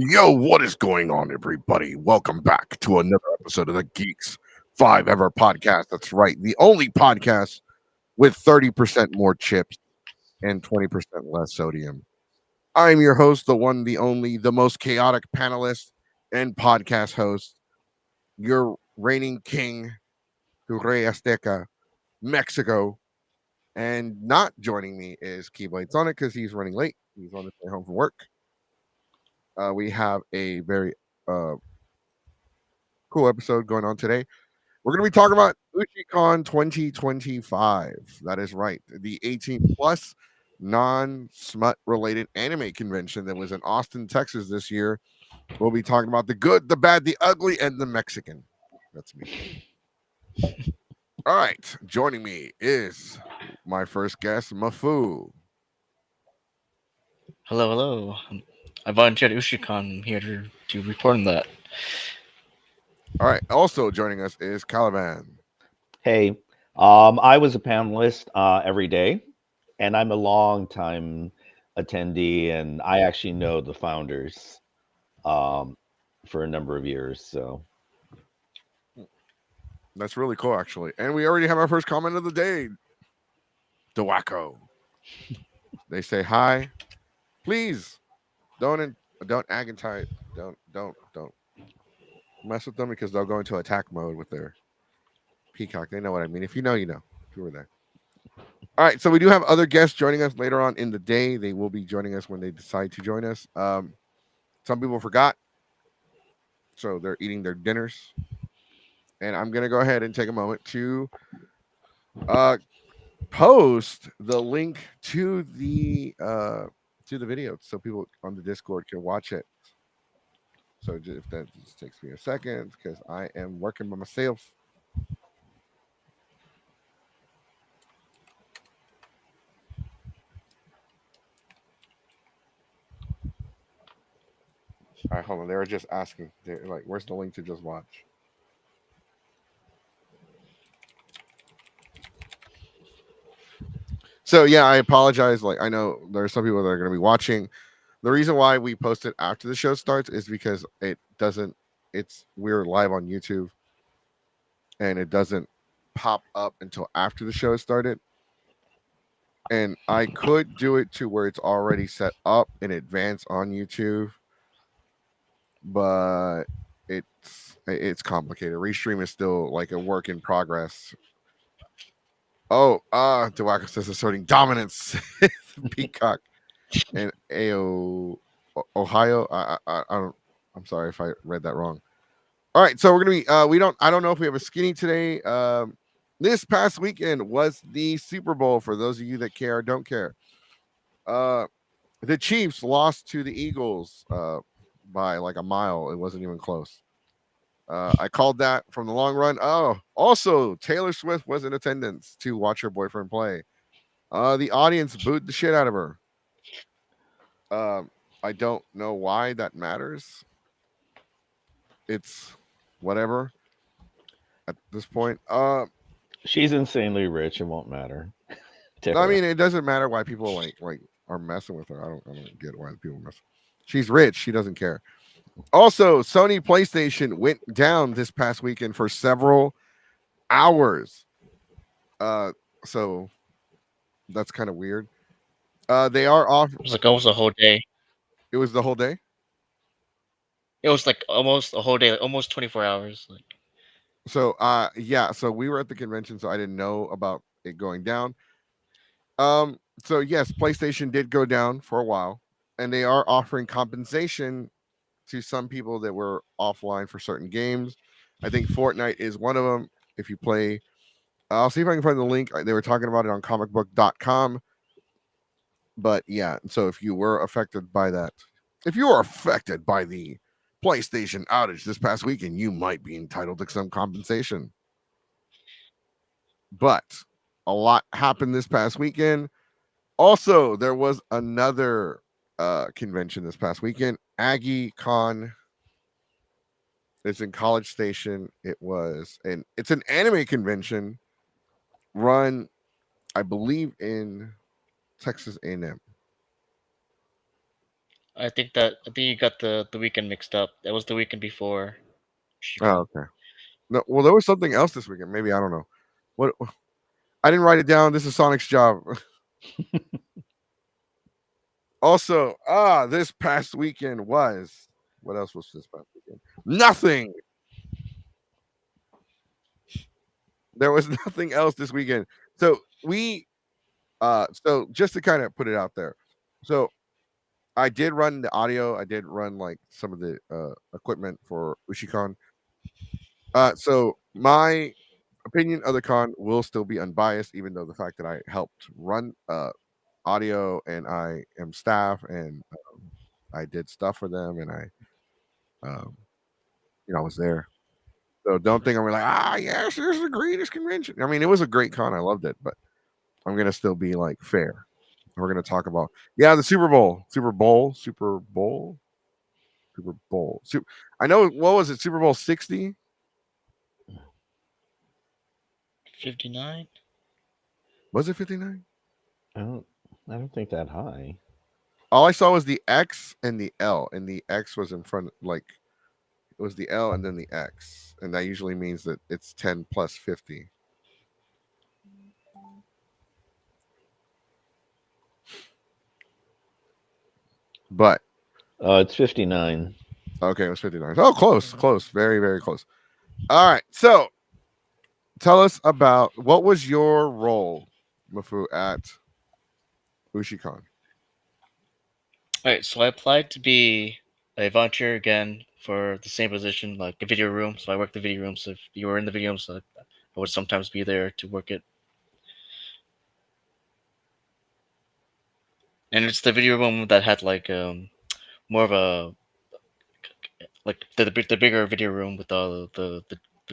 Yo, what is going on, everybody? Welcome back to another episode of the Geeks 5 Ever podcast. That's right, the only podcast with 30% more chips and 20% less sodium. I'm your host, the one, the only, the most chaotic panelist and podcast host, your reigning king, Rey Azteca, Mexico. And not joining me is Keyblade Sonic because he's running late. He's on his way home from work. We have a very uh, cool episode going on today. We're going to be talking about USHICON 2025. That is right. The 18 plus non smut related anime convention that was in Austin, Texas this year. We'll be talking about the good, the bad, the ugly, and the Mexican. That's me. All right. Joining me is my first guest, Mafu. Hello. I volunteered at USHICON. I'm here to report on that. All right. Also joining us is Caliban. Hey, I was a panelist every day, and I'm a long time attendee, and I actually know the founders um, for a number of years. So That's really cool, actually. And we already have our first comment of the day. Dewacko. They say hi. Please don't agonize. Don't mess with them because they'll go into attack mode with their peacock. They know what I mean. If you know, you know. If you were there. All right, so we do have other guests joining us later on in the day. They will be joining us when they decide to join us. Some people forgot, so they're eating their dinners. And I'm gonna go ahead and take a moment uh, post the link to the video so people on the Discord can watch it. So if that just takes me a second because I am working by myself. All right, hold on. They were just asking. They're like, "Where's the link to just watch?" So yeah, I apologize. Like I know there are some people that are going to be watching. The reason why we post it after the show starts is because it doesn't. We're live on YouTube, and it doesn't pop up until after the show started. And I could do it to where it's already set up in advance on YouTube, but it's complicated. Restream is still like a work in progress. Oh, Dewaka says asserting dominance. Peacock and Ohio. I don't. I'm sorry if I read that wrong. All right, so we're gonna be. I don't know if we have a skinny today. This past weekend was the Super Bowl. For those of you that care or don't care, the Chiefs lost to the Eagles by like a mile. It wasn't even close. I called that from the long run. Oh, also Taylor Swift was in attendance to watch her boyfriend play. The audience booed the shit out of her. I don't know why that matters. It's whatever at this point. she's insanely rich; it won't matter to I her. mean, it doesn't matter why people like are messing with her. I don't get why people mess. She's rich. She doesn't care. Also, Sony PlayStation went down this past weekend for several hours. Uh, so that's kind of weird. They are off. It was like almost a whole day. It was the whole day. It was like almost a whole day, like almost 24 hours. Like So yeah, so we were at the convention, so I didn't know about it going down. So yes, PlayStation did go down for a while, and they are offering compensation to some people that were offline for certain games. I think Fortnite is one of them. If you play, I'll see if I can find the link. They were talking about it on comicbook.com. But yeah, so if you were affected by that, if you were affected by the PlayStation outage this past weekend, you might be entitled to some compensation. But a lot happened this past weekend. Also, there was another convention this past weekend, Aggie Con. It's in College Station. It's an anime convention run, I believe, in Texas A&M. I think you got the weekend mixed up. That was the weekend before Oh, USHICON. okay. No, well, there was something else this weekend. Maybe I don't know. What I didn't write it down. This is Sonic's job. Also, this past weekend was what else was this past weekend? Nothing. There was nothing else this weekend. So so just to kind of put it out there. So I did run the audio. I did run like some of the equipment for USHICON. So my opinion of the con will still be unbiased, even though the fact that I helped run audio and I am staff and I did stuff for them and um, I was there. So don't think I'm like, yes, this is the greatest convention. I mean, it was a great con. I loved it, but I'm gonna still be like fair. We're gonna talk about the Super Bowl, Super Bowl, Super Bowl, Super Bowl. I know what was it, Super Bowl 60? 59. Was it 59? I don't think that high. All I saw was the X and the L, and the X was in front, like it was the L and then the X, and that usually means that it's 10 plus 50. But It's 59. okay, it was 59. Oh, close, very, very close. All right, so tell us about what was your role, Mafu, at USHICON. All right, so I applied to be a volunteer again for the same position, like a video room. So I worked the video room. So if you were in the video room, so I would sometimes be there to work it. And it's the video room that had like more of a like the bigger video room with all the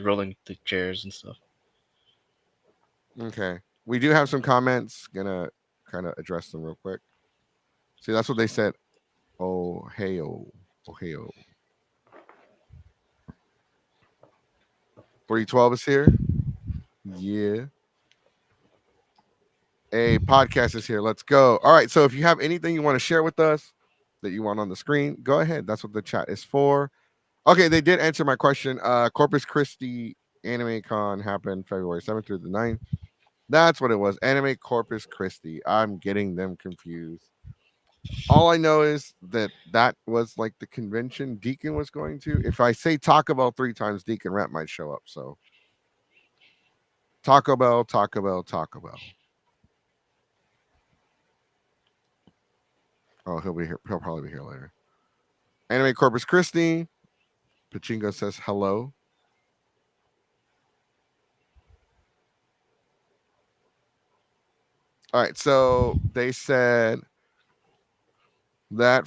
rolling the chairs and stuff. Okay, we do have some comments. Gonna kind of address them real quick. See, that's what they said. Oh, hey, oh, hey, oh. 312 is here. Yeah. A podcast is here. Let's go. All right. So if you have anything you want to share with us that you want on the screen, go ahead. That's what the chat is for. Okay, they did answer my question. Corpus Christi Anime Con happened February 7th through the 9th. That's what it was. Anime Corpus Christi. I'm getting them confused. All I know is that was like the convention Deacon was going to. If I say Taco Bell 3 times, Deacon Rap might show up. So Taco Bell, Taco Bell, Taco Bell. Oh, he'll be here. He'll probably be here later. Anime Corpus Christi. Pachinko says hello. All right, so they said that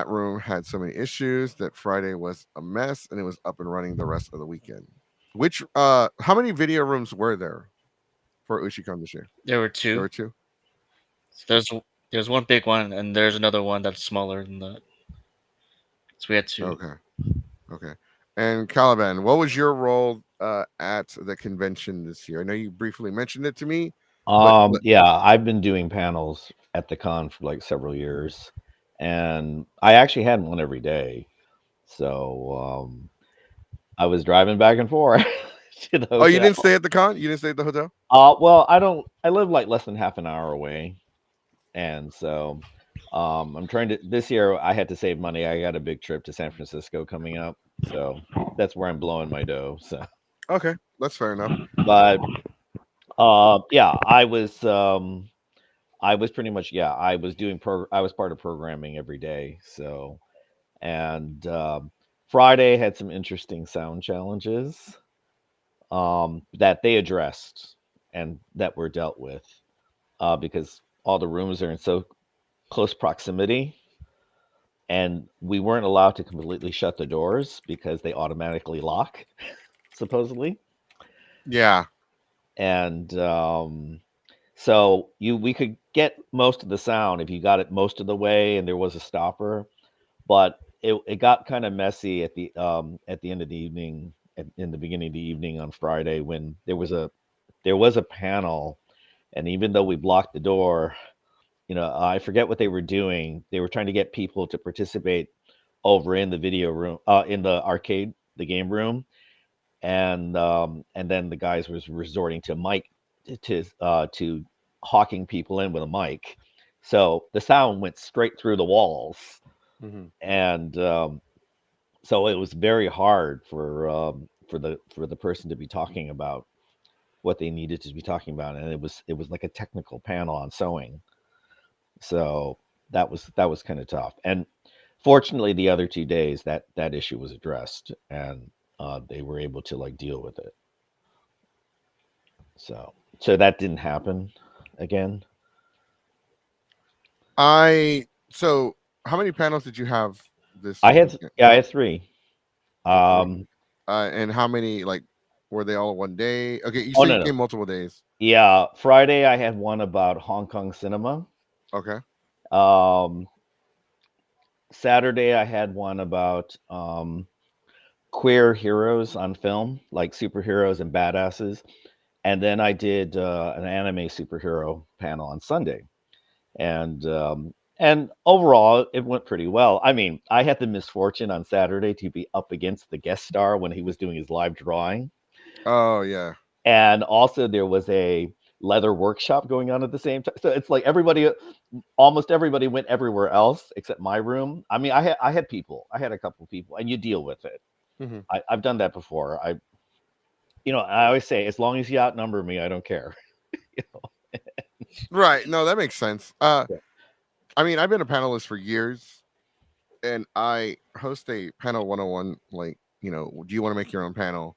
room had so many issues that Friday was a mess and it was up and running the rest of the weekend. Which how many video rooms were there for USHICON this year? There were two. There were two. So there's one big one, and there's another one that's smaller than that. So we had two. Okay. And Caliban, what was your role at the convention this year? I know you briefly mentioned it to me. Yeah, I've been doing panels at the con for like several years, and I actually had one every day. So I was driving back and forth to the hotel. Oh, you didn't stay at the con? You didn't stay at the hotel? Well, I don't. I live like less than half an hour away, and so I'm trying to. This year, I had to save money. I got a big trip to San Francisco coming up, so that's where I'm blowing my dough. So okay, that's fair enough. But yeah, I was pretty much I was doing I was part of programming every day. So and Friday had some interesting sound challenges that they addressed and that were dealt with because all the rooms are in so close proximity, and we weren't allowed to completely shut the doors because they automatically lock, supposedly. Yeah. And so we could get most of the sound if you got it most of the way and there was a stopper, but it got kind of messy at the end of the evening, in the beginning of the evening on Friday, when there was a panel, and even though we blocked the door, I forget what they were doing. They were trying to get people to participate over in the video room, in the arcade, the game room, and then the guys was resorting to to hawking people in with a mic, so the sound went straight through the walls, and so it was very hard for the person to be talking about what they needed to be talking about, and it was like a technical panel on sewing. So that was kind of tough. And fortunately, the other 2 days that issue was addressed, and they were able to like deal with it. So that didn't happen again. So how many panels did you have this? I had weekend? I had 3. Um, And how many, like, were they all one day? Okay, you oh say you no, no. came multiple days. Yeah, Friday I had one about Hong Kong cinema. Okay. Um, Saturday I had one about queer heroes on film, like superheroes and badasses. And then I did an anime superhero panel on Sunday, and overall it went pretty well. I mean, I had the misfortune on Saturday to be up against the guest star when he was doing his live drawing, Oh yeah. and also there was a leather workshop going on at the same time. So it's like almost everybody went everywhere else except my room. I mean, I had people, I had a couple of people, and you deal with it. I've done that before. I always say, as long as you outnumber me, I don't care. You know? Right. No, that makes sense. Yeah. I mean, I've been a panelist for years, and I host a panel 101. Like, do you want to make your own panel?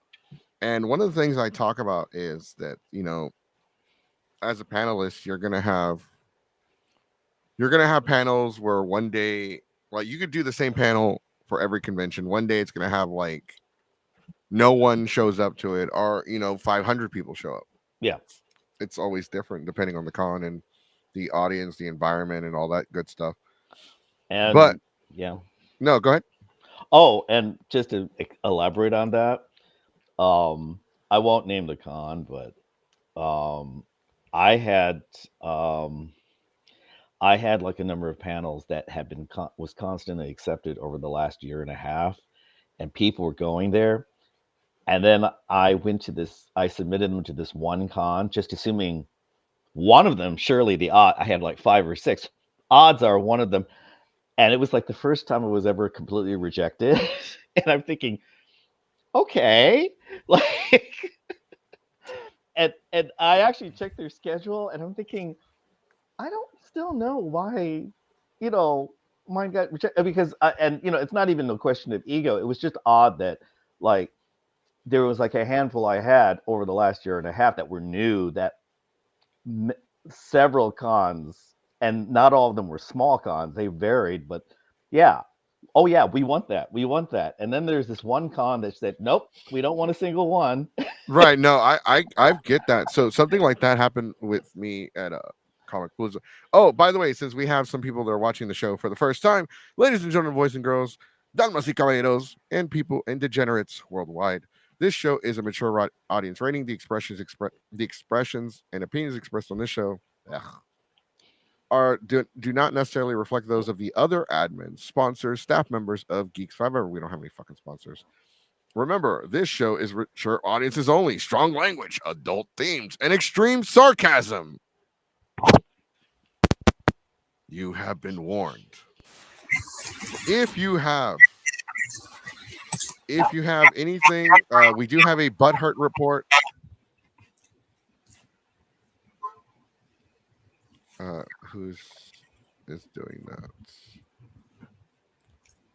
And one of the things I talk about is that, as a panelist, you're gonna have panels where one day, like, you could do the same panel for every convention. One day it's gonna have like no one shows up to it, or 500 people show up. Yeah. It's always different depending on the con and the audience, the environment, and all that good stuff. And But yeah. no, go ahead. Oh, and just to elaborate on that, I won't name the con, but I had like a number of panels that had been was constantly accepted over the last year and a half, and people were going there. And then I submitted them to this one con, just assuming one of them, surely I had like 5 or 6. Odds are one of them. And it was like the first time it was ever completely rejected. And I'm thinking, okay, like, and I actually checked their schedule, and I'm thinking, I don't still know why, mine got rejected, because it's not even a question of ego. It was just odd that, like, there was like a handful I had over the last year and a half that were new, that several cons, and not all of them were small cons. They varied, but yeah. Oh yeah, we want that. We want that. And then there's this one con that said, nope, we don't want a single one. Right. No, I get that. So something like that happened with me at Comic Palooza. Oh, by the way, since we have some people that are watching the show for the first time, ladies and gentlemen, boys and girls, damas y caballeros, and people and degenerates worldwide, this show is a mature audience rating. The expressions and opinions expressed on this show do not necessarily reflect those of the other admins, sponsors, staff members of Geeks 5 Ever. We don't have any fucking sponsors. Remember, this show is mature audiences only. Strong language, adult themes, and extreme sarcasm. You have been warned. If you have anything, we do have a butthurt report. Who's is doing that?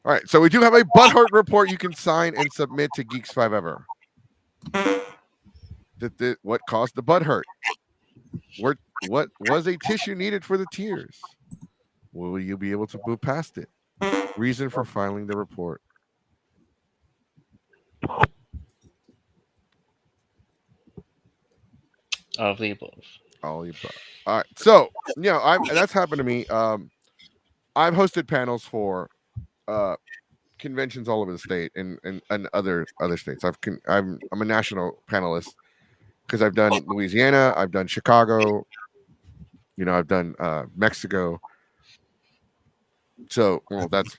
All right, so we do have a butthurt report you can sign and submit to Geeks 5 Ever. What caused the butthurt? What was a tissue needed for the tears? Will you be able to move past it? Reason for filing the report. Of the above. All the above. All right, so that's happened to me. I've hosted panels for conventions all over the state and other states. I'm a national panelist because I've done Louisiana, I've done Chicago, I've done Mexico. So, well, that's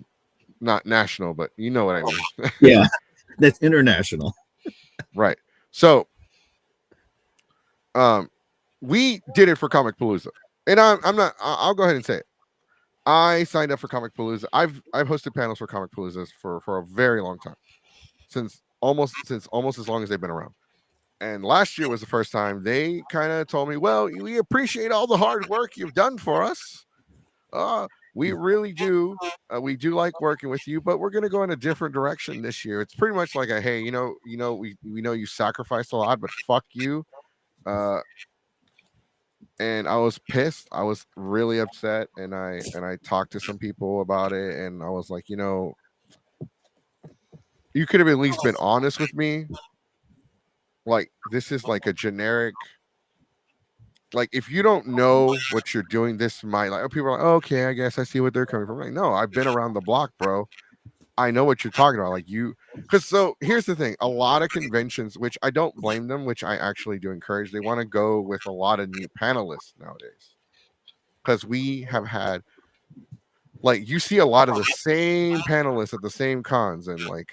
not national, but you know what I mean. Yeah, that's international. Right. So, we did it for Comic Palooza, and I'm not. I'll go ahead and say it. I signed up for Comic Palooza. I've hosted panels for Comic Paloozas for a very long time, since almost as long as they've been around. And last year was the first time they kind of told me, "Well, we appreciate all the hard work you've done for us. We really do. We do like working with you, but we're going to go in a different direction this year." It's pretty much like a, hey, we know you sacrificed a lot, but fuck you. Uh, and I was pissed. I was really upset, and I talked to some people about it, and I was like, you could have at least been honest with me. Like, this is like a generic. Like, if you don't know what you're doing, this might, like, people are like, okay, I guess I see what they're coming from. Like, no, I've been around the block, bro. I know what you're talking about. Like, because so here's the thing: a lot of conventions, which I don't blame them, which I actually do encourage, they want to go with a lot of new panelists nowadays. Because we have had, like, you see a lot of the same panelists at the same cons, and like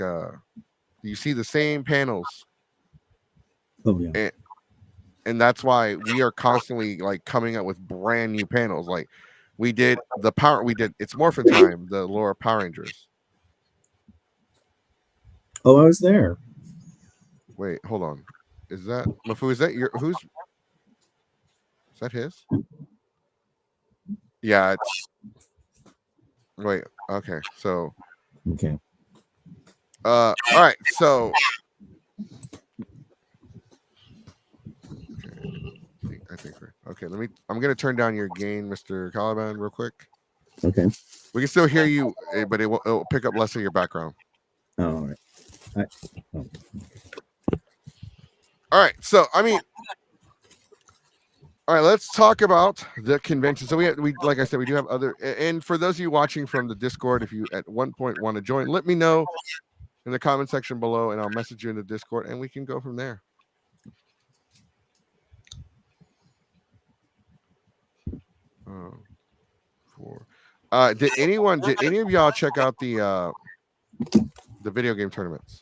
you see the same panels, Oh yeah. and that's why we are constantly like coming up with brand new panels. Like, we did It's Morphin Time, the Laura Power Rangers. Oh, I was there. Wait, hold on. Is that Mafu? Is that is that his? Yeah, it's wait, okay. So Okay. all right, so okay, I think okay, I'm gonna turn down your gain, Mr. Caliban, real quick. Okay. We can still hear you, but it'll pick up less of your background. Oh, all right. All right, so I mean, all right, let's talk about the convention. So we like I said, we do have other, and for those of you watching from the Discord, if you at one point want to join, let me know in the comment section below, and I'll message you in the Discord, and we can go from there. Four. Did any of y'all check out the video game tournaments?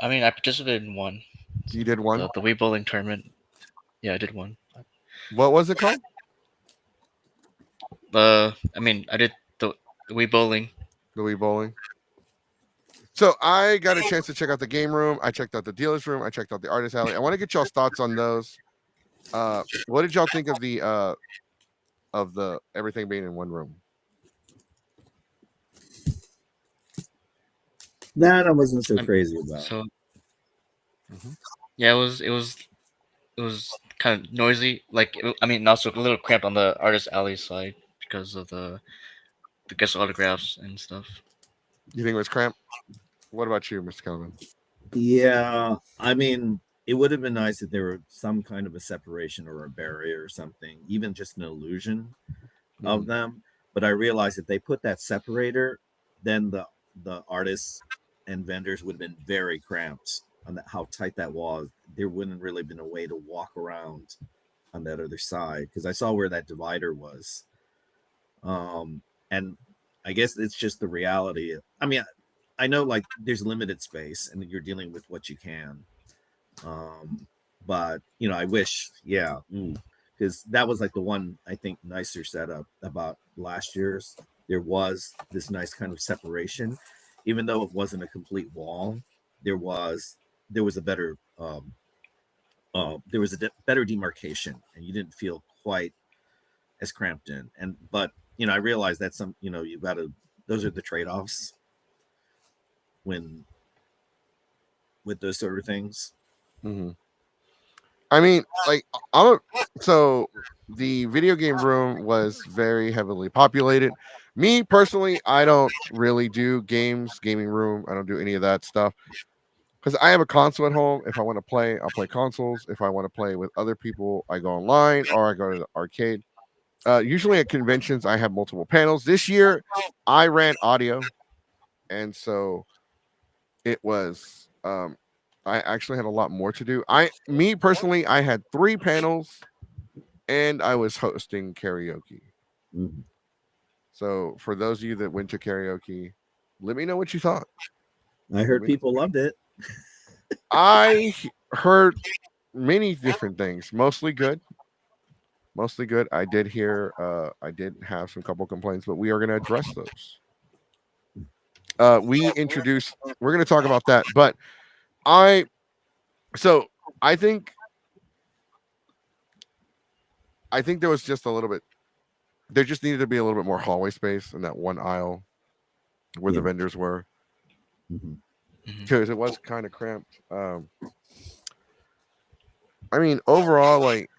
I mean, I participated in one. You did one. The Wii bowling tournament. Yeah, I did one. What was it called? I mean, I did the Wii bowling. The Wii bowling. So I got a chance to check out the game room. I checked out the dealer's room. I checked out the artist alley. I want to get y'all's thoughts on those. What did y'all think of the everything being in one room? That I wasn't so crazy about. So yeah, it was kind of noisy. Like, I mean, also a little cramped on the artist alley side because of the guest autographs and stuff. You think it was cramped? What about you, Mr. Kelvin? Yeah, I mean, it would have been nice if there were some kind of a separation or a barrier or something, even just an illusion of them. But I realized if they put that separator, then the artists and vendors would have been very cramped on how tight that was. There wouldn't really been a way to walk around on that other side, because I saw where that divider was. And I guess it's just the reality. I mean, I know like there's limited space and you're dealing with what you can. But I wish, yeah, because that was like the one I think nicer setup about last year's. There was this nice kind of separation, even though it wasn't a complete wall. There was a better better demarcation, and you didn't feel quite as cramped in. But I realized that you've got to. Those are the trade-offs with those sort of things. Mm-hmm. I mean, like, so the video game room was very heavily populated. Me personally, I don't really do gaming room. I don't do any of that stuff because I have a console at home. If I want to play, I'll play consoles. If I want to play with other people, I go online or I go to the arcade. Usually at conventions, I have multiple panels. This year, I ran audio, and so it was I actually had a lot more to do. Me personally, I had 3 panels and I was hosting karaoke. Mhm. So for those of you that went to karaoke, let me know what you thought. I heard people loved it. I heard many different things, mostly good. Mostly good. I did hear I did have some couple complaints, but we are going to address those. We're going to talk about that, but I so I think there was just a little bit there just needed to be a little bit more hallway space in that one aisle where the Yeah. vendors were, Mhm. Mhm. because it was kind of cramped. I mean, overall, like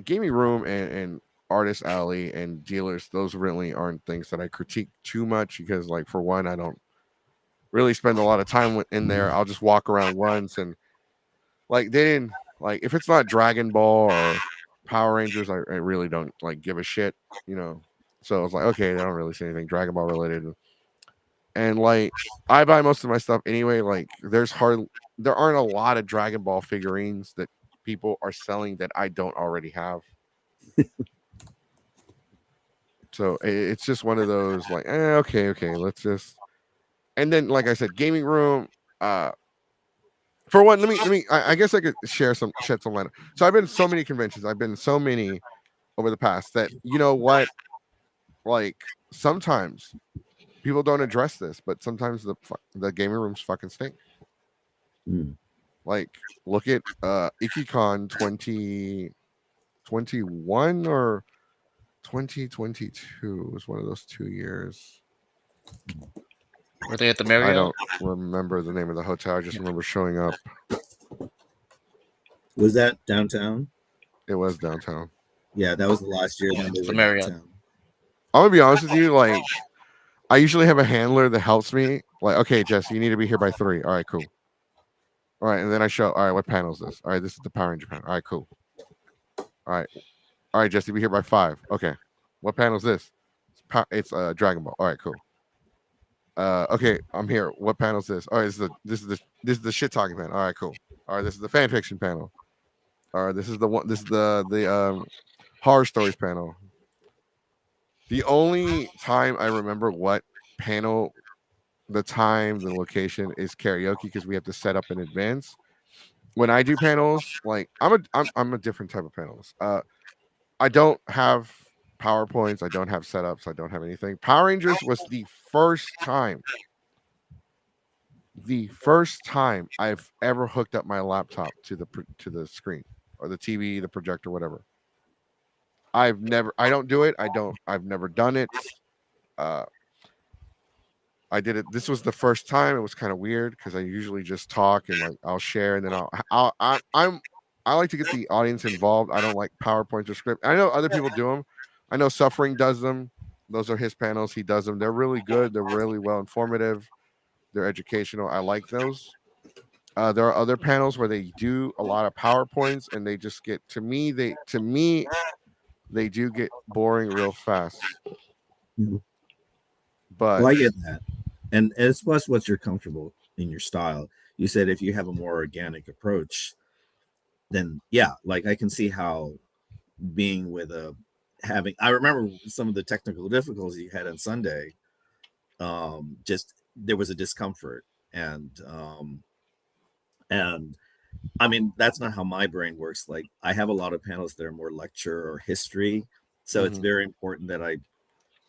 gaming room and artist alley and dealers, those really aren't things that I critique too much, because like for one, I don't really spend a lot of time in there. I'll just walk around once, and like they didn't like if it's not Dragon Ball or Power Rangers, I really don't like give a shit, you know. So I was like, okay, I don't really see anything Dragon Ball related, and like I buy most of my stuff anyway. Like there aren't a lot of Dragon Ball figurines that people are selling that I don't already have. So it's just one of those like, okay, let's just. And then, like I said, gaming room. For one, I guess I could shed some light. So I've been to so many conventions. I've been to so many over the past that, you know what, like sometimes people don't address this, but sometimes the gaming rooms fucking stink. Mm. Like look at IkiCon 2021 or 2022. It was one of those 2 years. Were they at the I Marriott? don't remember the name of the hotel. I just remember showing up. Was that downtown? It was downtown. Yeah, that was the last year when they The were Marriott. downtown. I'm gonna be honest with you. Like, I usually have a handler that helps me. Like, okay, Jesse, you need to be here by 3. All right, cool. All right, and then I show. All right, what panel is this? All right, this is the Power Ranger panel. All right, cool. All right, Jesse, be here by 5. Okay, what panel is this? It's Dragon Ball. All right, cool. Okay, I'm here. What panel is this? All right, this is the shit talking panel. All right, cool. All right, this is the fan fiction panel. All right, this is the one. This is the horror stories panel. The only time I remember what panel, the time, the location is karaoke, because we have to set up in advance. When I do panels, like I'm a different type of panelist. I don't have PowerPoints, I don't have setups, I don't have anything. Power Rangers was the first time I've ever hooked up my laptop to the screen or the TV, the projector, whatever. I don't do it. I've never done it. Uh, I did it. This was the first time. It was kind of weird because I usually just talk and like I'll share, and then I like to get the audience involved. I don't like PowerPoints or script. I know other people do them. I know Suffering does them. Those are his panels. He does them. They're really good. They're really well informative. They're educational. I like those. There are other panels where they do a lot of PowerPoints, and they just get they do get boring real fast. Mhm. But Well, I get that. And it's plus what you're comfortable in your style. You said if you have a more organic approach, then yeah, like I can see how being with a having I remember some of the technical difficulties you had on Sunday. Just there was a discomfort and I mean that's not how my brain works. Like I have a lot of panels that are more lecture or history. So it's mhm, very important that I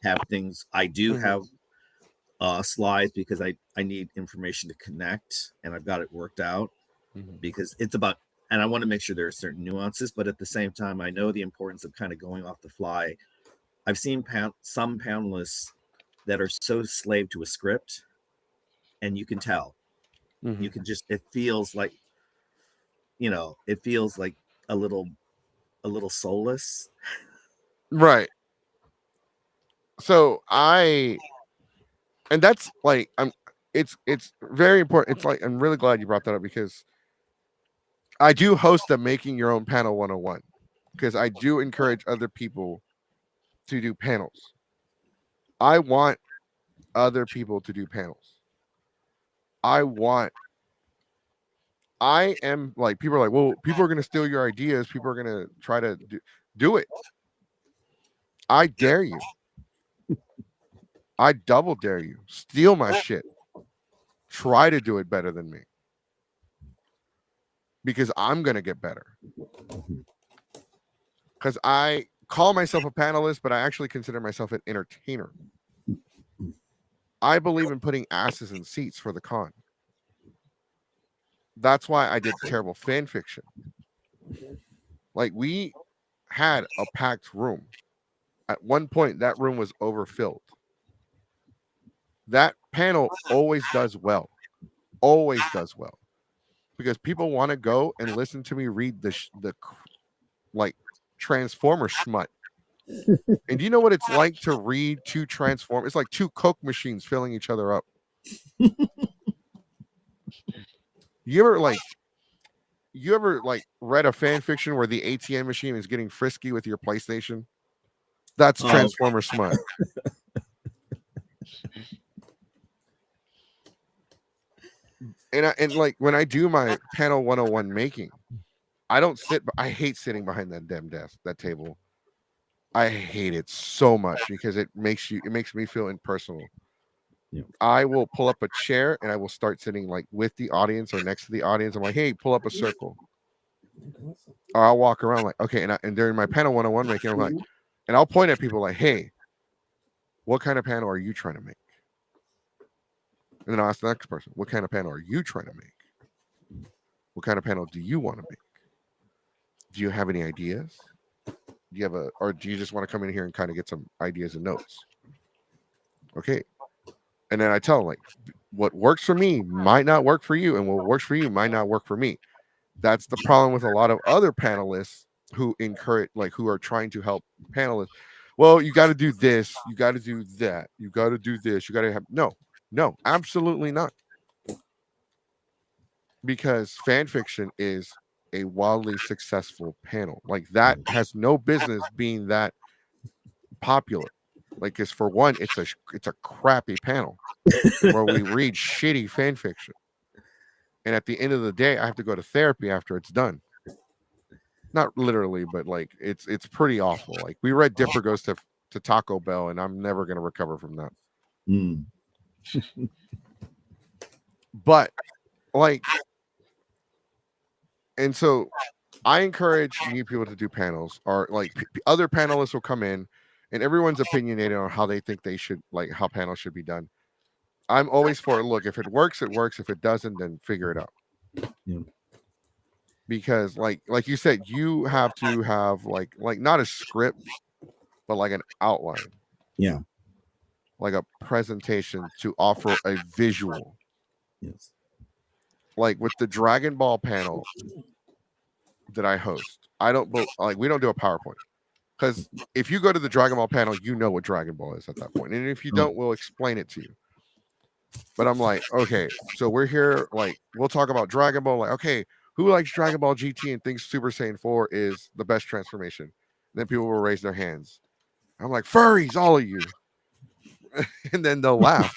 have things I do mhm, have slides because I need information to connect and I've got it worked out mhm. because it's about and I want to make sure there are certain nuances, but at the same time I know the importance of kind of going off the fly. I've seen some panelists that are so slave to a script, and you can tell. You Mhm. can just it feels like it feels like a little a little soulless. Right. So and that's like it's very important. It's like I'm really glad you brought that up, because I do host a making your own panel 101, because I do encourage other people to do panels. I want other people to do panels. I want I am like, people are like, well, people are going to steal your ideas. People are going to try to do it. I dare you. I double dare you. Steal my shit. Try to do it better than me. Because I'm going to get better. Because I call myself a panelist, but I actually consider myself an entertainer. I believe in putting asses in seats for the con. That's why I did terrible fan fiction. Like, we had a packed room. At one point, that room was overfilled. That panel always does well. Always does well. Because people want to go and listen to me read the like Transformer schmut. And do you know what it's like to read two Transformers? It's like two Coke machines filling each other up. You ever read a fan fiction where the ATM machine is getting frisky with your PlayStation? That's Transformer smut. And like when I do my panel 101 making, I don't sit. I hate sitting behind that damn desk, that table. I hate it so much because it makes me feel impersonal. Yeah. I will pull up a chair and I will start sitting like with the audience or next to the audience. I'm like, hey, pull up a circle. Or I'll walk around like, okay, and during my panel 101 making, I'm like, and I'll point at people like, hey, what kind of panel are you trying to make? And then I'll ask the next person, what kind of panel are you trying to make? What kind of panel do you want to make? Do you have any ideas? Do you have or do you just want to come in here and kind of get some ideas and notes? Okay. And then I tell them, like, what works for me might not work for you, and what works for you might not work for me. That's the problem with a lot of other panelists who encourage, like, who are trying to help panelists. Well, you got to do this, you got to do that, you got to do this, you got to have no, absolutely not. Because fan fiction is a wildly successful panel. Like, that has no business being that popular. Like, because for one, it's a crappy panel where we read shitty fan fiction, and at the end of the day, I have to go to therapy after it's done. Not literally, but like it's pretty awful. Like, we read Dipper Goes to Taco Bell, and I'm never gonna recover from that. Mm. But like, and so I encourage new people to do panels, or like other panelists will come in, and everyone's opinionated on how they think they should, like, how panels should be done. I'm always for, look, if it works, it works. If it doesn't, then figure it out. Yeah. Because like you said, you have to have like not a script, but like an outline. Yeah. Like a presentation to offer a visual. Yes. Like with the Dragon Ball panel that I host, we don't do a PowerPoint. Because if you go to the Dragon Ball panel, you know what Dragon Ball is at that point. And if you don't, we'll explain it to you. But I'm like, okay, so we're here, like, we'll talk about Dragon Ball. Like, okay, who likes Dragon Ball GT and thinks Super Saiyan 4 is the best transformation? And then people will raise their hands. I'm like, furries, all of you. And then they'll laugh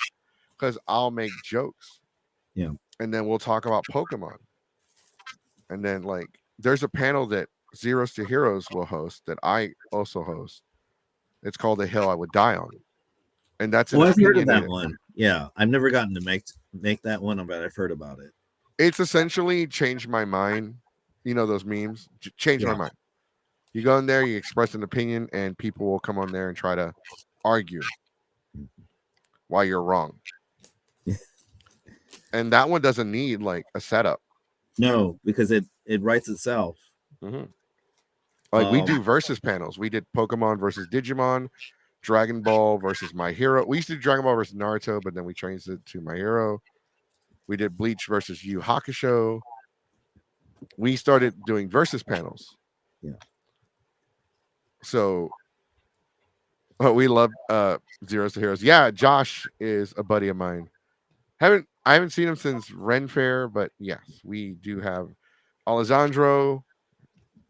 because I'll make jokes. Yeah. And then we'll talk about Pokemon. And then, like, there's a panel that Zeros to Heroes will host that I also host. It's called The Hill I Would Die On. And that's an I've heard of that opinionated one. Yeah. I've never gotten to make that one, but I've heard about it. It's essentially changed my mind. You know those memes? Change my mind. You go in there, you express an opinion, and people will come on there and try to argue why you're wrong. And that one doesn't need like a setup. No, because it writes itself. Mm-hmm. Like, we do versus panels. We did Pokemon versus Digimon, Dragon Ball versus My Hero. We used to do Dragon Ball versus Naruto, but then we changed it to My Hero. We did Bleach versus Yu Hakusho. We started doing versus panels. Yeah. So we love Zeros to Heroes. Yeah, Josh is a buddy of mine. I haven't seen him since Ren Fair, but yes, we do have Alessandro.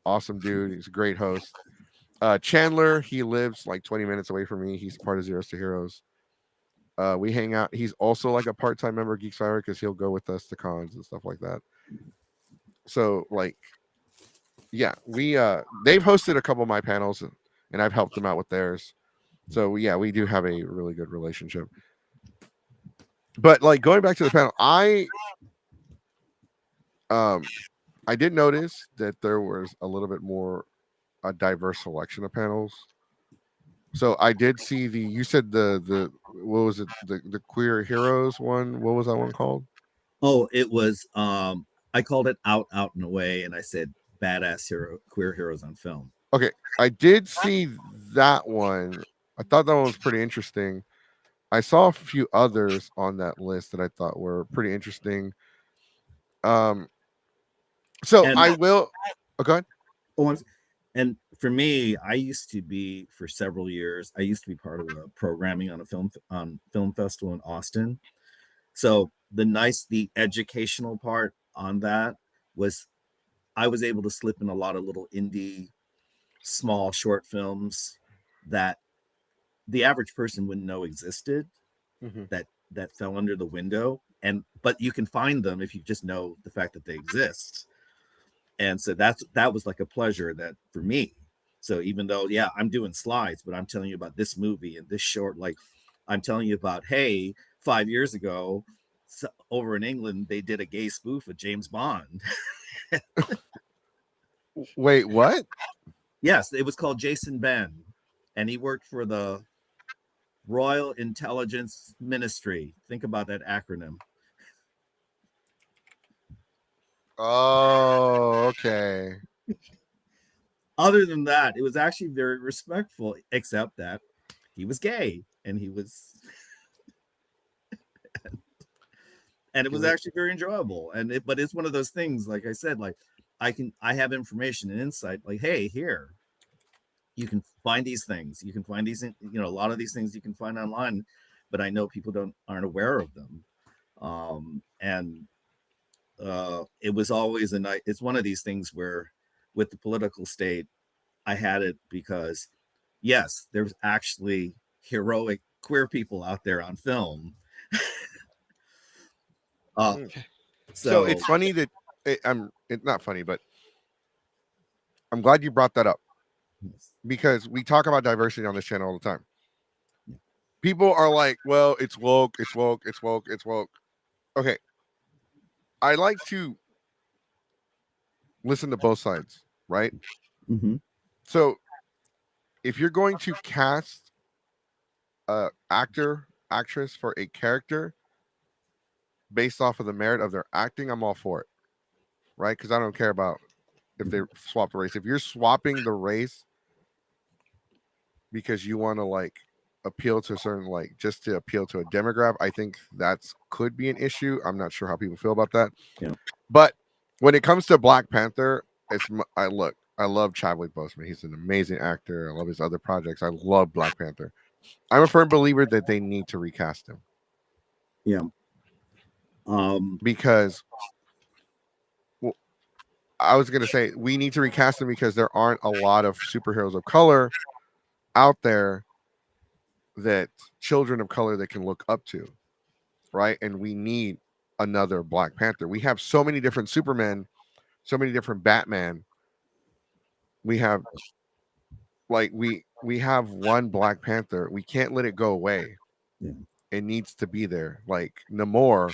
Awesome dude. He's a great host. Chandler, he lives like 20 minutes away from me. He's part of Zeros to Heroes. We hang out. He's also like a part-time member of Geeks Fire because he'll go with us to cons and stuff like that. So like, yeah, we they've hosted a couple of my panels, and I've helped them out with theirs. So yeah, we do have a really good relationship. But like going back to the panel, um I did notice that there was a little bit more a diverse selection of panels. So I did see you said the what was it, the queer heroes one? What was that one called? Oh, it was I called it Out and Away, and I said badass queer heroes on film. Okay, I did see that one. I thought that one was pretty interesting. I saw a few others on that list that I thought were pretty interesting. Um, so And I will. Oh, go ahead. oh, and for me, I used to be for several years. I used to be part of the programming on a film festival in Austin. So the educational part on that was I was able to slip in a lot of little indie, small short films that the average person wouldn't know existed. Mm-hmm. That fell under the window, but you can find them if you just know the fact that they exist. And so that was like a pleasure that for me. So even though I'm doing slides, but I'm telling you about this movie and this short, like I'm telling you about, hey, 5 years ago over in England they did a gay spoof of James Bond. Wait, what? Yes, it was called Jason Ben, and he worked for the Royal Intelligence Ministry. Think about that acronym. Oh, okay. Other than that, it was actually very respectful, except that he was gay and he was and it was actually very enjoyable. But it's one of those things, like I said, like I have information and insight, like, hey, here, you can find these things. You can find these, a lot of these things you can find online, but I know people aren't aware of them. And it was always it's one of these things where with the political state, I had it because yes, there's actually heroic queer people out there on film. So it's funny that it's not funny, but I'm glad you brought that up because we talk about diversity on this channel all the time. People are like, well, it's woke, it's woke, it's woke, it's woke. Okay. I like to listen to both sides, right? Mm-hmm. So if you're going to cast a actor, actress for a character based off of the merit of their acting, I'm all for it. Right? Because I don't care about if they swap the race. If you're swapping the race because you want to like appeal to a certain just to appeal to a demographic, I think that's could be an issue. I'm not sure how people feel about that. Yeah. But when it comes to Black Panther, I love Chadwick Boseman. He's an amazing actor. I love his other projects. I love Black Panther. I'm a firm believer that they need to recast him. Yeah. Because I was going to say we need to recast him because there aren't a lot of superheroes of color out there that children of color that can look up to, right? And we need another Black Panther. We have so many different Supermen, so many different Batman. We have we have one Black Panther. We can't let it go away. Yeah. It needs to be there. Like Namor,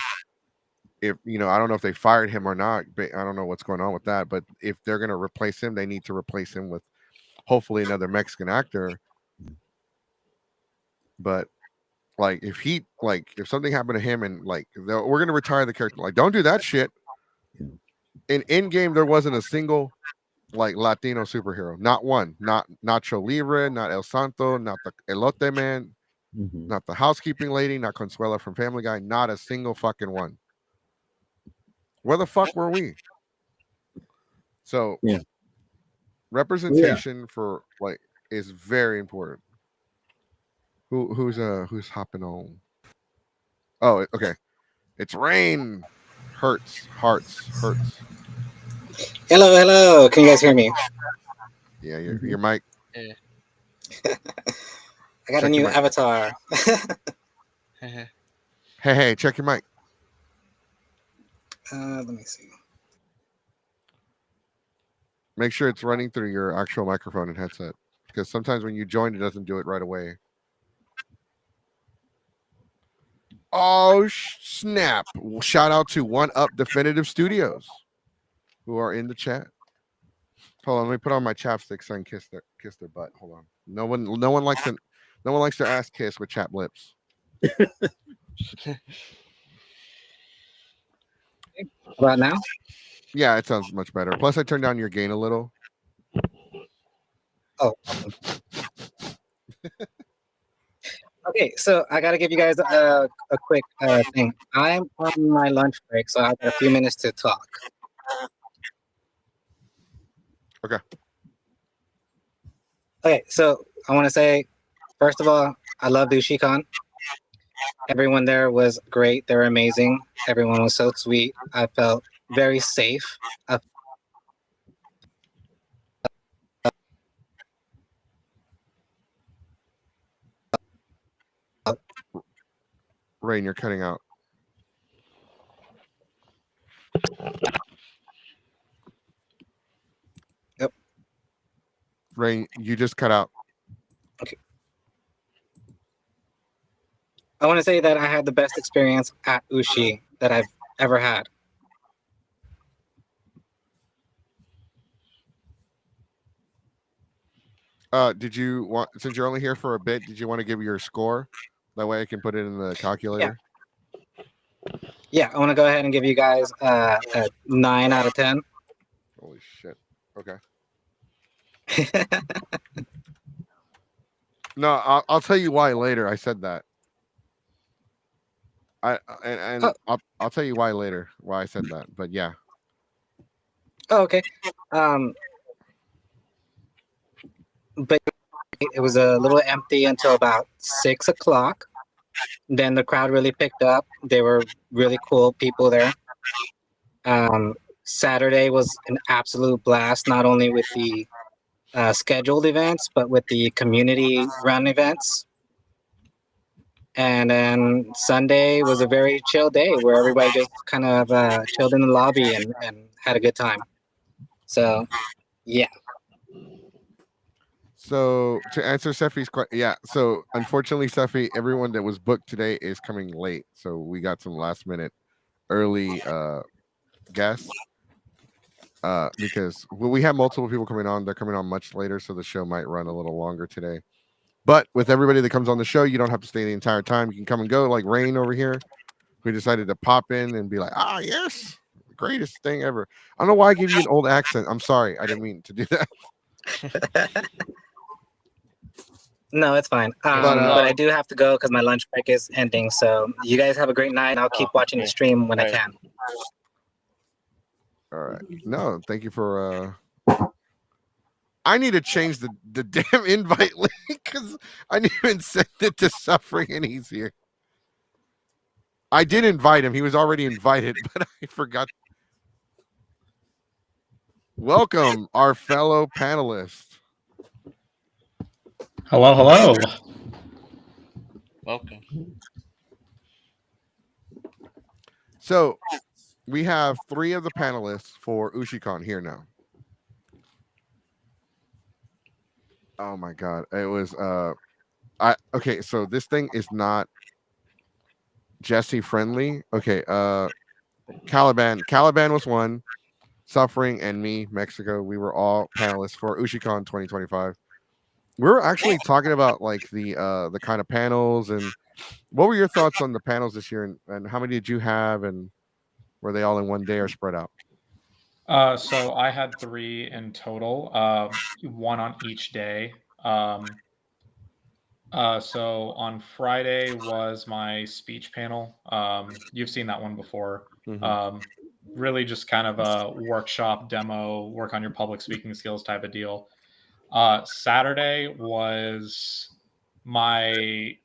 if I don't know if they fired him or not, but I don't know what's going on with that. But if they're gonna replace him, they need to replace him with hopefully another Mexican actor. But if something happened to him and we're gonna retire the character, don't do that shit. Yeah. In Endgame, there wasn't a single Latino superhero, not one, not Nacho Libre, not El Santo, not the Elote Man, Mm-hmm. not the housekeeping lady, not Consuela from Family Guy, not a single fucking one. Where the fuck were we? So representation for is very important. Who's hopping on? Oh, okay. It's rain. Hurts. Hello. Can you guys hear me? Yeah, your mic. Yeah. I got a new avatar. Hey, check your mic. Let me see. Make sure it's running through your actual microphone and headset, because sometimes when you join, it doesn't do it right away. Oh snap! Shout out to One Up Definitive Studios, who are in the chat. Hold on, let me put on my chapstick so I can kiss their butt. Hold on. No one likes their ass kiss with chapped lips. About now? Yeah, it sounds much better. Plus, I turned down your gain a little. Oh, awesome. Okay, so I gotta give you guys a quick thing. I'm on my lunch break, so I've got a few minutes to talk. Okay. Okay, so I want to say, first of all, I love USHICON. Everyone there was great. They were amazing. Everyone was so sweet. I felt very safe. Rain, you're cutting out. Yep. Rain, you just cut out. Okay. I want to say that I had the best experience at Ushi that I've ever had. Did you want, since you're only here for a bit, did you want to give your score? That way I can put it in the calculator. Yeah, I want to go ahead and give you guys a 9 out of 10. Holy shit. Okay. No, I'll tell you why later. I said that. Oh. I'll tell you why later. Why I said that. But yeah. Oh, okay. But it was a little empty until about 6 o'clock. Then the crowd really picked up. They were really cool people there. Saturday was an absolute blast, not only with the scheduled events, but with the community run events. And then Sunday was a very chill day where everybody just kind of chilled in the lobby and had a good time. So, yeah. So to answer Sephi's question, yeah. So unfortunately, Sephi, everyone that was booked today is coming late. So we got some last minute early guests. Because we have multiple people coming on. They're coming on much later, so the show might run a little longer today. But with everybody that comes on the show, you don't have to stay the entire time. You can come and go, like Rain over here, who decided to pop in and be like, yes, greatest thing ever. I don't know why I gave you an old accent. I'm sorry. I didn't mean to do that. No, it's fine. But I do have to go because my lunch break is ending. So you guys have a great night. I'll keep watching the stream when I can. All right. No, thank you for I need to change the damn invite link because I didn't even send it to Suffering and he's here. I did invite him. He was already invited, but I forgot. Welcome, our fellow panelists. Hello, hello. Welcome. So we have 3 of the panelists for USHICON here now. Oh my god. It was okay, so this thing is not Jesse friendly. Okay, Caliban was one. Suffering and me, Mexico, we were all panelists for USHICON 2025. We were actually talking about like the kind of panels, and what were your thoughts on the panels this year, and how many did you have, and were they all in one day or spread out? So I had 3 in total, 1 on each day. So on Friday was my speech panel. You've seen that one before. Mm-hmm. Really just kind of a workshop demo, work on your public speaking skills type of deal. Saturday was my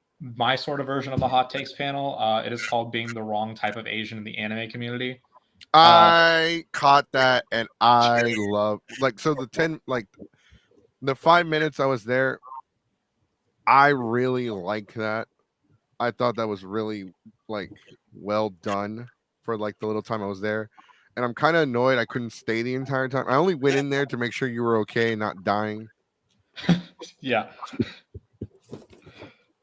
sort of version of the hot takes panel. It is called Being the Wrong Type of Asian in the Anime Community. I caught that, and I love so the 5 minutes I was there, I really like that. I thought that was really like well done for like the little time I was there. and I'm kind of annoyed I couldn't stay the entire time. I only went in there to make sure you were okay, not dying. Yeah.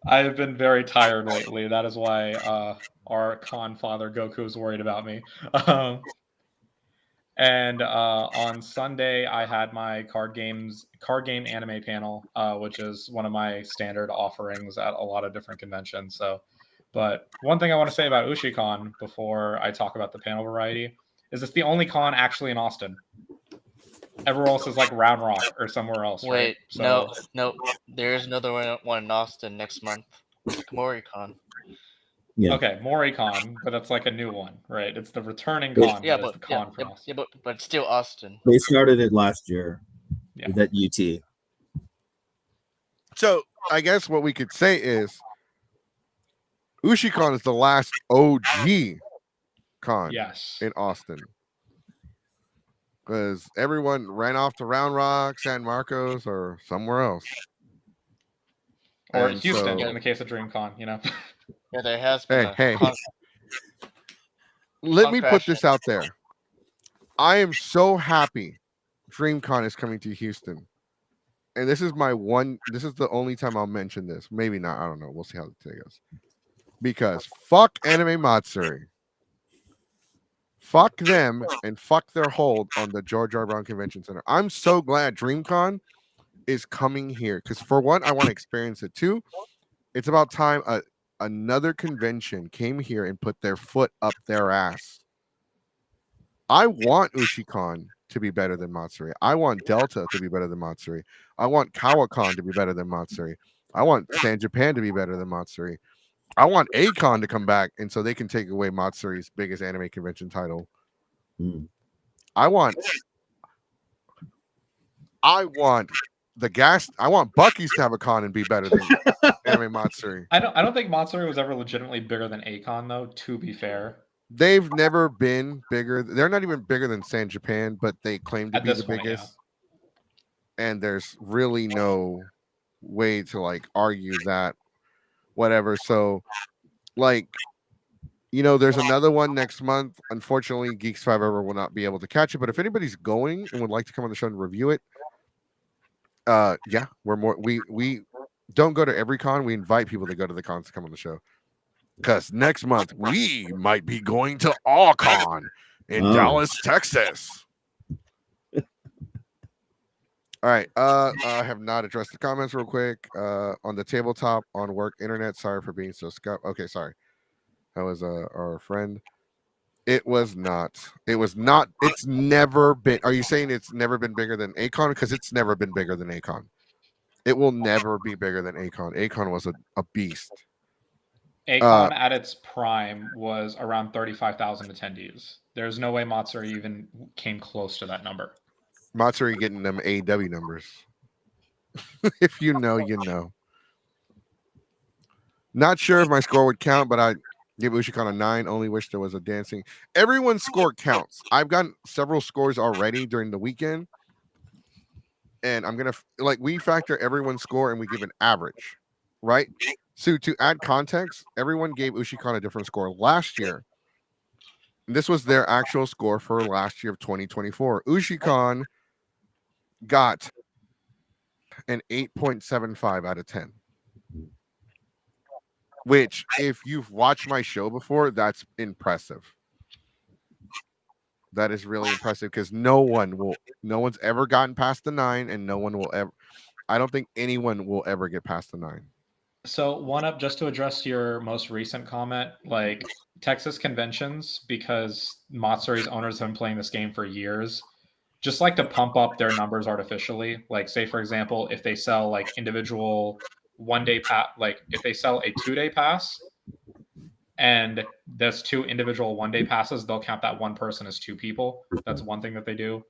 I have been very tired lately. That is why our con father Goku is worried about me. And on Sunday, I had my card game anime panel, which is one of my standard offerings at a lot of different conventions. So, but one thing I want to say about USHICON before I talk about the panel variety is it's the only con actually in Austin. Everywhere else is like Round Rock or somewhere else. Wait, right? So, no. There's another one in Austin next month. Komori-con. Yeah. Okay, MoriCon, but that's like a new one, right? It's the returning con, Yeah, but it's but the con from Austin. but still Austin. They started it last year Yeah. with that UT. So I guess what we could say is USHICON is the last OG con Yes. in Austin. Because everyone ran off to Round Rock, San Marcos, or somewhere else. Or And Houston, so- in the case of DreamCon, you know. Yeah, there has been Hey, a hey. Let me put Contraction. this out there. I am so happy DreamCon is coming to Houston. And this is the only time I'll mention this. Maybe not. I don't know. We'll see how the day goes. Because fuck Anime Matsuri. Fuck them and fuck their hold on the George R. Brown Convention Center. I'm so glad DreamCon is coming here. Because for one, I want to experience it too. It's about time another convention came here and put their foot up their ass. I want USHICON to be better than Matsuri. I want Delta to be better than Matsuri. I want Kawakon to be better than Matsuri. I want San Japan to be better than Matsuri. I want A-Kon to come back and so they can take away Matsuri's biggest anime convention title. Mm. I want Bucky's to have a con and be better than Anime Matsuri. I don't think Matsuri was ever legitimately bigger than A-Kon, though, to be fair. They've never been bigger. They're not even bigger than San Japan, but they claim to At be this the point, biggest. And there's really no way to like argue that, whatever. So, like, there's another one next month. Unfortunately, Geeks 5 Ever will not be able to catch it. But if anybody's going and would like to come on the show and review it, yeah, we don't go to every con. We invite people that go to the cons to come on the show. Because next month we might be going to AllCon in Dallas, Texas. All right. I have not addressed the comments real quick. On the tabletop on work internet. Sorry for being so scuffed. Okay, sorry. That was our friend. It was not. It's never been. Are you saying it's never been bigger than A-Kon? Because it's never been bigger than A-Kon. It will never be bigger than A-Kon. A-Kon was a beast. A-Kon at its prime was around 35,000 attendees. There's no way Matsuri even came close to that number. Matsuri getting them AEW numbers. If you know, you know. Not sure if my score would count, but I give USHICON a 9. Only wish there was a dancing. Everyone's score counts. I've gotten several scores already during the weekend. And I'm going to, we factor everyone's score and we give an average, right? So to add context, everyone gave USHICON a different score last year. And this was their actual score for last year of 2024. USHICON got an 8.75 out of 10. Which, if you've watched my show before, that's impressive. That is really impressive because no one's ever gotten past the 9, and no one will ever. I don't think anyone will ever get past the 9. So one up, just to address your most recent comment, like Texas conventions, because Matsuri's owners have been playing this game for years, just like to pump up their numbers artificially. Like, say for example, if they sell like individual one-day pass, like if they sell a 2-day pass and there's 2 individual one-day passes, they'll count that one person as 2 people. That's one thing that they do.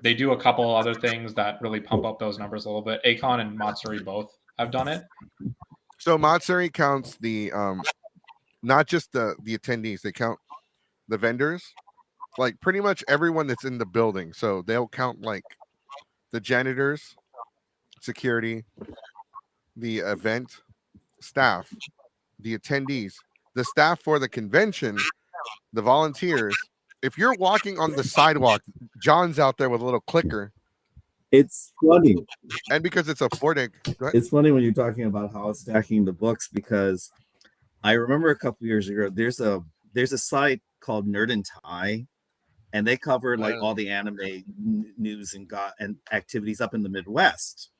They do a couple other things that really pump up those numbers a little bit. A-Kon and Matsuri both have done it. So Matsuri counts the not just the attendees, they count the vendors, like pretty much everyone that's in the building. So they'll count like the janitors, security, the event staff, the attendees, the staff for the convention, the volunteers. if you're walking on the sidewalk, John's out there with a little clicker, It's funny. and because it's a 4-deck. It's funny when you're talking about how stacking the books, because I remember a couple years ago, there's a site called Nerd and Tie, and they cover like all the anime news and activities up in the Midwest.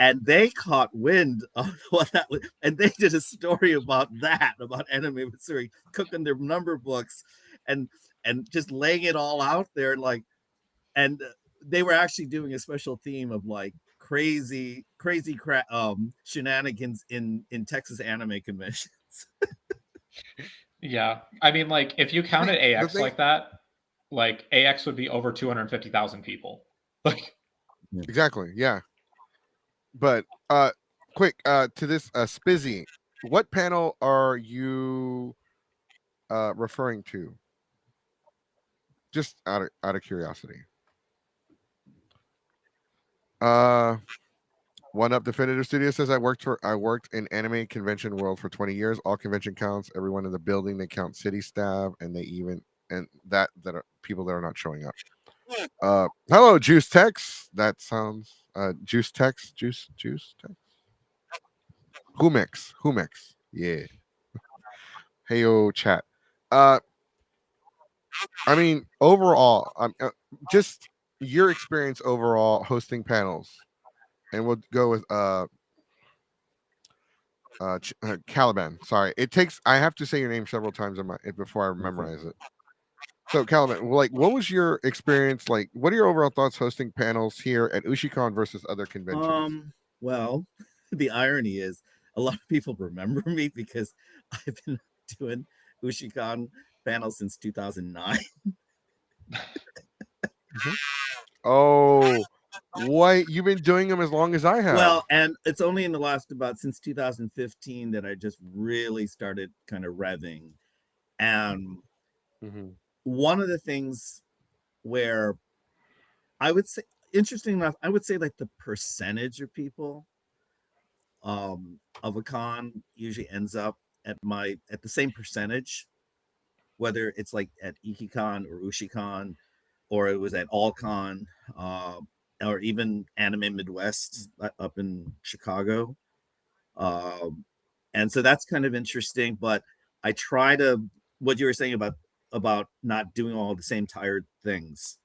And they caught wind of what that was, and they did a story about Anime Missouri cooking their number books and just laying it all out there, and they were actually doing a special theme of like crazy shenanigans in Texas anime conventions. Yeah, I mean, like if you counted AX thing- like that, like AX would be over 250,000 people. Like Exactly. Yeah. But quick to this Spizzy, what panel are you referring to? Just out of curiosity. One Up Definitive Studio says I worked in anime convention world for 20 years. All convention counts everyone in the building. They count city staff, and that are people that are not showing up. Hello, Juice Tex. That sounds Juice Tex. Juice Tex. Humix. Yeah. Heyo, chat. I mean, overall, just your experience overall hosting panels, and we'll go with Caliban. Sorry, I have to say your name several times before I memorize it. So Caliban, like, what was your experience like? What are your overall thoughts hosting panels here at USHICON versus other conventions? Well, the irony is a lot of people remember me because I've been doing USHICON panels since 2009. Oh, what? You've been doing them as long as I have. Well, and it's only in the last since 2015 that I just really started kind of revving. And one of the things where I would say, interesting enough, I would say like the percentage of people of a con usually ends up at the same percentage, whether it's like at IkiCon or USHICON, or it was at AllCon, or even Anime Midwest up in Chicago. And so that's kind of interesting, but I try to, what you were saying about not doing all the same tired things.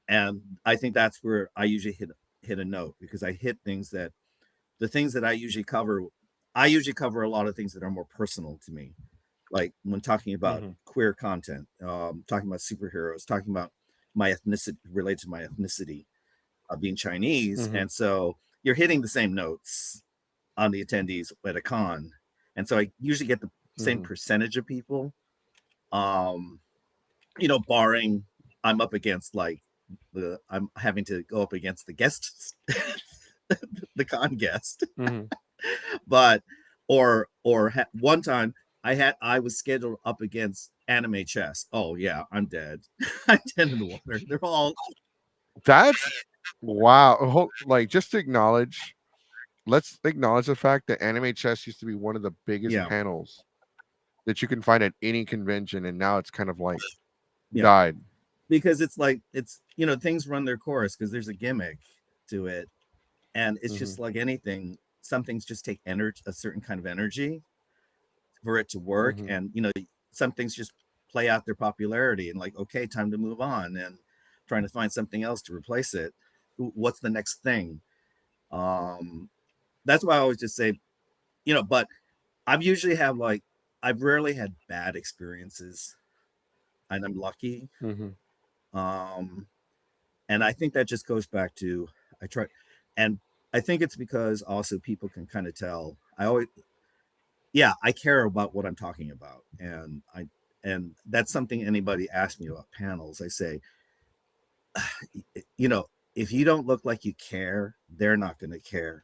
And I think that's where I usually hit a note, because I hit the things that I usually cover a lot of things that are more personal to me. Like when talking about queer content, talking about superheroes, talking about my ethnicity, related to my ethnicity, being Chinese. And so you're hitting the same notes on the attendees at a con. And so I usually get the same percentage of people, barring I'm up against I'm having to go up against the guests, the con guest. But one time I was scheduled up against Anime Chess. Oh yeah, I'm dead. I'm dead in the water. They're all. That's wow. Like, just to acknowledge, let's acknowledge the fact that Anime Chess used to be one of the biggest panels that you can find at any convention, and now it's kind of like died. Because it's things run their course, because there's a gimmick to it, and it's just like anything. Some things just take a certain kind of energy for it to work, and some things just play out their popularity, and like, okay, time to move on, and trying to find something else to replace it. What's the next thing? That's why I always just say, but I've rarely had bad experiences, and I'm lucky. And I think that just goes back to and I think it's because also people can kind of tell. I care about what I'm talking about, and that's something anybody asks me about panels. I say, if you don't look like you care, they're not going to care.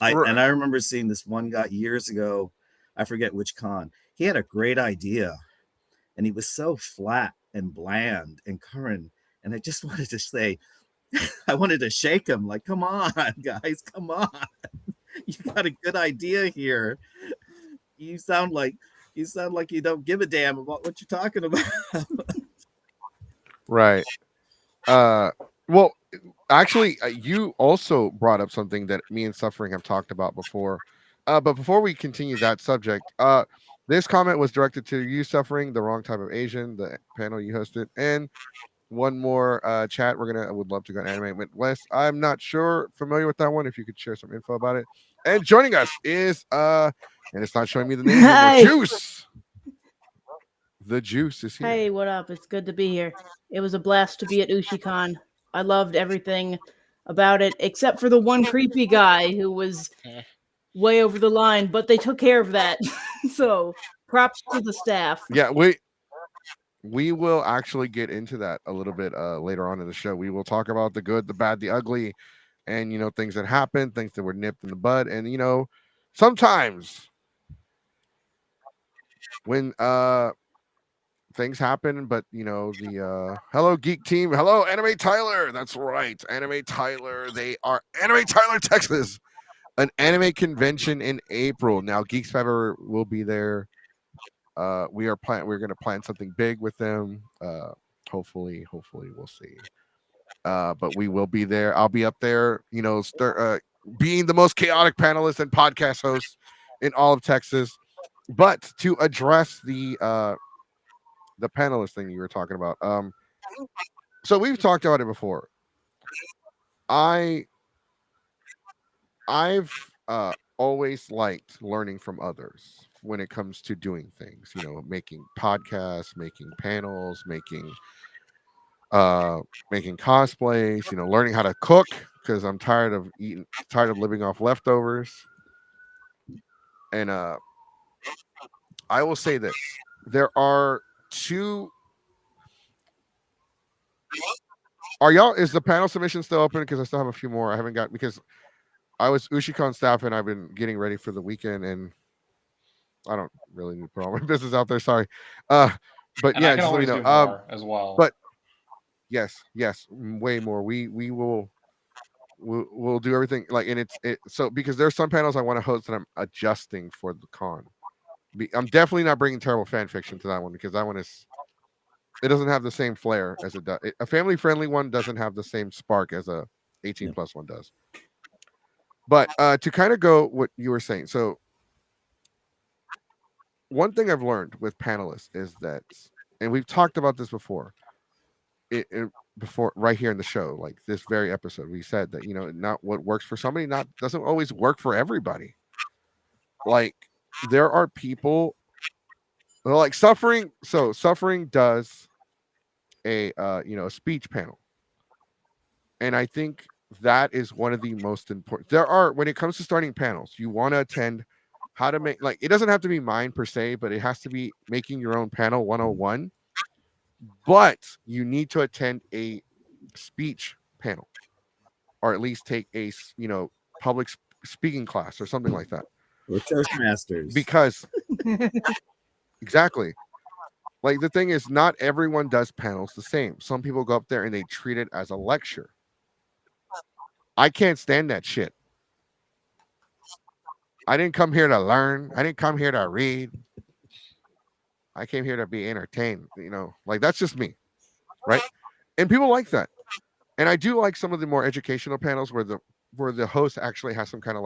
I remember seeing this one guy years ago. I forget which con. He had a great idea, and he was so flat and bland and current. And I just wanted to say, I wanted to shake him, like, come on, guys, come on. You got a good idea here. You sound like, You sound like you don't give a damn about what you're talking about. Right. Well, actually, you also brought up something that me and Suffering have talked about before. But before we continue that subject, this comment was directed to you, Suffering, the wrong type of Asian, the panel you hosted, and one more chat. I would love to go to Anime with West. I'm not familiar with that one. If you could share some info about it. And joining us is and it's not showing me the names anymore. Hi. Juice. The Juice is here. Hey, what up? It's good to be here. It was a blast to be at USHICON. I loved everything about it, except for the one creepy guy who was way over the line, but they took care of that. So props to the staff. Yeah, we will actually get into that a little bit later on in the show. We will talk about the good, the bad, the ugly, and things that happened, things that were nipped in the bud, and sometimes when things happen, but the hello Geek Team, hello Anime Tyler. That's right, Anime Tyler. They are Anime Tyler, Texas, an anime convention in April. Now Geeks Fever will be there. We're going to plan something big with them. Hopefully we'll see. But we will be there. I'll be up there, being the most chaotic panelist and podcast host in all of Texas. But to address the panelist thing you were talking about, so we've talked about it before. I've always liked learning from others when it comes to doing things, making podcasts, making panels, making cosplays, learning how to cook, because I'm tired of living off leftovers. And I will say this: there are two. Is the panel submission still open? Because I still have a few more I haven't got, because I was USHICON staff and I've been getting ready for the weekend, and I don't really need to put all my business out there. Sorry. But And yeah, I can just let me always know. do more as well. But yes, way more. We'll do everything and so, because there's some panels I want to host that I'm adjusting for the con. I'm definitely not bringing terrible fan fiction to that one, because that one it doesn't have the same flair as it does. A family friendly one doesn't have the same spark as a 18 plus one does. But to kind of go what you were saying, so one thing I've learned with panelists is that, and we've talked about this before, before right here in the show, like this very episode, we said that not what works for somebody doesn't always work for everybody. Like, there are people like Suffering. So Suffering does a speech panel, and I think that is one of the most important. When it comes to starting panels, you want to attend how to make, it doesn't have to be mine per se, but it has to be making your own panel 101. But you need to attend a speech panel, or at least take a public speaking class or something like that. We're Toastmasters. Because exactly, like, the thing is, not everyone does panels the same. Some people go up there and they treat it as a lecture. I can't stand that shit. I didn't come here to learn. I didn't come here to read. I came here to be entertained. That's just me, right? And people like that. And I do like some of the more educational panels where the host actually has some kind of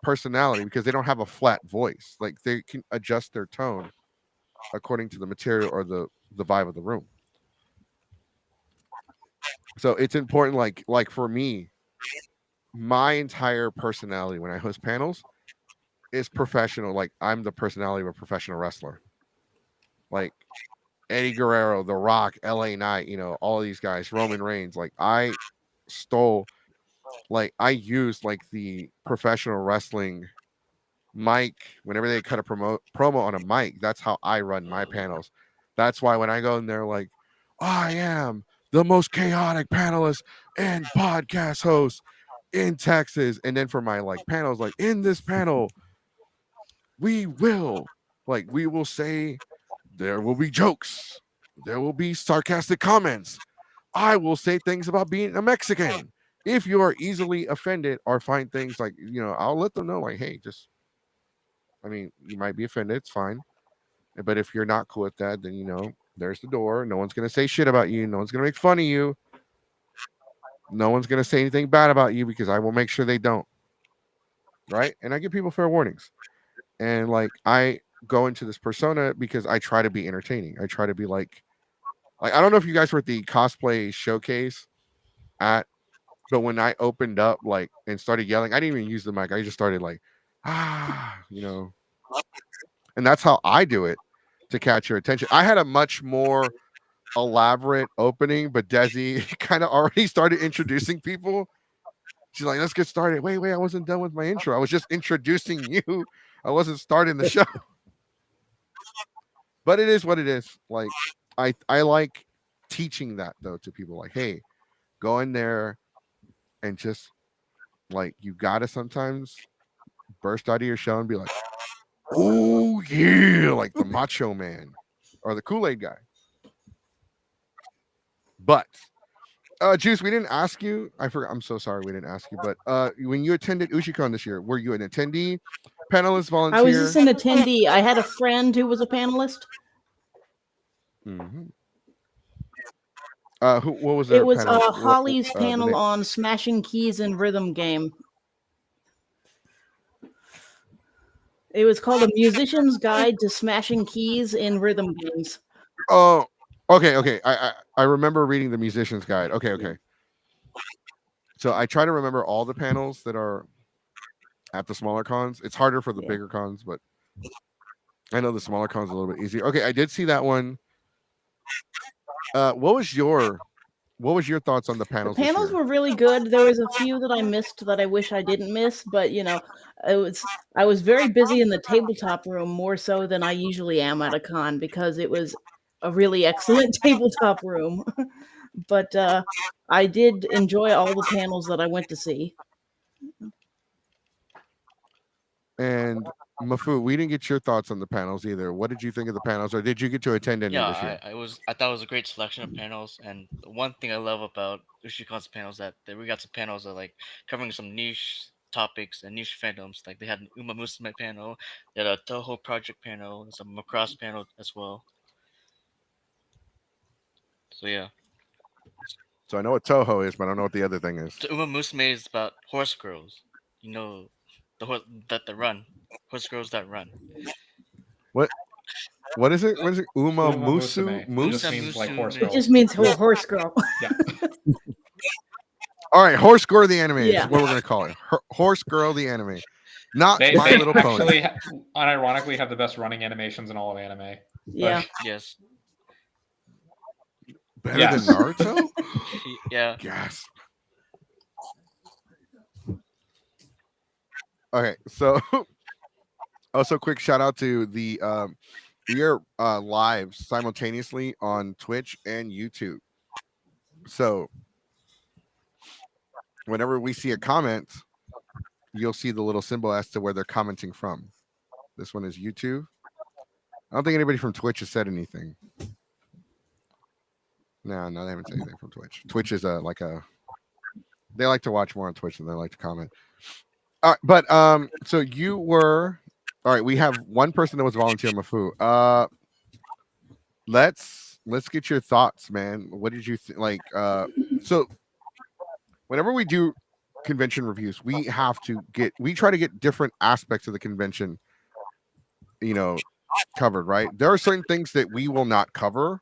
personality, because they don't have a flat voice. Like, they can adjust their tone according to the material or the vibe of the room. So it's important, like for me, my entire personality when I host panels is professional. Like, I'm the personality of a professional wrestler. Like Eddie Guerrero, The Rock, LA Knight, all of these guys, Roman Reigns. Like, I used the professional wrestling mic whenever they cut a promo on a mic. That's how I run my panels. That's why when I go in there, I am the most chaotic panelist and podcast host in Texas. And then for my panels, in this panel, we will say there will be jokes, there will be sarcastic comments. I will say things about being a Mexican. If you are easily offended or find things I'll let them know, hey, just I mean, you might be offended. It's fine. But if you're not cool with that, then there's the door. No one's gonna say shit about you. No one's gonna make fun of you. No one's gonna say anything bad about you because I will make sure they don't. Right? And I give people fair warnings. And like I go into this persona because I try to be entertaining. I try to be like I don't know if you guys were at the cosplay showcase but when I opened up and started yelling, I didn't even use the mic. I just started and that's how I do it to catch your attention. I had a much more elaborate opening, but Desi kind of already started introducing people. She's like, let's get started. Wait, I wasn't done with my intro. I was just introducing you. I wasn't starting the show. But it is what it is. Like I like teaching that though to people. Like, hey, go in there and just you gotta sometimes burst out of your shell and be like, oh yeah, like the macho man or the Kool-Aid guy. But Juice, we didn't ask you. I forgot. I'm so sorry we didn't ask you. But when you attended USHICON this year, were you an attendee, panelist, volunteer? I was just an attendee. I had a friend who was a panelist. Mm-hmm. What was their It was panel? Holly's panel on smashing keys in rhythm game. It was called A Musician's Guide to Smashing Keys in Rhythm Games. Oh, okay. I remember reading the Musician's Guide. Okay. So I try to remember all the panels that are at the smaller cons. It's harder for the bigger cons, but I know the smaller cons are a little bit easier. Okay, I did see that one. What was your thoughts on the panels? The panels were really good. There was a few that I missed that I wish I didn't miss, but I was very busy in the tabletop room more so than I usually am at a con because it was a really excellent tabletop room. But I did enjoy all the panels that I went to see. And Mafu, we didn't get your thoughts on the panels either. What did you think of the panels, or did you get to attend any this year? I thought it was a great selection of panels, and the one thing I love about USHICON's panels that we got some panels that covering some niche topics and niche fandoms. Like they had an Uma Musume panel, they had a Toho Project panel, and some Macross panel as well. So yeah. So I know what Toho is, but I don't know what the other thing is. So Uma Musume is about horse girls. The horse that run. Horse girls that run. What is it? What is it? Uma Musu? Moose means like horse girl. It just means horse girl. Yeah. All right, Horse Girl the anime Yeah. is what we're gonna call it. Horse Girl the anime, not They My Little Pony. actually, unironically, have the best running animations in all of anime. Yeah. Yes. Better Yes. than Naruto? Yeah. Yes. Okay, so also quick shout out to the we are live simultaneously on Twitch and YouTube. So whenever we see a comment, you'll see the little symbol as to where they're commenting from. This one is YouTube. I don't think anybody from Twitch has said anything. No, they haven't said anything from Twitch. Twitch is they like to watch more on Twitch than they like to comment. All right, but so you were all right. We have one person that was volunteer, Mafu. Let's get your thoughts, man. What did you think? So whenever we do convention reviews, we try to get different aspects of the convention, covered, right? There are certain things that we will not cover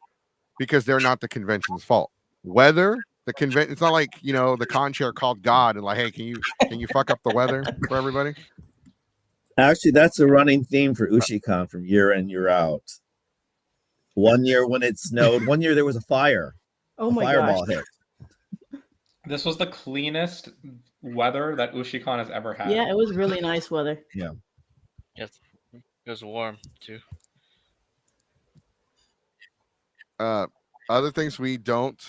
because they're not the convention's fault. Whether the convention, it's not like the con chair called God and like, hey, can you fuck up the weather for everybody? Actually, that's a running theme for USHICON from year in, year out. One year when it snowed, one year there was a fire. Oh a my fireball gosh. hit. This was the cleanest weather that USHICON has ever had. Yeah, it was really nice weather. Yeah. Yes. It was warm too. Other things we don't.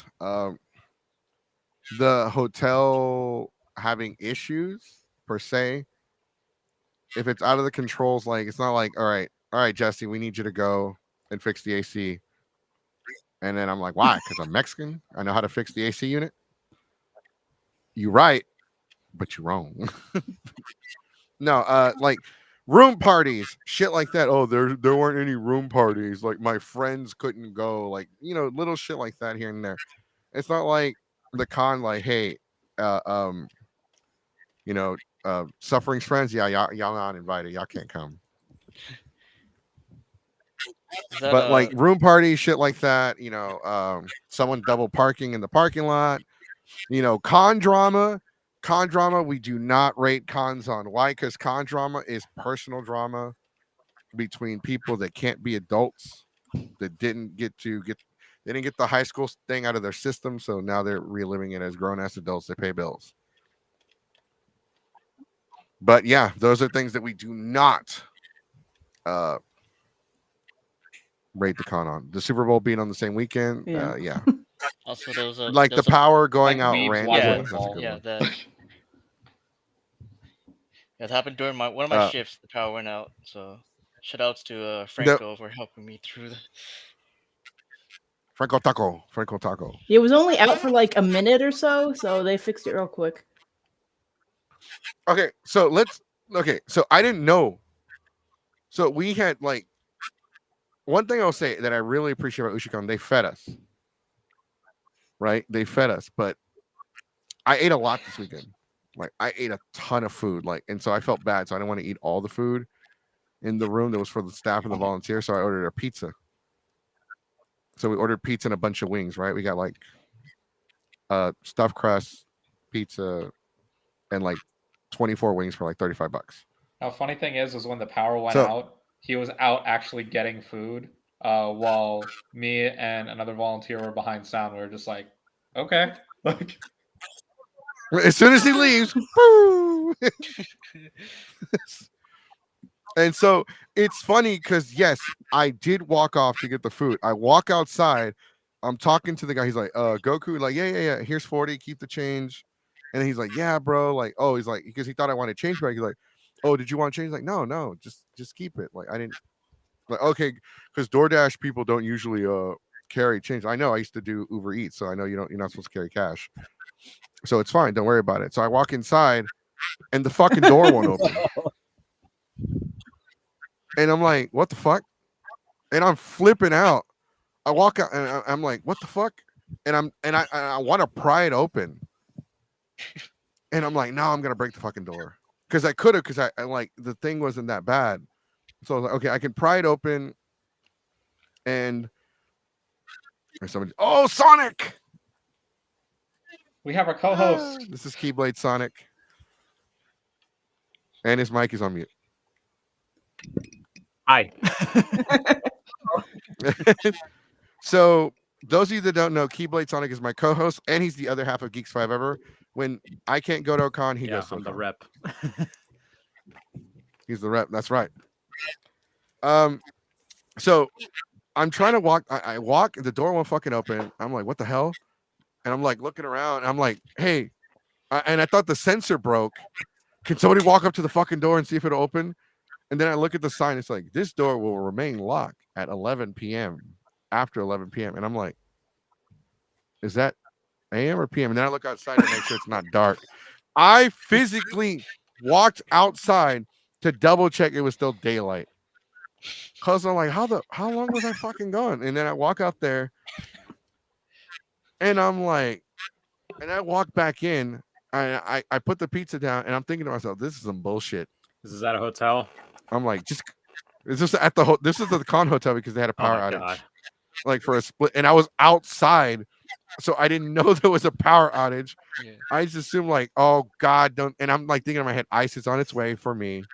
The hotel having issues per se. If it's out of the controls, it's not like, all right, Jesse, we need you to go and fix the AC. And then I'm like, why? Because I'm Mexican. I know how to fix the AC unit. You're right, but you're wrong. No, room parties, shit like that. Oh, there weren't any room parties. Like my friends couldn't go. Like little shit like that here and there. It's not like the con. Like, hey, uh, um, Suffering's friends. Yeah, y'all not invited. Y'all can't come. Is that But like room parties, shit like that. Someone double parking in the parking lot. Con drama. Con drama. We do not rate cons on. Why? Because con drama is personal drama between people that can't be adults, that didn't get the high school thing out of their system, so now they're reliving it as grown-ass adults. They pay bills. But yeah, those are things that we do not rate the con on. The Super Bowl being on the same weekend, yeah. Also, there was a Like the power going out Weebs randomly. watching That's a football. good yeah, one. it happened during one of my shifts. The power went out, so shout outs to Franco for helping me through the. Franco Taco. It was only out for like a minute or so they fixed it real quick. Okay, so I didn't know. So we had like one thing I'll say that I really appreciate about USHICON, they fed us. Right? They fed us, but I ate a lot this weekend. Like I ate a ton of food. And so I felt bad. So I didn't want to eat all the food in the room that was for the staff and the volunteers. So I ordered a pizza. So we ordered pizza and a bunch of wings, right? We got like stuffed crust, pizza, and like 24 wings for like $35. Now, funny thing is when the power went out, he was out actually getting food, while me and another volunteer were behind sound. We were just like, okay. Like, as soon as he leaves, boo! And so it's funny because yes, I did walk off to get the food. I walk outside. I'm talking to the guy. He's like, Goku, like, yeah. Here's 40. Keep the change. And he's like, yeah, bro. Like, oh, he's like, because he thought I wanted change back. He's like, oh, did you want change? Like, no, just keep it. Like, I didn't. Like, okay, because DoorDash people don't usually carry change. I know. I used to do Uber Eats, so I know you're not supposed to carry cash. So it's fine. Don't worry about it. So I walk inside, and the fucking door won't open. And I'm like, what the fuck? And I'm flipping out. I walk out and I'm like, what the fuck? And I want to pry it open. And I'm like, no, I'm gonna break the fucking door. Because I could have, because I like the thing wasn't that bad. So I was like, okay, I can pry it open. And somebody, oh, Sonic! we have our co-host. This is Keyblade Sonic. And his mic is on mute. Hi. So those of you that don't know, Keyblade Sonic is my co-host, and he's the other half of Geeks 5 Ever. When I can't go to a con, he goes to I'm a the con. rep. He's the rep. That's right. So I'm trying to walk. I walk, the door won't fucking open. I'm like, what the hell? And I'm like looking around. And I'm like, hey, and I thought the sensor broke. Can somebody walk up to the fucking door and see if it'll open? And then I look at the sign. It's like, this door will remain locked at 11 p.m. after 11 p.m. And I'm like, is that a.m. or p.m.? And then I look outside to make sure it's not dark. I physically walked outside to double check it was still daylight. Cause I'm like, how long was I fucking gone? And then I walk out there and I'm like, and I walk back in. I put the pizza down and I'm thinking to myself, this is some bullshit. This is at a hotel. I'm like, is this at this is the con hotel because they had a power outage. God. Like for a split, and I was outside, so I didn't know there was a power outage. Yeah. I just assumed like, oh God, don't. And I'm like thinking in my head, ICE is on its way for me.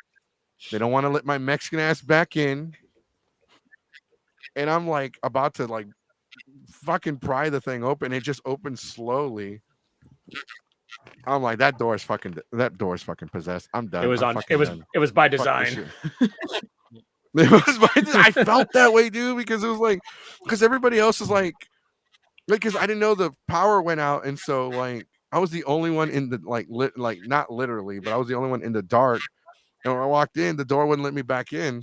They don't want to let my Mexican ass back in. And I'm like about to like fucking pry the thing open. It just opens slowly. I'm like, that door is fucking possessed. I'm done. It was I'm on. fucking It was. done. It was by Fuck this design. shit. It was I felt that way, dude, because it was like, because everybody else is like, because I didn't know the power went out, and so like I was the only one in the like not literally, but I was the only one in the dark. And when I walked in, the door wouldn't let me back in.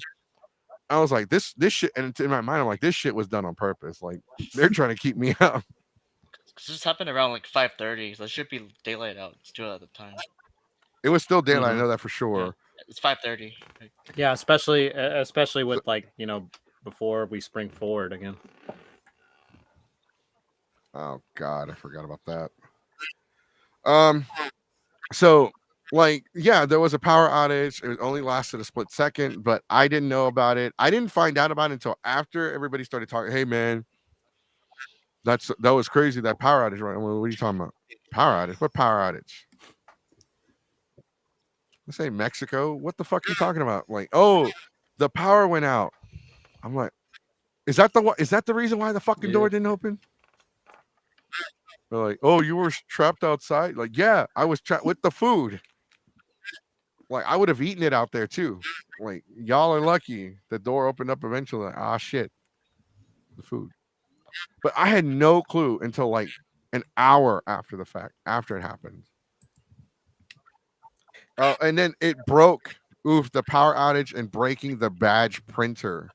I was like, this shit, and in my mind, I'm like, this shit was done on purpose. Like they're trying to keep me out. This happened around like 5:30, so it should be daylight out. It's 2 at the time. It was still daylight. I know that for sure. It's 5:30. Yeah, especially with like before we spring forward again. Oh God, I forgot about that. So like, yeah, there was a power outage. It only lasted a split second, but I didn't know about it. I didn't find out about it until after everybody started talking. Hey man, that was crazy, that power outage, right? What are you talking about? Power outage? What power outage? I say Mexico. What the fuck are you talking about? Like, oh, the power went out. I'm like, is that the reason why the fucking door didn't open? They're like, oh, you were trapped outside? Like, yeah, I was trapped with the food. Like, I would have eaten it out there too. Like, y'all are lucky. The door opened up eventually. Like, ah, shit. The food. But I had no clue until like an hour after the fact, after it happened. And then it broke. Oof, the power outage and breaking the badge printer.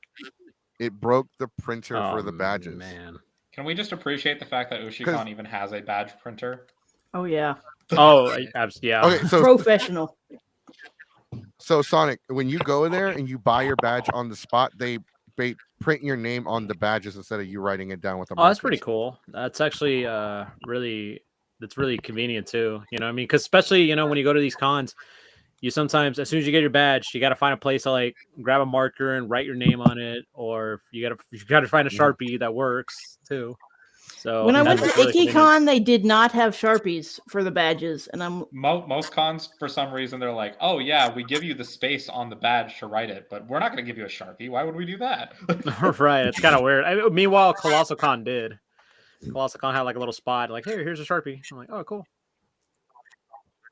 It broke the printer for the badges. Man. Can we just appreciate the fact that USHICON even has a badge printer? Oh yeah. Oh, yeah. Okay, so Professional. So Sonic, when you go there and you buy your badge on the spot, they print your name on the badges instead of you writing it down with a marker. Oh, that's pretty cool. That's actually really convenient too. You know what I mean? Because especially when you go to these cons, you sometimes, as soon as you get your badge, you got to find a place to like grab a marker and write your name on it, or you got to find a Sharpie that works too. So when I went to really IkiCon, they did not have Sharpies for the badges, and I'm most cons for some reason they're like, oh yeah, we give you the space on the badge to write it, but we're not going to give you a Sharpie. Why would we do that? Right, it's kind of weird. Meanwhile, Colossal Con did. Colossal Con had like a little spot, like, hey, here's a Sharpie. I'm like, oh, cool.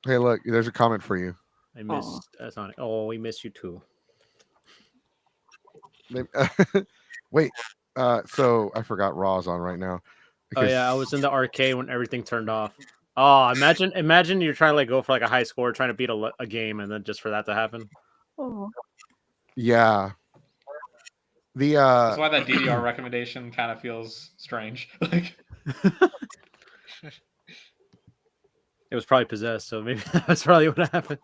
Hey, look, there's a comment for you. I miss Sonic. Oh, we miss you too. Wait, so I forgot Raw's on right now. Oh yeah, I was in the arcade when everything turned off. Oh, imagine you're trying to like go for like a high score, trying to beat a game, and then just for that to happen. Oh. Yeah. That's why that DDR recommendation kind of feels strange. Like, it was probably possessed, so maybe that's probably what happened.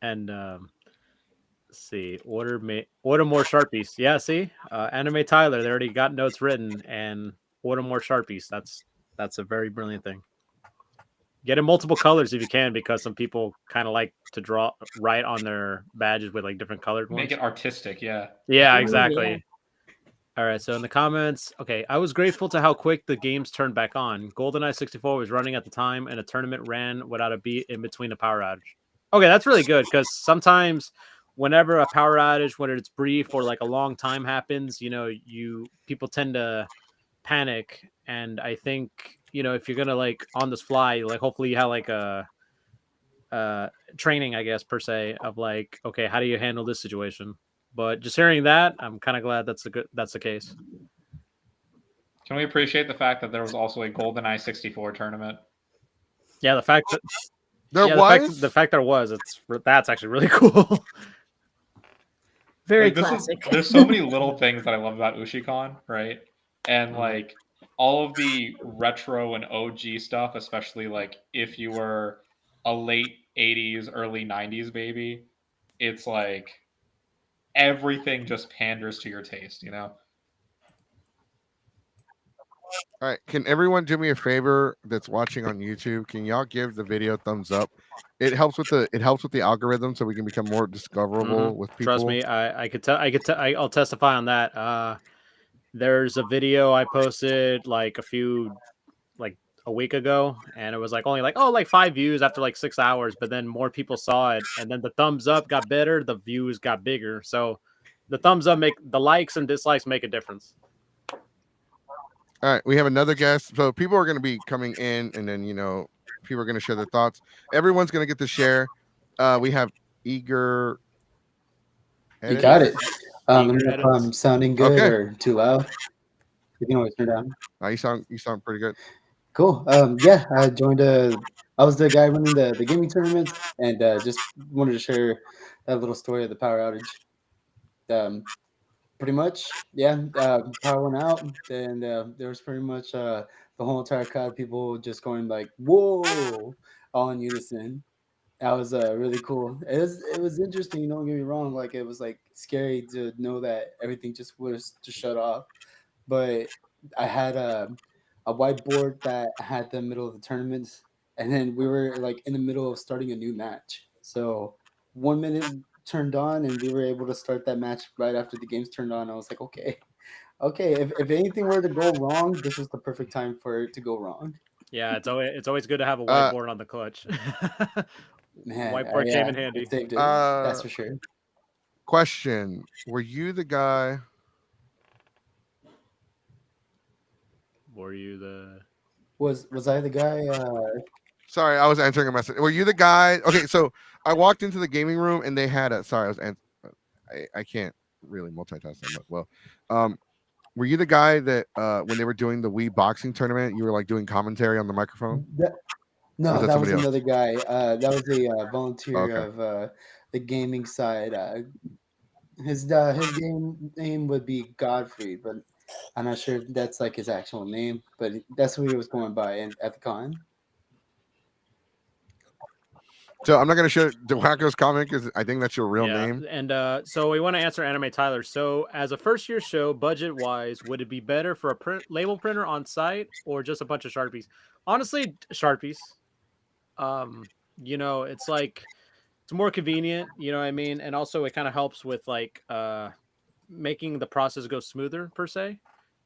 And let's see, order more Sharpies. Yeah, see, Anime Tyler, they already got notes written, and order more Sharpies. That's a very brilliant thing. Get in multiple colors if you can, because some people kind of like to write on their badges with like different colored ones. Make it artistic, yeah. Yeah, exactly. Yeah. All right, so in the comments, okay, I was grateful to how quick the games turned back on. GoldenEye 64 was running at the time, and a tournament ran without a beat in between the power outage. Okay, that's really good, because sometimes whenever a power outage, whether it's brief or like a long time happens, people tend to panic. And I think, if you're gonna like on this fly, like hopefully you have like a training, I guess, per se, of like, okay, how do you handle this situation? But just hearing that, I'm kind of glad that's the case. Can we appreciate the fact that there was also a GoldenEye 64 tournament? Yeah, the fact that the fact there was, that's actually really cool. Very classic. There's so many little things that I love about USHICON, right? And like all of the retro and OG stuff, especially like if you were a late 80s, early 90s baby, it's like everything just panders to your taste, All right, can everyone do me a favor that's watching on YouTube? Can y'all give the video a thumbs up? It helps with the algorithm, so we can become more discoverable with people. Trust me, I'll testify on that. There's a video I posted like a week ago, and it was like only like 5 views after like 6 hours, but then more people saw it, and then the thumbs up got better, the views got bigger. So the thumbs up the likes and dislikes make a difference. All right, we have another guest. So people are going to be coming in, and then people are going to share their thoughts. Everyone's going to get to share. We have Eager. You got it. Let me know if I'm sounding good or too loud. You can always turn down. You sound pretty good. Cool. Yeah, I joined. I was the guy running the gaming tournament, and just wanted to share that little story of the power outage. Pretty much, yeah. Power went out, and there was pretty much the whole entire crowd of people just going like, "Whoa!" all in unison. That was really cool. It was interesting. Don't get me wrong. Like it was like scary to know that everything just was to shut off. But I had a whiteboard that had the middle of the tournament, and then we were like in the middle of starting a new match. So 1 minute turned on, and we were able to start that match right after the games turned on. I was like, okay, okay. If anything were to go wrong, this was the perfect time for it to go wrong. Yeah, it's always good to have a whiteboard on the clutch. Man, Whiteboard came yeah, in handy. it saved it. That's for sure. Question: were you the guy? Were you the? Was I the guy? Sorry, I was answering a message. Were you the guy? Okay, so I walked into the gaming room and they had a. Sorry, I can't really multitask that much. Well, were you the guy that when they were doing the Wii boxing tournament, you were like doing commentary on the microphone? No, was that that was somebody else? another guy. That was a volunteer Okay. of the gaming side. His game name would be Godfrey, but I'm not sure if that's like his actual name. But that's who he was going by at the con. So I'm not gonna show DeWacco's comment because I think that's your real Yeah, name. and so we want to answer Anime Tyler. So as a first year show, budget wise, would it be better for a label printer on site or just a bunch of Sharpies? Honestly, Sharpies. You know, it's like it's more convenient, you know what I mean? And also it kind of helps with like making the process go smoother per se,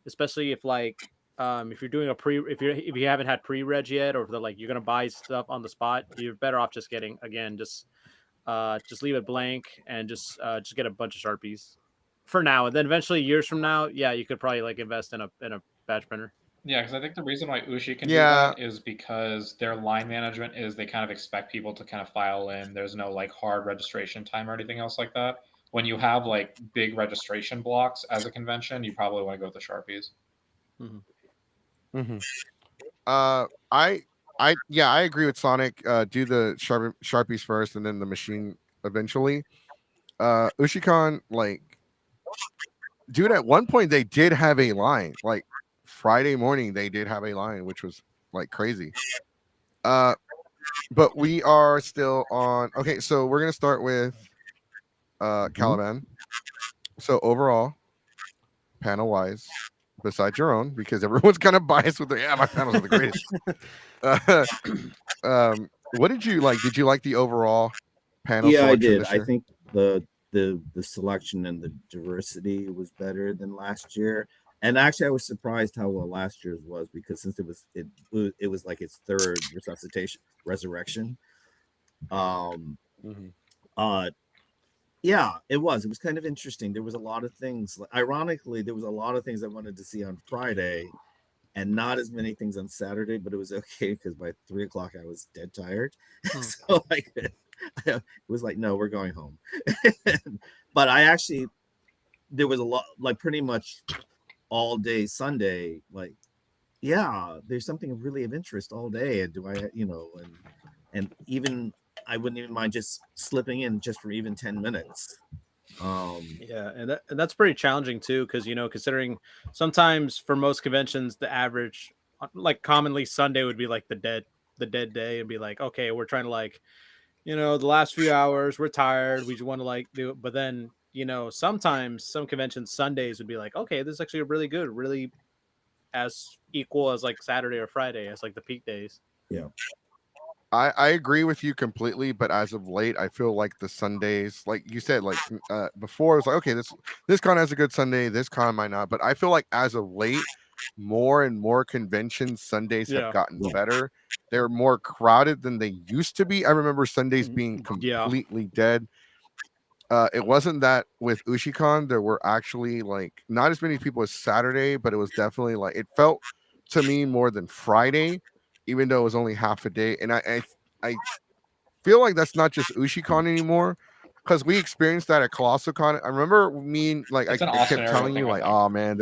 especially if like if you're doing if you haven't had pre-reg yet, or if they're like you're gonna buy stuff on the spot, you're better off just getting again just leave it blank and just get a bunch of Sharpies for now, and then eventually years from now, yeah, you could probably like invest in a batch printer. Yeah, because I think the reason why Ushi can do Yeah. that is because their line management is they kind of expect people to kind of file in. There's no like hard registration time or anything else like that. When you have like big registration blocks as a convention, you probably want to go with the Sharpies. Mm-hmm. I agree with Sonic. Do the Sharpies first and then the machine eventually. USHICON, like, dude, at one point they did have a line. Like Friday morning, they did have a line, which was like crazy. But we are still on. Okay, so we're gonna start with Caliban. So overall, panel wise, besides your own, because everyone's kind of biased with my panels are the greatest. What did you like? Did you like the overall panel Yeah, I selection did. this I year? think the selection and the diversity was better than last year. And actually, I was surprised how well last year's was, because since it was like its third resurrection. Yeah, it was kind of interesting. There was a lot of things. Ironically, there was a lot of things I wanted to see on Friday, and not as many things on Saturday. But it was okay because by 3:00 I was dead tired. So it was like, no, we're going home. But there was a lot, like pretty much all day Sunday. Like, yeah, there's something really of interest all day. And and even I wouldn't even mind just slipping in just for even 10 minutes. Yeah, and that's pretty challenging too, because considering sometimes for most conventions the average, like commonly Sunday would be like the dead day, and be like, okay, we're trying to like, the last few hours we're tired, we just want to like do it, but then sometimes some conventions Sundays would be like, okay, this is actually really as equal as like Saturday or Friday as like the peak days. Yeah. I agree with you completely, but as of late, I feel like the Sundays, like you said, like before, it was like, okay, this con has a good Sunday, this con might not, but I feel like as of late, more and more conventions Sundays have gotten better. They're more crowded than they used to be. I remember Sundays being completely dead. It wasn't that with USHICON, there were actually like not as many people as Saturday, but it was definitely like it felt to me more than Friday, even though it was only half a day. And I feel like that's not just USHICON anymore, because we experienced that at Colossal Con. I remember I kept telling you like, oh man,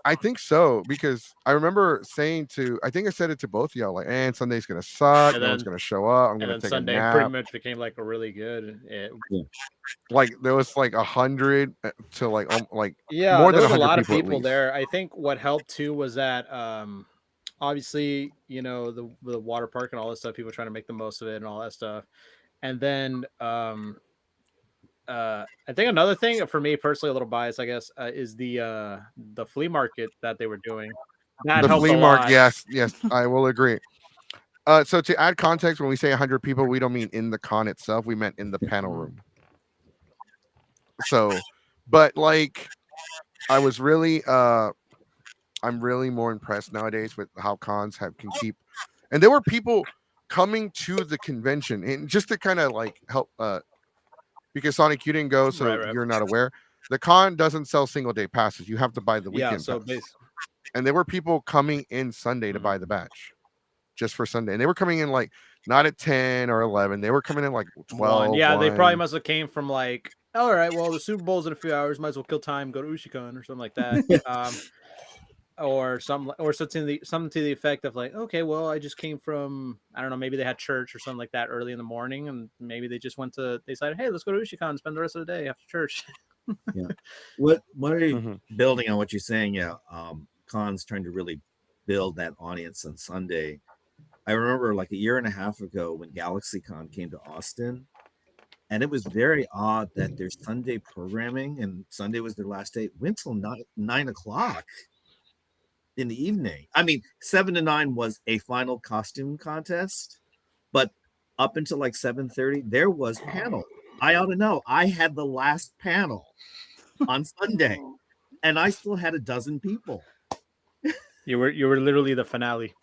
I think so, because I remember saying I think I said it to both of y'all, like, and Sunday's gonna suck, no one's gonna show up, I'm gonna take Sunday a nap. pretty much became like a really good. Like there was like 100 to like more there than was 100 a lot of people there. I think what helped too was that obviously, the water park and all this stuff, people trying to make the most of it and all that stuff. And then I think another thing for me personally, a little biased, I guess, is the flea market that they were doing. That The helped flea a market, lot. yes, I will agree. So to add context, when we say 100 people, we don't mean in the con itself. We meant in the panel room. So, but like, I was really, I'm really more impressed nowadays with how cons can keep, and there were people coming to the convention, and just to kind of like help, because Sonic, you didn't go, so Right. you're not aware. The con doesn't sell single day passes. You have to buy the Yeah, weekend so pass. And there were people coming in Sunday to buy the batch, just for Sunday. And they were coming in like not at 10 or 11. They were coming in like 12. Yeah, they probably 1. must have came from like, all right, well, the Super Bowl's in a few hours. Might as well kill time, go to USHICON or something like that. Or something to the effect of like, okay, well, I just came from, I don't know, maybe they had church or something like that early in the morning, and maybe they just they decided, hey, let's go to USHICON and spend the rest of the day after church. Yeah. What are you building on what you're saying? Yeah. Cons trying to really build that audience on Sunday. I remember like a year and a half ago when GalaxyCon came to Austin, and it was very odd that their Sunday programming, and Sunday was their last day, went till 9 o'clock in the evening. I mean, 7 to 9 was a final costume contest, but up until like 7:30, there was panel. I ought to know. I had the last panel on Sunday, and I still had a dozen people. You were literally the finale.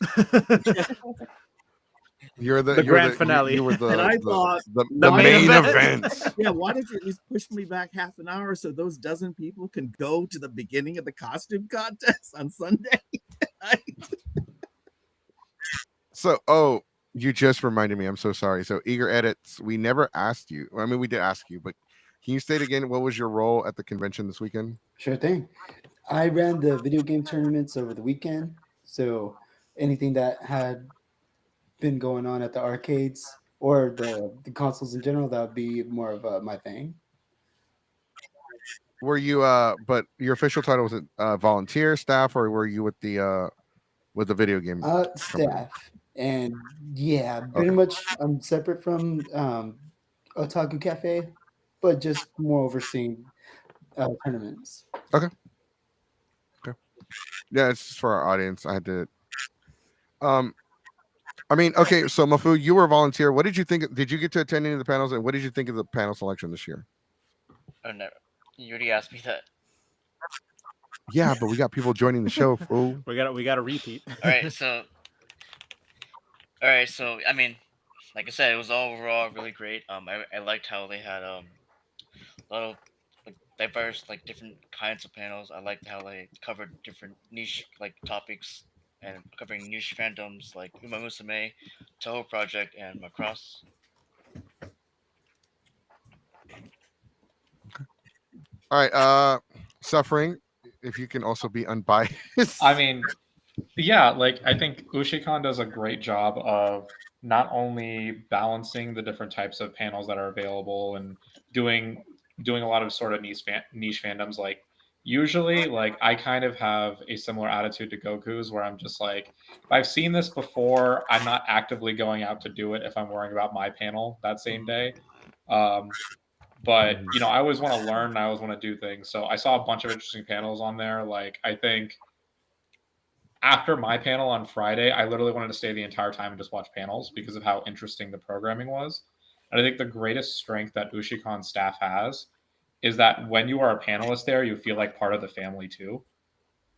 You're the grand finale. You were the, and I thought the main main event. event. Yeah, why did you at least push me back half an hour so those dozen people can go to the beginning of the costume contest on Sunday? So, you just reminded me. I'm so sorry. So, Eager Edits, we never asked you. I mean, we did ask you, but can you state again what was your role at the convention this weekend? Sure thing. I ran the video game tournaments over the weekend. So anything that had been going on at the arcades or the consoles in general, that would be more of my thing. Were you but your official title was it volunteer, staff, or were you with the video game company? Staff. And yeah, pretty much I'm separate from Otaku Cafe, but just more overseeing tournaments. Okay. Yeah, it's just for our audience. I had to I mean, okay, so Mafu, you were a volunteer. What did you think? Did you get to attend any of the panels, and what did you think of the panel selection this year? Oh, never. You already asked me that. Yeah, but we got people joining the show, fool. We got to repeat. All right, so I mean, like I said, it was overall really great. I liked how they had a lot of like diverse, like different kinds of panels. I liked how they covered different niche like topics and covering niche fandoms like Uma Musume, Toho Project, and Macross. All right, Suffering, if you can also be unbiased. I mean, yeah, like I think USHICON does a great job of not only balancing the different types of panels that are available and doing a lot of sort of niche fandoms. Like usually, like I kind of have a similar attitude to Goku's, where I'm just like, if I've seen this before, I'm not actively going out to do it if I'm worrying about my panel that same day. But I always want to learn and I always want to do things. So I saw a bunch of interesting panels on there. Like I think after my panel on Friday, I literally wanted to stay the entire time and just watch panels because of how interesting the programming was. And I think the greatest strength that USHICON staff has is that when you are a panelist there, you feel like part of the family too.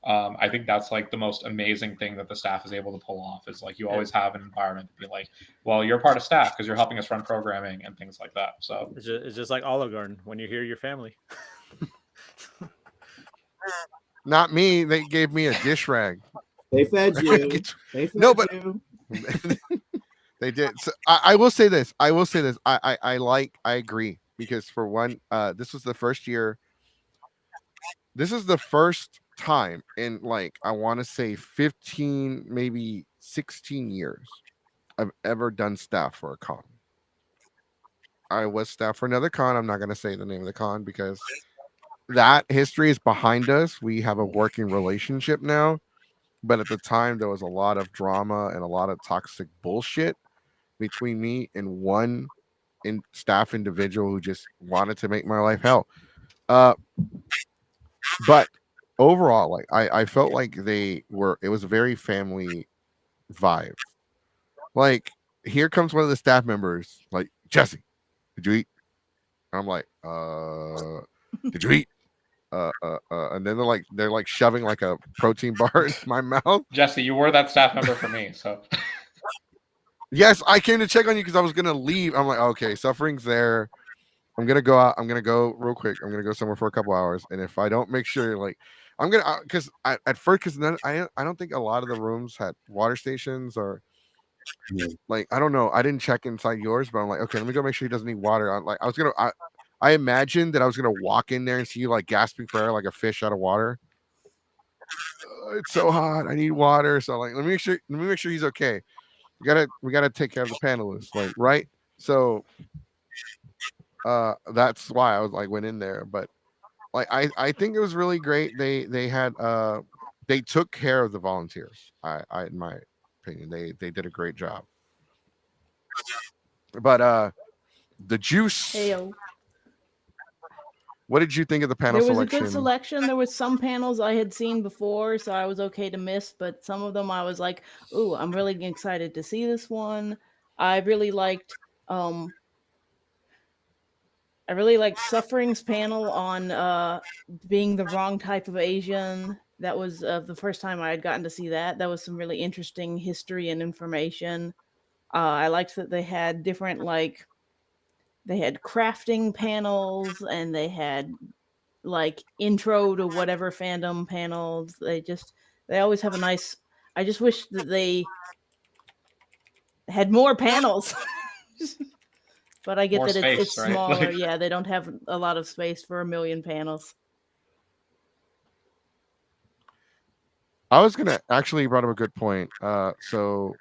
I think that's like the most amazing thing that the staff is able to pull off is like you always have an environment to be like, well, you're part of staff because you're helping us run programming and things like that. So it's just like Olive Garden when you hear your family. Not me. They gave me a dish rag. They fed you. You. They did. So I will say this. I agree because for one, this was the first year. This is the first time in like I want to say 15, maybe 16 years I've ever done staff for a con. I was staff for another con. I'm not going to say the name of the con because that history is behind us. We have a working relationship now. but at the time there was a lot of drama and a lot of toxic bullshit between me and one staff individual who just wanted to make my life hell. But overall, like I felt like it was a very family vibe. Like, here comes one of the staff members, like, Jesse, did you eat? I'm like, did you eat? And then they're like shoving like a protein bar in my mouth. Jesse, you were that staff member for me, so Yes, I came to check on you because I was gonna leave. I'm like, okay, suffering's there. I'm gonna go out. I'm gonna go real quick. I'm gonna go somewhere for a couple hours, and if I don't make sure, like, I'm gonna because at first, because I don't think a lot of the rooms had water stations or like, I don't know. I didn't check inside yours, but I'm like, okay, let me go make sure he doesn't need water. I imagined that I was gonna walk in there and see you like gasping for air like a fish out of water. It's so hot. I need water. So like, let me make sure he's okay. We gotta take care of the panelists, like, right? So that's why I was like went in there. But like I think it was really great. They had they took care of the volunteers. I in my opinion, they did a great job. But the juice. Heyo. What did you think of the panel There was selection? a good selection. There was some panels I had seen before, so I was okay to miss, but some of them I was like, ooh, I'm really excited to see this one. I really liked Suffering's panel on being the wrong type of Asian. That was the first time I had gotten to see that. That was some really interesting history and information. I liked that they had different they had crafting panels and they had like intro to whatever fandom panels. They always have a nice. I just wish that they had more panels. But I get more that space, it's right? smaller. Like, Yeah, they don't have a lot of space for a million panels. I was gonna actually brought up a good point. So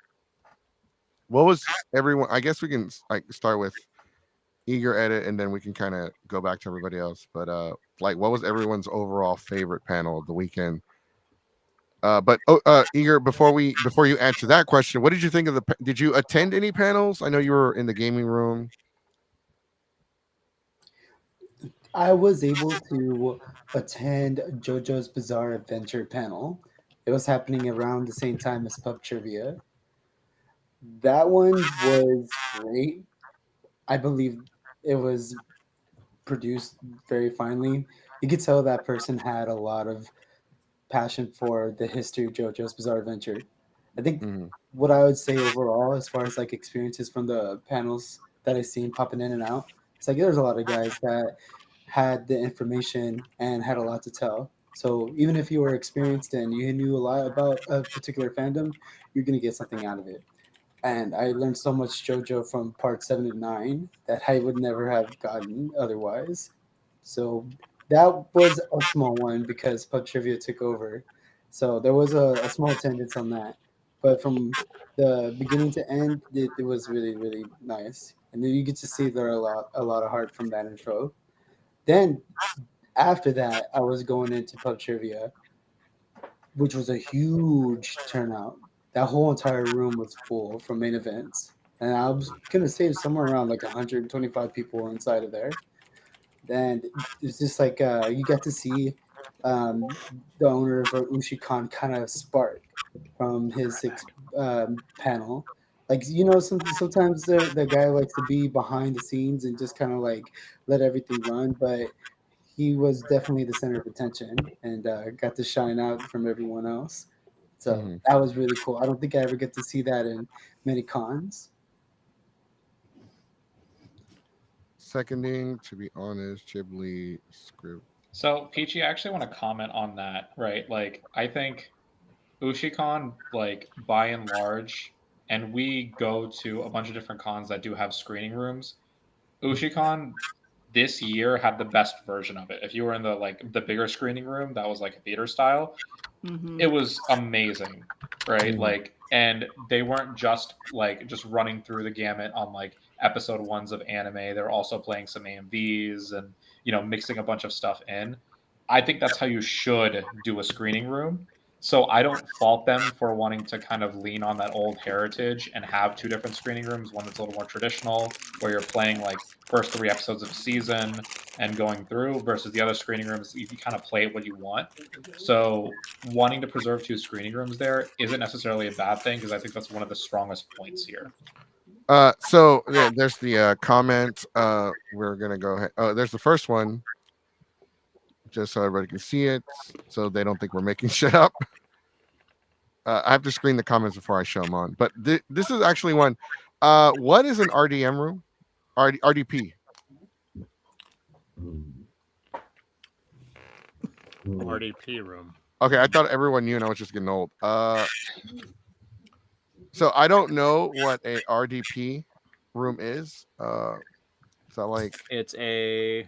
what was everyone? I guess we can like start with Eager Edit, and then we can kind of go back to everybody else. But like, what was everyone's overall favorite panel of the weekend? But Eager, before you answer that question, what did you think of did you attend any panels? I know you were in the gaming room. I was able to attend JoJo's Bizarre Adventure panel. It was happening around the same time as Pub Trivia. That one was great. I believe it was produced very finely. You could tell that person had a lot of passion for the history of JoJo's Bizarre Adventure. I think what I would say overall, as far as like experiences from the panels that I've seen popping in and out, it's like there's a lot of guys that had the information and had a lot to tell. So even if you were experienced and you knew a lot about a particular fandom, you're gonna get something out of it. And I learned so much JoJo from part 7 to 9 that I would never have gotten otherwise. So that was a small one because Pub Trivia took over. So there was a small attendance on that. But from the beginning to end, it was really, really nice. And then you get to see there a lot of heart from that intro. Then after that, I was going into Pub Trivia, which was a huge turnout. That whole entire room was full from main events. And I was gonna say somewhere around like 125 people were inside of there. And it's just like you got to see the owner of USHICON kind of spark from his panel. Like sometimes the guy likes to be behind the scenes and just kind of like let everything run, but he was definitely the center of attention and got to shine out from everyone else. So that was really cool. I don't think I ever get to see that in many cons. Seconding, to be honest, Ghibli script. so Peachy, I actually want to comment on that, right? Like, I think USHICON, like, by and large, and we go to a bunch of different cons that do have screening rooms. USHICON this year had the best version of it. If you were in the bigger screening room that was like a theater style, it was amazing, right? Like, and they weren't just running through the gamut on like episode ones of anime. They were also playing some AMVs and mixing a bunch of stuff in. I think that's how you should do a screening room. So I don't fault them for wanting to kind of lean on that old heritage and have two different screening rooms, one that's a little more traditional, where you're playing like first 3 episodes of a season and going through, versus the other screening rooms, you can kind of play it what you want. So wanting to preserve 2 screening rooms there isn't necessarily a bad thing, because I think that's one of the strongest points here. So yeah, there's the comment. We're gonna go ahead. Oh, there's the first one, just so everybody can see it, so they don't think we're making shit up. I have to screen the comments before I show them on. But this is actually one. What is an RDM room? RDP. RDP room. Okay, I thought everyone knew, and I was just getting old. So I don't know what a RDP room is. Is that like It's a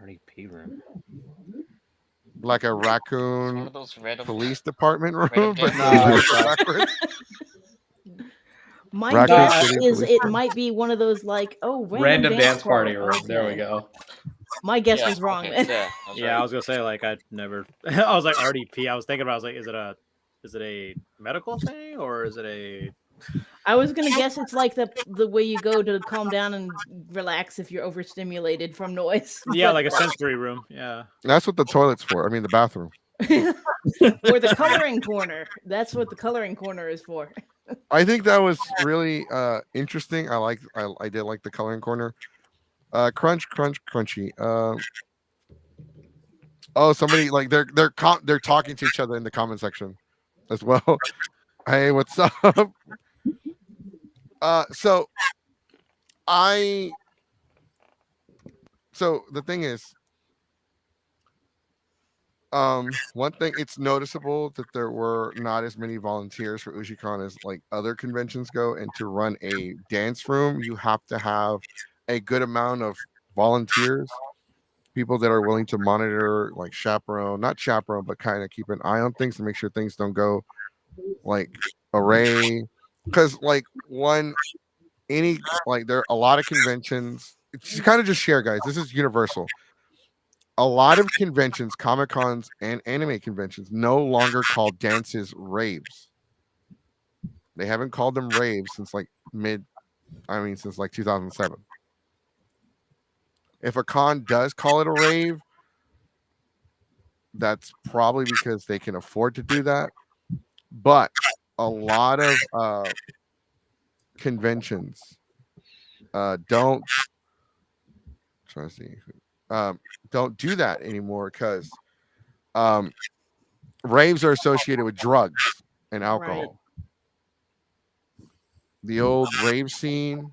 RDP room. like a One raccoon of those random police department room, random but dance no, backwards? My Raccoon guess City is Police it Department. might be one of those like, oh, Random dance party room. Okay. There we go. My guess Yeah, was wrong okay, then. Yeah, that's Yeah, right. I was gonna say like I never. I was like RDP. I was thinking about. I was like, is it a medical thing or is it a? I was gonna guess it's like the way you go to calm down and relax if you're overstimulated from noise. Yeah, but- like a sensory room. Yeah. That's what the toilet's for. I mean, the bathroom. or the coloring corner. That's what the coloring corner is for. I think that was really interesting. I did like the coloring corner. Crunch, crunchy. Oh, somebody like they're talking to each other in the comment section as well. Hey, what's up? So the thing is, one thing, it's noticeable that there were not as many volunteers for USHICON as like other conventions go, and to run a dance room, you have to have a good amount of volunteers, people that are willing to monitor, like not chaperone, but kind of keep an eye on things to make sure things don't go like array. Because like there are a lot of conventions. It's kind of just share, guys. This is universal. A lot of conventions, Comic Cons and anime conventions, no longer call dances raves. They haven't called them raves since like since like 2007. If a con does call it a rave, that's probably because they can afford to do that. But a lot of conventions don't don't do that anymore because raves are associated with drugs and alcohol. Right. The old rave scene,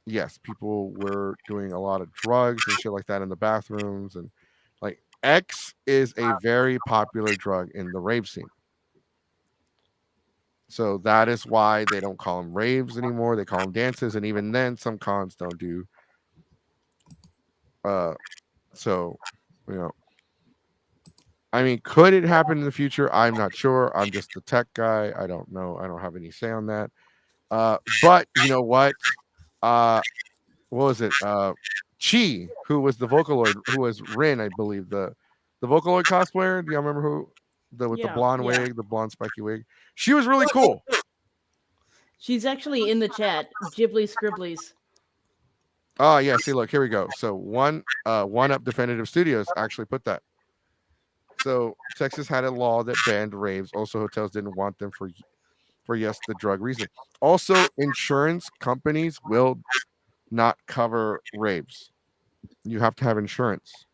yes, people were doing a lot of drugs and shit like that in the bathrooms, and like X is a very popular drug in the rave scene. So that is why they don't call them raves anymore. They call them dances, and even then, some cons don't do. So, I mean, could it happen in the future? I'm not sure. I'm just the tech guy. I don't know. I don't have any say on that. But you know what? What was it? Chi, who was the Vocaloid, who was Rin, I believe, the Vocaloid cosplayer. Do y'all remember with the blonde wig, the blonde spiky wig? She was really cool. She's actually in the chat. Ghibli Scribblies. Oh yeah, see, look, here we go. So One Up Definitive Studios actually put that. So Texas had a law that banned raves. Also, hotels didn't want them for the drug reason. Also, insurance companies will not cover raves. You have to have insurance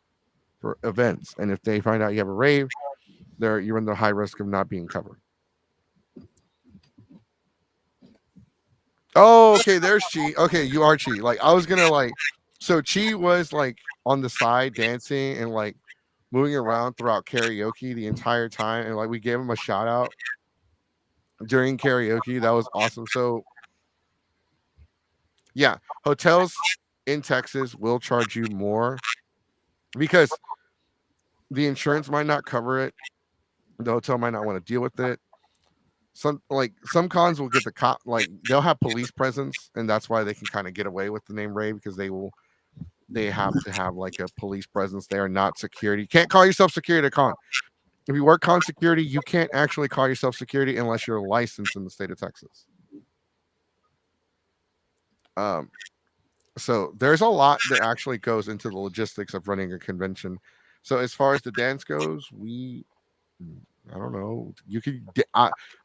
for events, and if they find out you have a rave, you're in the high risk of not being covered. Oh, okay, there's Chi. Okay, you are Chi. Like, I was gonna so Chi was like on the side dancing and like moving around throughout karaoke the entire time, and like we gave him a shout out during karaoke. That was awesome. So yeah, hotels in Texas will charge you more because the insurance might not cover it. The hotel might not want to deal with it. Some cons will get they'll have police presence, and that's why they can kind of get away with the name rave, because they have to have like a police presence there, not security. You can't call yourself security at a con. If you work con security, you can't actually call yourself security unless you're licensed in the state of Texas. So there's a lot that actually goes into the logistics of running a convention. So as far as the dance goes, I don't know. You could,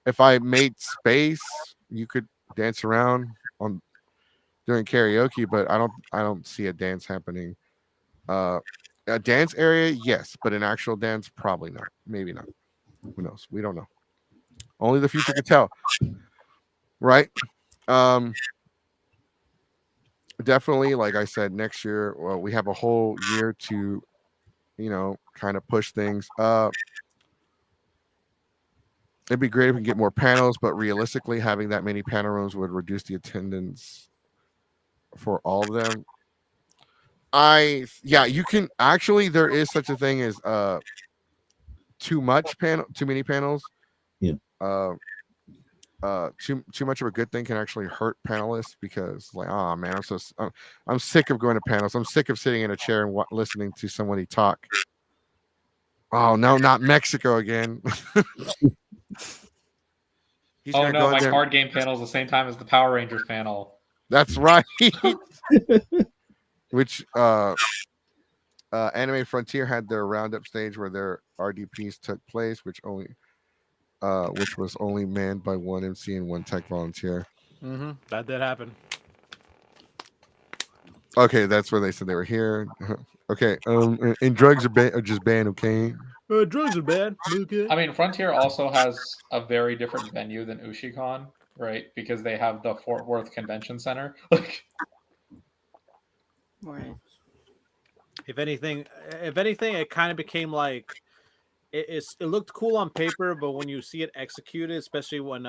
if I made space, you could dance around on during karaoke, but I don't see a dance happening. A dance area, yes, but an actual dance, probably not. Maybe not. Who knows? We don't know. Only the future could tell, right? Definitely, like I said, next year, well, we have a whole year to, kind of push things. It'd be great if we can get more panels, but realistically, having that many panel rooms would reduce the attendance for all of them. You can actually, there is such a thing as too many panels. Yeah. Too much of a good thing can actually hurt panelists because, like, oh man, I'm sick of going to panels. I'm sick of sitting in a chair and listening to somebody talk. Oh no, not Mexico again. Oh no, my card game panel is the same time as the Power Rangers panel. That's right. Which Anime Frontier had their roundup stage where their RDPs took place, which was only manned by one MC and one tech volunteer. Mm-hmm. That did happen. Okay, that's where they said they were here. Okay, and drugs are just banned. Okay. Drugs are bad. Okay. I mean, Frontier also has a very different venue than USHICON, right? Because they have the Fort Worth Convention Center. Right. If anything, it kind of became like it looked cool on paper, but when you see it executed, especially when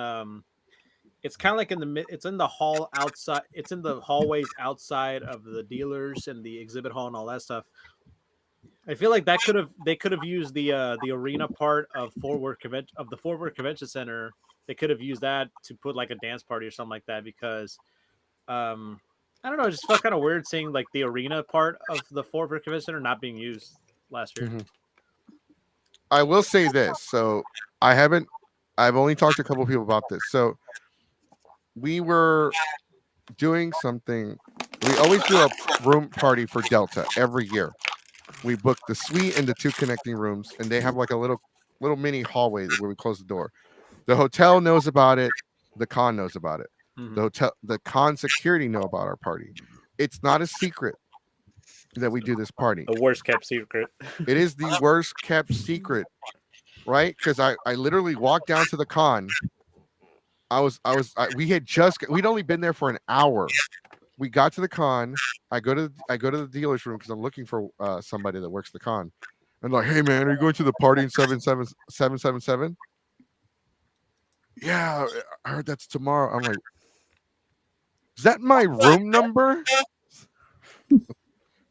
it's kind of like it's in the hall outside. It's in the hallways outside of the dealers and the exhibit hall and all that stuff. I feel like they could have used the arena part of the Fort Worth Convention Center. They could have used that to put like a dance party or something like that because, I don't know, it just felt kind of weird seeing like the arena part of the Fort Worth Convention Center not being used last year. Mm-hmm. I will say this. So I've only talked to a couple of people about this. So we were doing something. We always do a room party for Delta every year. We book the suite and the 2 connecting rooms, and they have like a little mini hallway where we close the door. The hotel knows about it. The con knows about it. Mm-hmm. The con security know about our party. It's not a secret that we do this party. The worst kept secret. It is the worst kept secret, right? Because I literally walked down to the con. We'd only been there for an hour. We got to the con. I go to the dealer's room because I'm looking for somebody that works the con. And like, hey man, are you going to the party in 777? Yeah, I heard that's tomorrow. I'm like, is that my room number?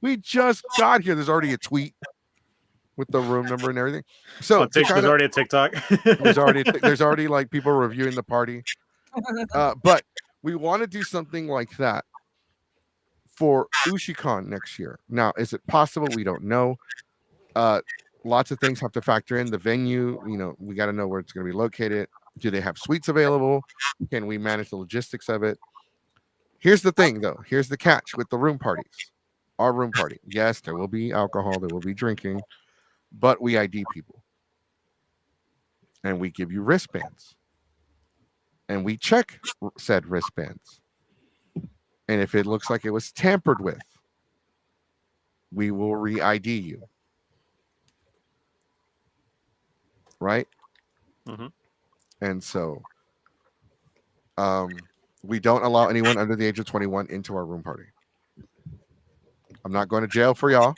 We just got here. There's already a tweet with the room number and everything. So there's already a TikTok. there's already like people reviewing the party. But we want to do something like that for USHICON next year. Now, is it possible? We don't know. Lots of things have to factor in. The venue, we got to know where it's going to be located. Do they have suites available? Can we manage the logistics of it? Here's the thing, though. Here's the catch with the room parties. Our room party. Yes, there will be alcohol. There will be drinking. But we ID people. And we give you wristbands. And we check said wristbands. And if it looks like it was tampered with, we will re-ID you. Right? Mm-hmm. And so we don't allow anyone under the age of 21 into our room party. I'm not going to jail for y'all.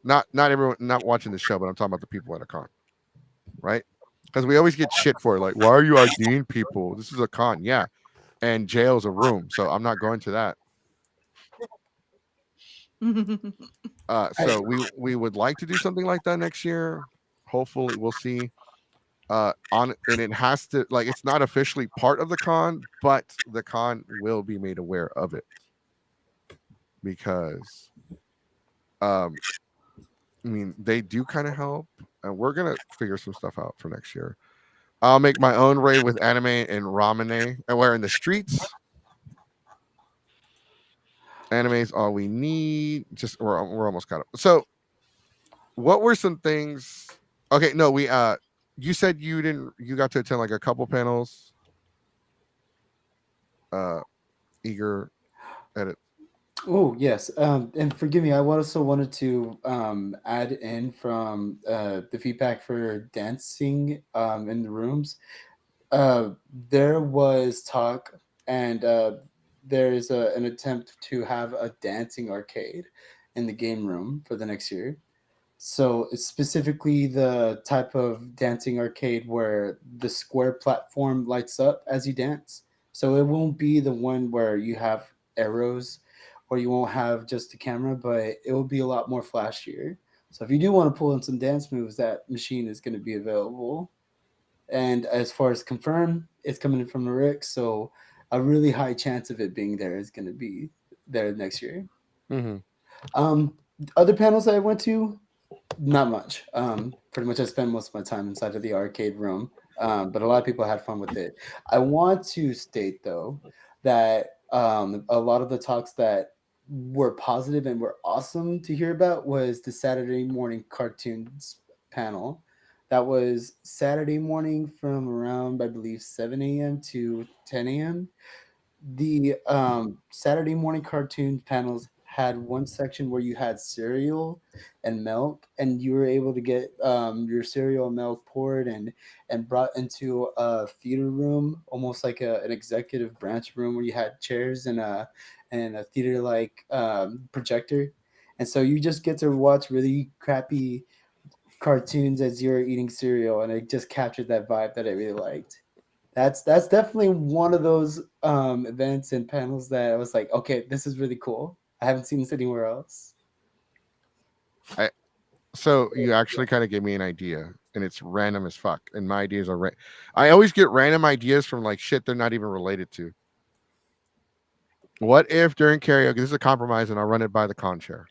Not everyone not watching the show, but I'm talking about the people at a con. Right? Because we always get shit for it. Like, why are you IDing people? This is a con. Yeah. And jail's a room. So I'm not going to that. So we would like to do something like that next year. Hopefully we'll see. And it has to, like, it's not officially part of the con, but the con will be made aware of it because I mean, they do kind of help, and we're gonna figure some stuff out for next year. I'll make my own raid with anime and ramene, and we're in the streets. Anime is all we need. Just we're almost caught up. So, what were some things? Okay, no, we you said you didn't. You got to attend like a couple panels. Eager edit. Oh yes, and forgive me. I also wanted to add in from the feedback for dancing in the rooms. There was talk, and there's an attempt to have a dancing arcade in the game room for the next year. So it's specifically the type of dancing arcade where the square platform lights up as you dance. So it won't be the one where you have arrows or you won't have just the camera, but it will be a lot more flashier. So if you do want to pull in some dance moves, that machine is going to be available. And as far as confirmed, it's coming in from the Rick, so a really high chance of it being there is going to be there next year. Mm-hmm. Other panels I went to, not much. Pretty much I spent most of my time inside of the arcade room, but a lot of people had fun with it. I want to state, though, that a lot of the talks that were positive and were awesome to hear about was the Saturday morning cartoons panel. That was Saturday morning from around, I believe, 7 a.m. to 10 a.m. The Saturday morning cartoon panels had one section where you had cereal and milk, and you were able to get your cereal and milk poured and brought into a theater room, almost like an executive branch room where you had chairs and a theater like projector, and so you just get to watch really crappy cartoons as you're eating cereal, and it just captured that vibe that I really liked. That's definitely one of those events and panels that I was like, okay, this is really cool. I haven't seen this anywhere else. So you actually kind of gave me an idea, and it's random as fuck. And my ideas are I always get random ideas from like shit they're not even related to. What if during karaoke, this is a compromise, and I'll run it by the con chair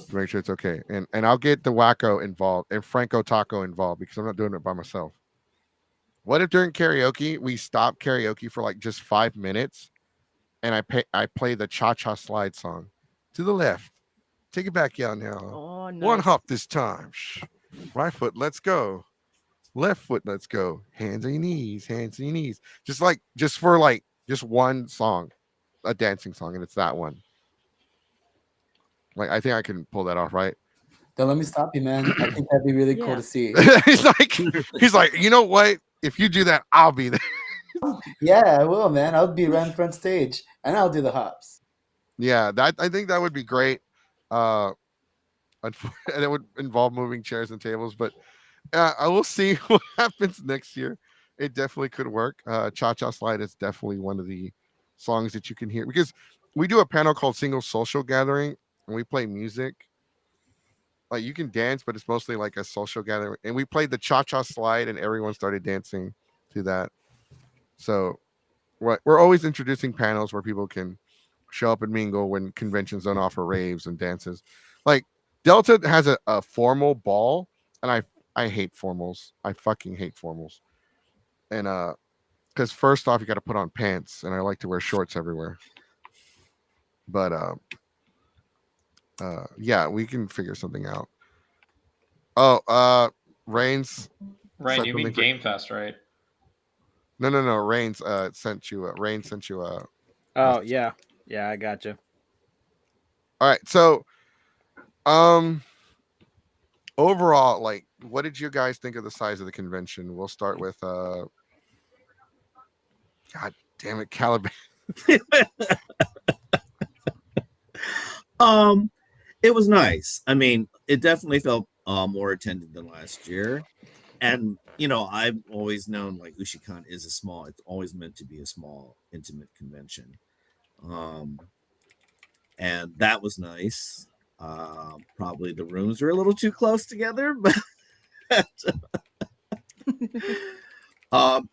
to make sure it's okay, and I'll get the wacko involved and Franco Taco involved because I'm not doing it by myself. What if during karaoke we stop karaoke for like just 5 minutes, and I play the cha cha slide song to the left. Take it back, y'all now. Oh, nice. One hop this time. Shh. Right foot, let's go. Left foot, let's go. Hands on your knees, hands on your knees. Just for like just one song, a dancing song, and it's that one. Like I think I can pull that off, right? Don't let me stop you, man. I think that'd be really cool Yeah. to see. he's like, you know what? If you do that, I'll be there. Yeah, I will, man. I'll be right in front stage, and I'll do the hops. Yeah, I think that would be great. And it would involve moving chairs and tables, but I will see what happens next year. It definitely could work. Cha Cha Slide is definitely one of the songs that you can hear because we do a panel called Single Social Gathering, and we play music. Like you can dance, but it's mostly like a social gathering. And we played the Cha Cha Slide, and everyone started dancing to that. So we're always introducing panels where people can show up and mingle when conventions don't offer raves and dances. Like Delta has a formal ball, and I hate formals. I fucking hate formals. And because first off, you got to put on pants, and I like to wear shorts everywhere. But yeah, we can figure something out. Oh, Reigns. Right, you mean something for- Game Fest, right? No. Reigns sent you. Reigns sent you a. Oh yeah, I got you. All right, so overall, like, what did you guys think of the size of the convention? We'll start with God damn it, Caliban. It was nice. I mean, it definitely felt more attended than last year. And I've always known like USHICON is it's always meant to be a small, intimate convention. And that was nice. Probably the rooms were a little too close together, but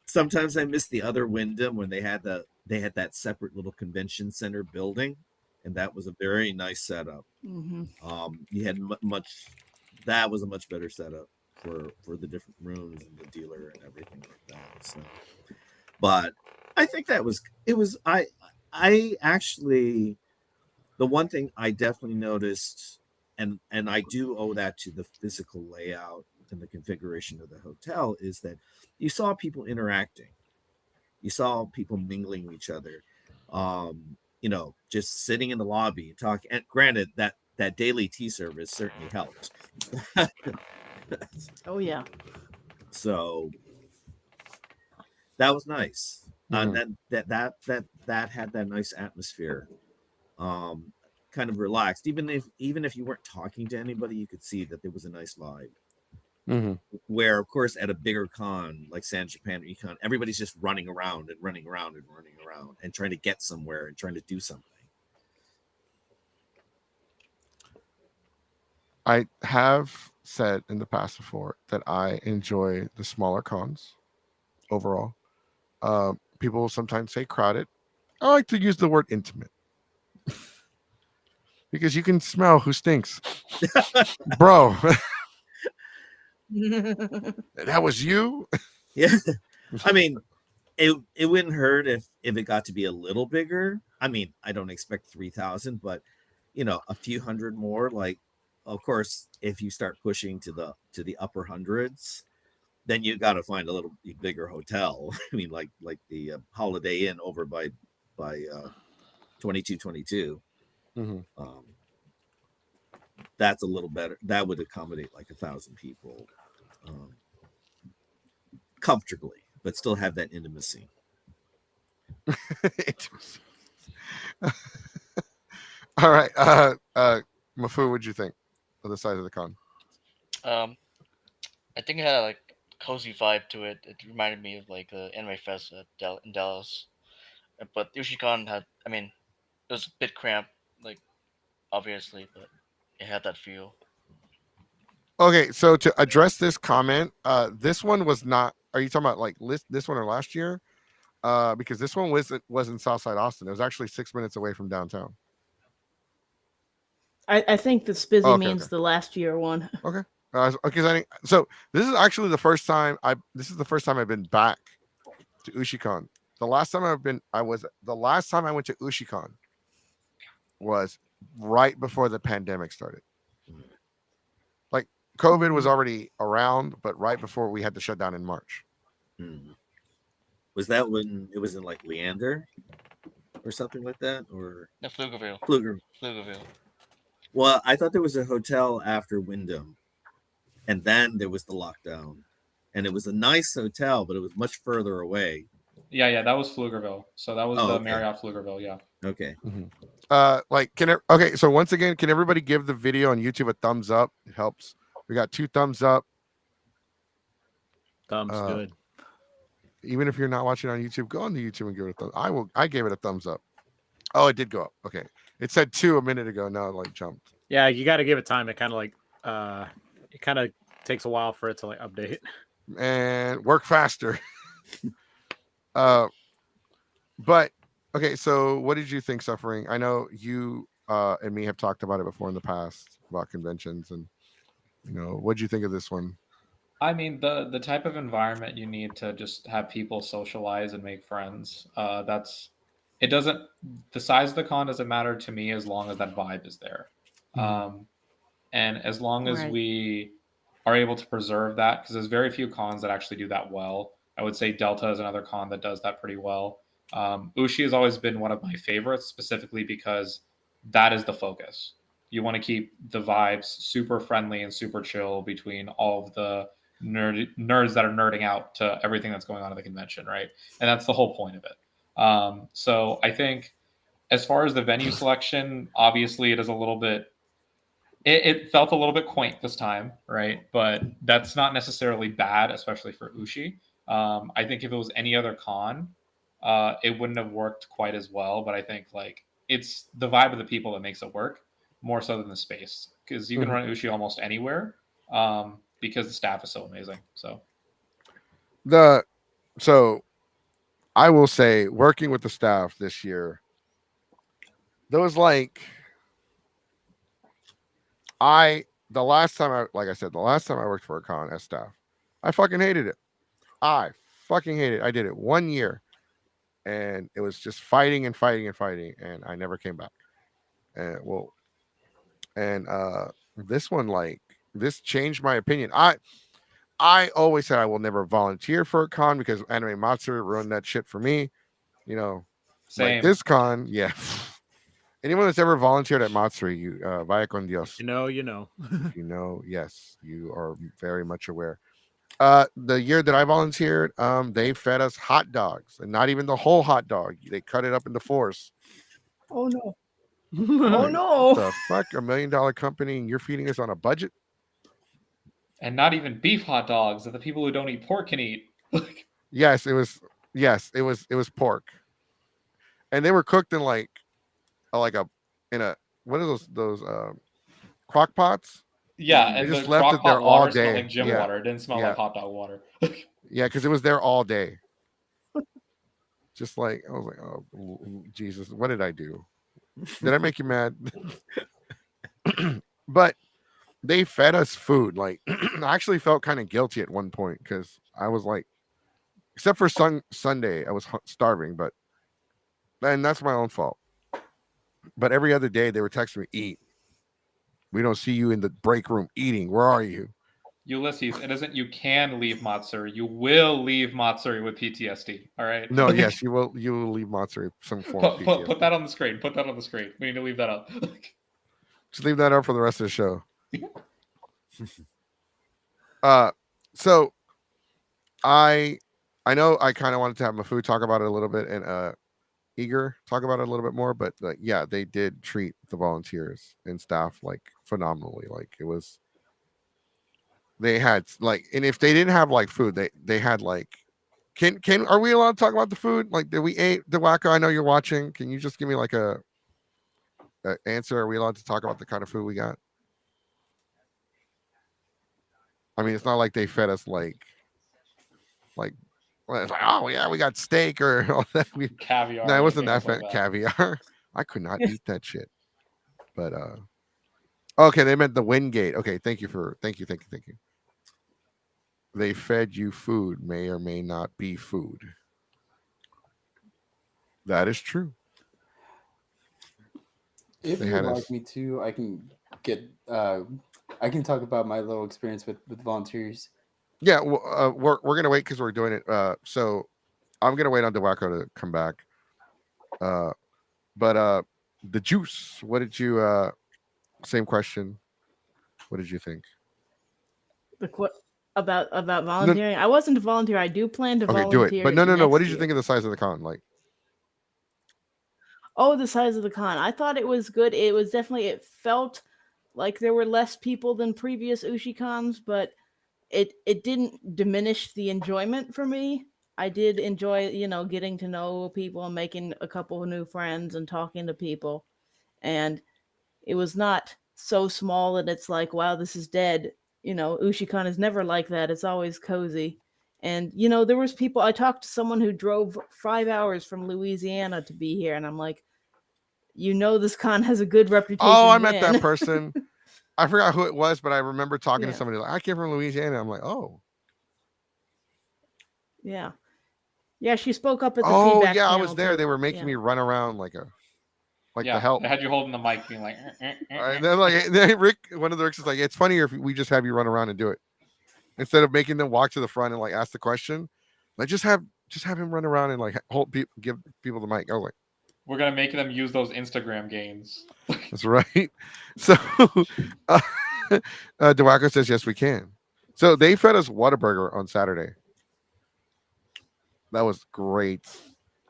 sometimes I miss the other Wyndham when they had that separate little convention center building. and that was a very nice setup. Hmm. You had much. That was a much better setup for the different rooms and the dealer and everything like that. So, but I think that was it. Was I actually the one thing I definitely noticed, and I do owe that to the physical layout and the configuration of the hotel, is that you saw people interacting. You saw people mingling with each other. Just sitting in the lobby and talking. And granted, that daily tea service certainly helped. Oh yeah. So that was nice. Mhm. That had that nice atmosphere. Um, kind of relaxed. Even if you weren't talking to anybody, you could see that there was a nice vibe. Mhm. Where, of course, at a bigger con like San Japan or Econ, everybody's just running around and running around and running around and trying to get somewhere and trying to do something. I have said in the past before that I enjoy the smaller cons overall. People sometimes say crowded. I like to use the word intimate because you can smell who stinks, bro. That was you. Yeah, I mean, it wouldn't hurt if it got to be a little bigger. I mean, I don't expect 3,000, but a few hundred more. Like, of course, if you start pushing to the upper hundreds, then you got to find a little bigger hotel. I mean, like the Holiday Inn over by 2222. Mhm. That's a little better. That would accommodate like 1,000 people um, comfortably, but still have that intimacy. All right. Mafu, what'd you think of the size of the con? I think it had like cozy vibe to it. It reminded me of like the Anime Fest in Dallas. But USHICON had, I mean, it was a bit cramped, like obviously, but it had that feel. Okay, so to address this comment, this one was not. Are you talking about like this one or last year? Because this one was in Southside Austin. It was actually 6 minutes away from downtown. I think the Spizzy Oh, okay, means okay. the last year one. Okay. Because so this is actually the first time I've been back to USHICON. The last time the last time I went to USHICON was right before the pandemic started. Like COVID was already around, but right before we had to shut down in March. Hmm. Was that when it was in like Leander or something like that, or No, Pflugerville. Pflugerville? Well, I thought there was a hotel after Wyndham, and then there was the lockdown, and it was a nice hotel, but it was much further away. Yeah, that was Pflugerville. So that was Oh, the okay. Marriott Pflugerville. Yeah. Okay. Okay, so once again, can everybody give the video on YouTube a thumbs up? It helps. We got 2 thumbs up. Thumbs good. Even if you're not watching on YouTube, go on the YouTube and give it a thumb. I gave it a thumbs up. Oh, it did go up. Okay. It said 2 a minute ago. Now it like jumped. Yeah, you got to give it time. It kind of like it kind of takes a while for it to like update. And work faster. But okay, so what did you think, Suffering? I know you and me have talked about it before in the past about conventions, and what did you think of this one? I mean, the type of environment you need to just have people socialize and make friends. It doesn't. The size of the con doesn't matter to me as long as that vibe is there, and as long as Right. we are able to preserve that, because there's very few cons that actually do that well. I would say Delta is another con that does that pretty well. Ushi has always been one of my favorites, specifically because that is the focus. You want to keep the vibes super friendly and super chill between all of the nerds that are nerding out to everything that's going on at the convention, right? And that's the whole point of it. So I think as far as the venue selection, obviously it is a little bit, it felt a little bit quaint this time, right? But that's not necessarily bad, especially for Ushi. I think if it was any other con, it wouldn't have worked quite as well. But I think like it's the vibe of the people that makes it work more so than the space, because you can run Ushi almost anywhere because the staff is so amazing. So So I will say, working with the staff this year, there was like the last time I worked for a con as staff, I fucking hated it. I fucking hated it. I did it 1 year, and it was just fighting and fighting and fighting, and I never came back. And this one, like, this changed my opinion. I always said I will never volunteer for a con because Anime Matsuri ruined that shit for me. You know, like Same. this con, yeah. Anyone that's ever volunteered at Matsuri, vaya con Dios. You know, you know. If you know, yes, you are very much aware. The year that I volunteered, they fed us hot dogs, and not even the whole hot dog. They cut it up into fours. Oh no. Oh no. The fuck, $1 million company, and you're feeding us on a budget? And not even beef hot dogs that the people who don't eat pork can eat. Yes, it was. Yes, it was pork, and they were cooked in like a in a what are those crock pots? Yeah, They and just the left crock it there pot all water smelled day. like gym Yeah. water. It didn't smell Yeah. like hot dog water. Yeah, because it was there all day. Just like I was like, oh Jesus, what did I do? Did I make you mad? But they fed us food. Like I actually felt kind of guilty at one point because I was like, except for Sunday, I was starving. But and that's my own fault. But every other day they were texting me, eat. We don't see you in the break room eating. Where are you? Ulysses, it isn't you can leave Matsuri. You will leave Matsuri with PTSD. All right. No, yes, you will leave Matsuri some form of PTSD. Put that on the screen. Put that on the screen. We need to leave that up. Just leave that up for the rest of the show. So I know I kind of wanted to have Mafu talk about it a little bit and Eager talk about it a little bit more, but yeah, they did treat the volunteers and staff like phenomenally. Like it was, they had like, and if they didn't have like food, they had like, can are we allowed to talk about the food? Like, did we eat the Wacko? I know you're watching. Can you just give me like a answer? Are we allowed to talk about the kind of food we got? I mean, it's not like they fed us like well, it's like, oh yeah, we got steak or all that. Caviar. No, it wasn't anything that else like caviar. I could not eat that shit. But okay, they meant the Wingate. Okay, thank you. They fed you food, may or may not be food. That is true. If They you had would us- like me to, I can get. I can talk about my little experience with volunteers. Yeah, well, we're gonna wait because we're doing it. So I'm gonna wait on DeWacko to come back. But the juice. What did you? Same question. What did you think? About volunteering. I wasn't a volunteer. I do plan to Okay, volunteer. do it. But no. What next did you year. think of the size of the con? Like, Oh, the size of the con. I thought it was good. It was definitely. It felt like there were less people than previous USHICONs, but it didn't diminish the enjoyment for me. I did enjoy, getting to know people and making a couple of new friends and talking to people. And it was not so small that it's like, wow, this is dead. USHICON is never like that. It's always cozy. And, there was people, I talked to someone who drove 5 hours from Louisiana to be here. And I'm like, this con has a good reputation. oh, I met that person. I forgot who it was, but I remember talking to somebody like, I came from Louisiana. I'm like, oh. Yeah. Yeah, she spoke up at the Oh, feedback yeah, I panel, was there. too. They were making me run around like yeah, the help. They had you holding the mic, being like. And then Rick, one of the Ricks is like, it's funnier if we just have you run around and do it instead of making them walk to the front and like ask the question. Like just have him run around and like give people the mic. I was like, we're gonna make them use those Instagram gains. that's right. So DeWacko says yes, we can. So they fed us Whataburger on Saturday. That was great.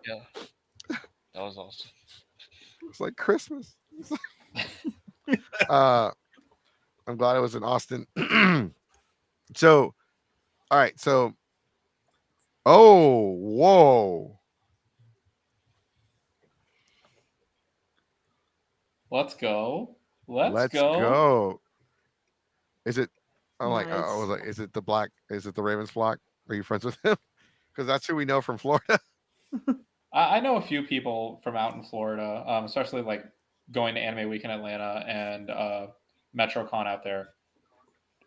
Yeah, that was awesome. It's like Christmas. I'm glad it was in Austin. So, all right. So, whoa. Let's go. Let's go. Is it? I'm like, Nice. I was like, is it the black? Is it the Ravens flock? Are you friends with him? Because that's who we know from Florida. I know a few people from out in Florida, especially like going to Anime Week in Atlanta and MetroCon out there.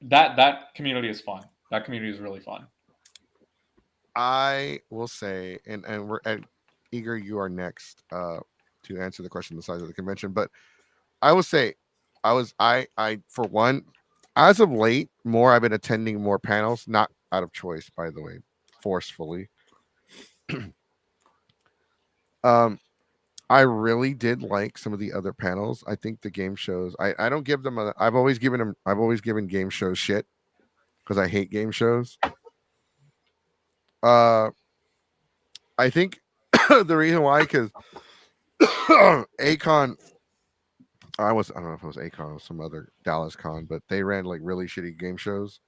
That community is fun. That community is really fun. I will say, and we're at Eager, you are next to answer the question the size of the convention. But I will say, I for one, as of late, I've been attending more panels, not out of choice, by the way, forcefully. I really did like some of the other panels. I think the game shows, I don't give them I've always given game shows shit because I hate game shows. I think the reason why, because Acon, I don't know if it was Acon or some other Dallas Con, but they ran like really shitty game shows.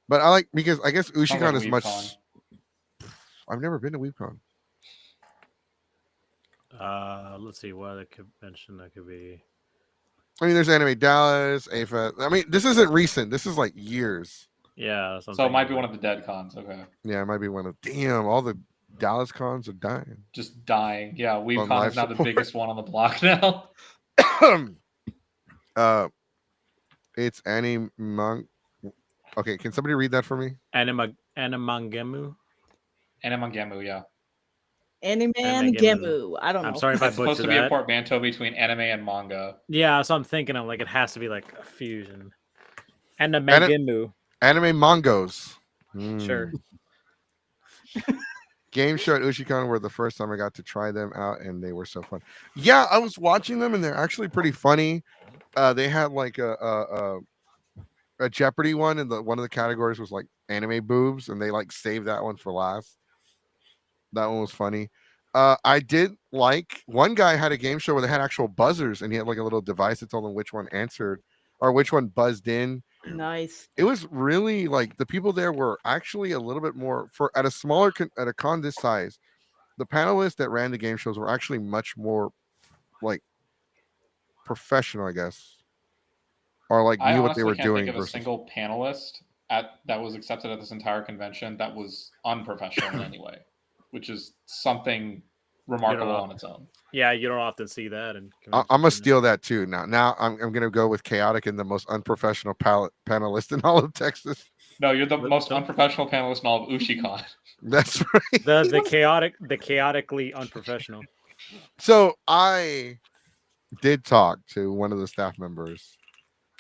But I like, because I guess Sounds USHICON like is much. WeebCon. I've never been to WeebCon. Let's see what other convention that could be. I mean, there's Anime Dallas, AFA. I mean, this isn't recent. This is like years. Yeah, So it might be one of the dead cons. Okay. Yeah, it might be one of. Damn, all the Dallas cons are dying. Just dying. Yeah, On WeebCon life is now the support. biggest one on the block now. It's Animang. Okay, can somebody read that for me? Animangemu. Animangemu, yeah. Animan Animan Gemu. I don't know. I'm sorry if I It's supposed butchered to be a that. portmanteau between anime and manga. Yeah, so I'm thinking of like it has to be like a fusion. Animangemu. Anime Mongos. Sure. Game show at USHICON were the first time I got to try them out, and they were so fun. Yeah, I was watching them, and they're actually pretty funny. They had like a Jeopardy one, and one of the categories was like anime boobs, and they like saved that one for last. That one was funny. I did like, one guy had a game show where they had actual buzzers, and he had like a little device that told them which one answered or which one buzzed in. Nice. It was really like, the people there were actually a little bit more, for at a smaller at a con this size. The panelists that ran the game shows were actually much more like professional, I guess, or like I knew what honestly they were can't doing. think of a Versus, single panelist that was accepted at this entire convention that was unprofessional in any way, which is something remarkable on its own. Yeah, you don't often see that. And I'm gonna steal that too. Now I'm gonna go with Chaotic and the most unprofessional panelist in all of Texas. No, you're the most unprofessional panelist in all of USHICON. That's right. The chaotically unprofessional. So I did talk to one of the staff members.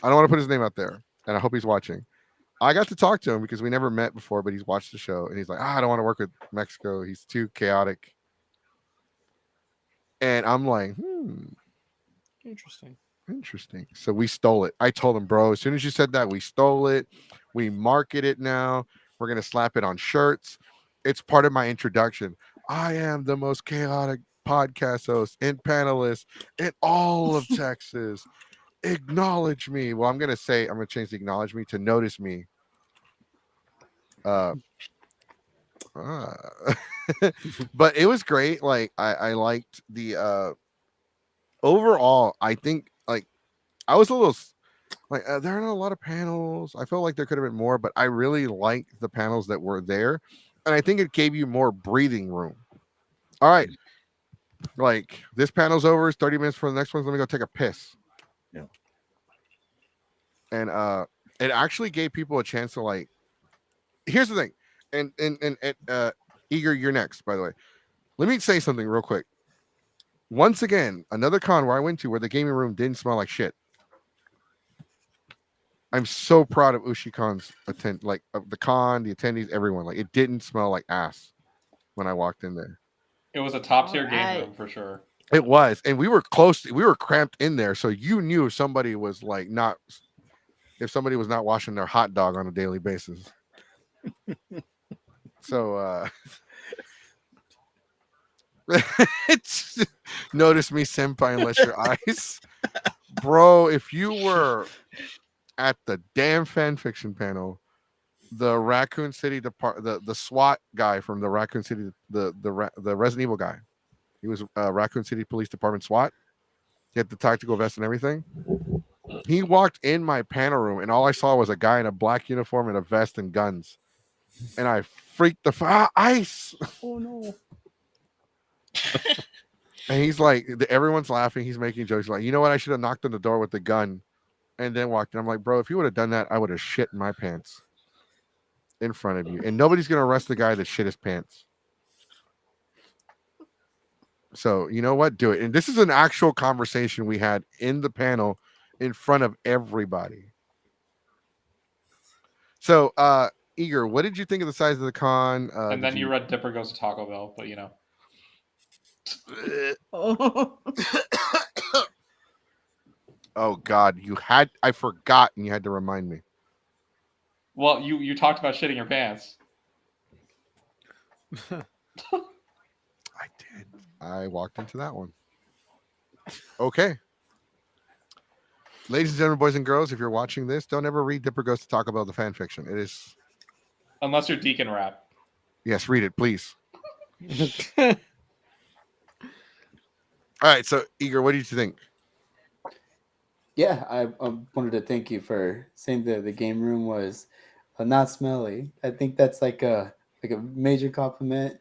I don't want to put his name out there, and I hope he's watching. I got to talk to him because we never met before, but he's watched the show, and he's like, I don't want to work with Mexico. He's too chaotic. And I'm like, Interesting. So we stole it. I told him, bro, as soon as you said that, we stole it. We market it now. We're going to slap it on shirts. It's part of my introduction. I am the most chaotic podcast host and panelist in all of Texas. Acknowledge me. Well, I'm going to change the acknowledge me to notice me. But it was great. Like, I liked the overall. I think like I was a little like there are not a lot of panels. I felt like there could have been more, but I really liked the panels that were there, and I think it gave you more breathing room. All right, like this panel's over. It's 30 minutes for the next one. Let me go take a piss. Yeah, and it actually gave people a chance to like. Here's the thing, and Eager, you're next. By the way, let me say something real quick. Once again, another con where I went to where the gaming room didn't smell like shit. I'm so proud of USHICON's of the con, the attendees, everyone. Like, it didn't smell like ass when I walked in there. It was a top tier game room for sure. It was, and we were close. We were cramped in there, so you knew if somebody was not washing their hot dog on a daily basis. So it's notice me, senpai, unless your eyes, bro. If you were at the damn fan fiction panel, the Raccoon City the SWAT guy from the Raccoon City, the Resident Evil guy, he was Raccoon City Police Department SWAT. He had the tactical vest and everything. He walked in my panel room, and all I saw was a guy in a black uniform and a vest and guns, and I freaked the ice. Oh no. And he's like, everyone's laughing. He's making jokes like, you know what? I should have knocked on the door with the gun and then walked in. I'm like, bro, if you would have done that, I would have shit in my pants in front of you. And nobody's going to arrest the guy that shit his pants. So, you know what? Do it. And this is an actual conversation we had in the panel in front of everybody. So, Eager, what did you think of the size of the con? And then you read Dipper Goes to Taco Bell, but you know. Oh God, I forgot, and you had to remind me. Well, you talked about shitting your pants. I did. I walked into that one. Okay. Ladies and gentlemen, boys and girls, if you're watching this, don't ever read Dipper Goes to Taco Bell, the fan fiction. It is... Unless you're Deacon Rap. Yes, read it, please. All right, so, Eager, what did you think? Yeah, I wanted to thank you for saying the game room was not smelly. I think that's like a major compliment,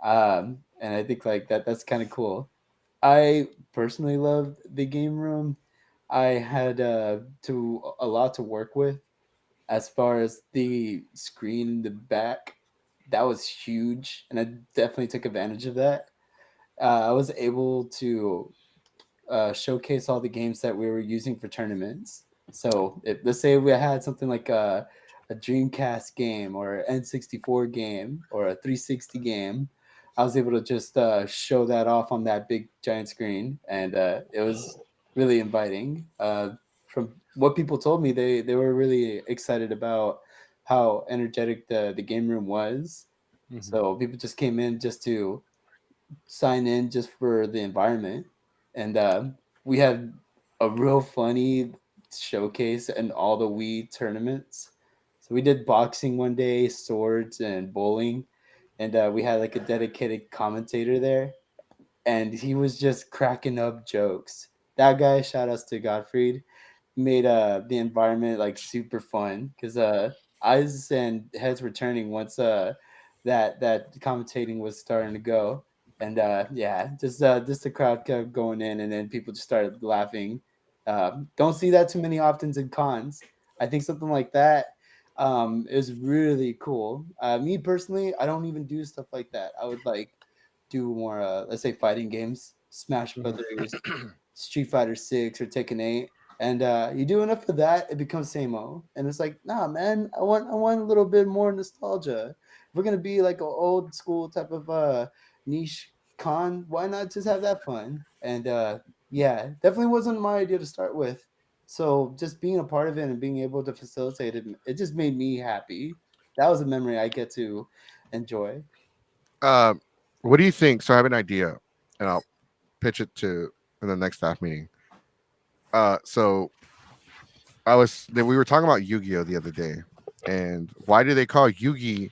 and I think like that's kind of cool. I personally loved the game room. I had a lot to work with as far as the screen in the back. That was huge, and I definitely took advantage of that. I was able to showcase all the games that we were using for tournaments. So let's say we had something like a Dreamcast game or an N64 game or a 360 game, I was able to just show that off on that big giant screen, and it was really inviting. From what people told me, they were really excited about how energetic the game room was. Mhm. So people just came in just to sign in just for the environment, and we had a real funny showcase and all the Wii tournaments. So we did boxing one day, swords, and bowling, and we had like a dedicated commentator there, and he was just cracking up jokes. That guy, shout outs to Gottfried, made the environment like super fun because eyes and heads were turning once that commentating was starting to go, and yeah, just the crowd kept going in, and then people just started laughing. Don't see that too many often in cons. I think something like that is really cool. Me personally, I don't even do stuff like that. I would like do more let's say fighting games, Smash Brothers, Street Fighter 6 or Tekken 8, and you do enough of that, it becomes same-o. And it's like, nah, man, I want a little bit more nostalgia. If we're gonna be like an old school type of niche con, why not just have that fun? And yeah, definitely wasn't my idea to start with. So just being a part of it and being able to facilitate it, it just made me happy. That was a memory I get to enjoy. What do you think? So I have an idea, and I'll pitch it to in the next staff meeting. So we were talking about Yu-Gi-Oh the other day, and why do they call Yugi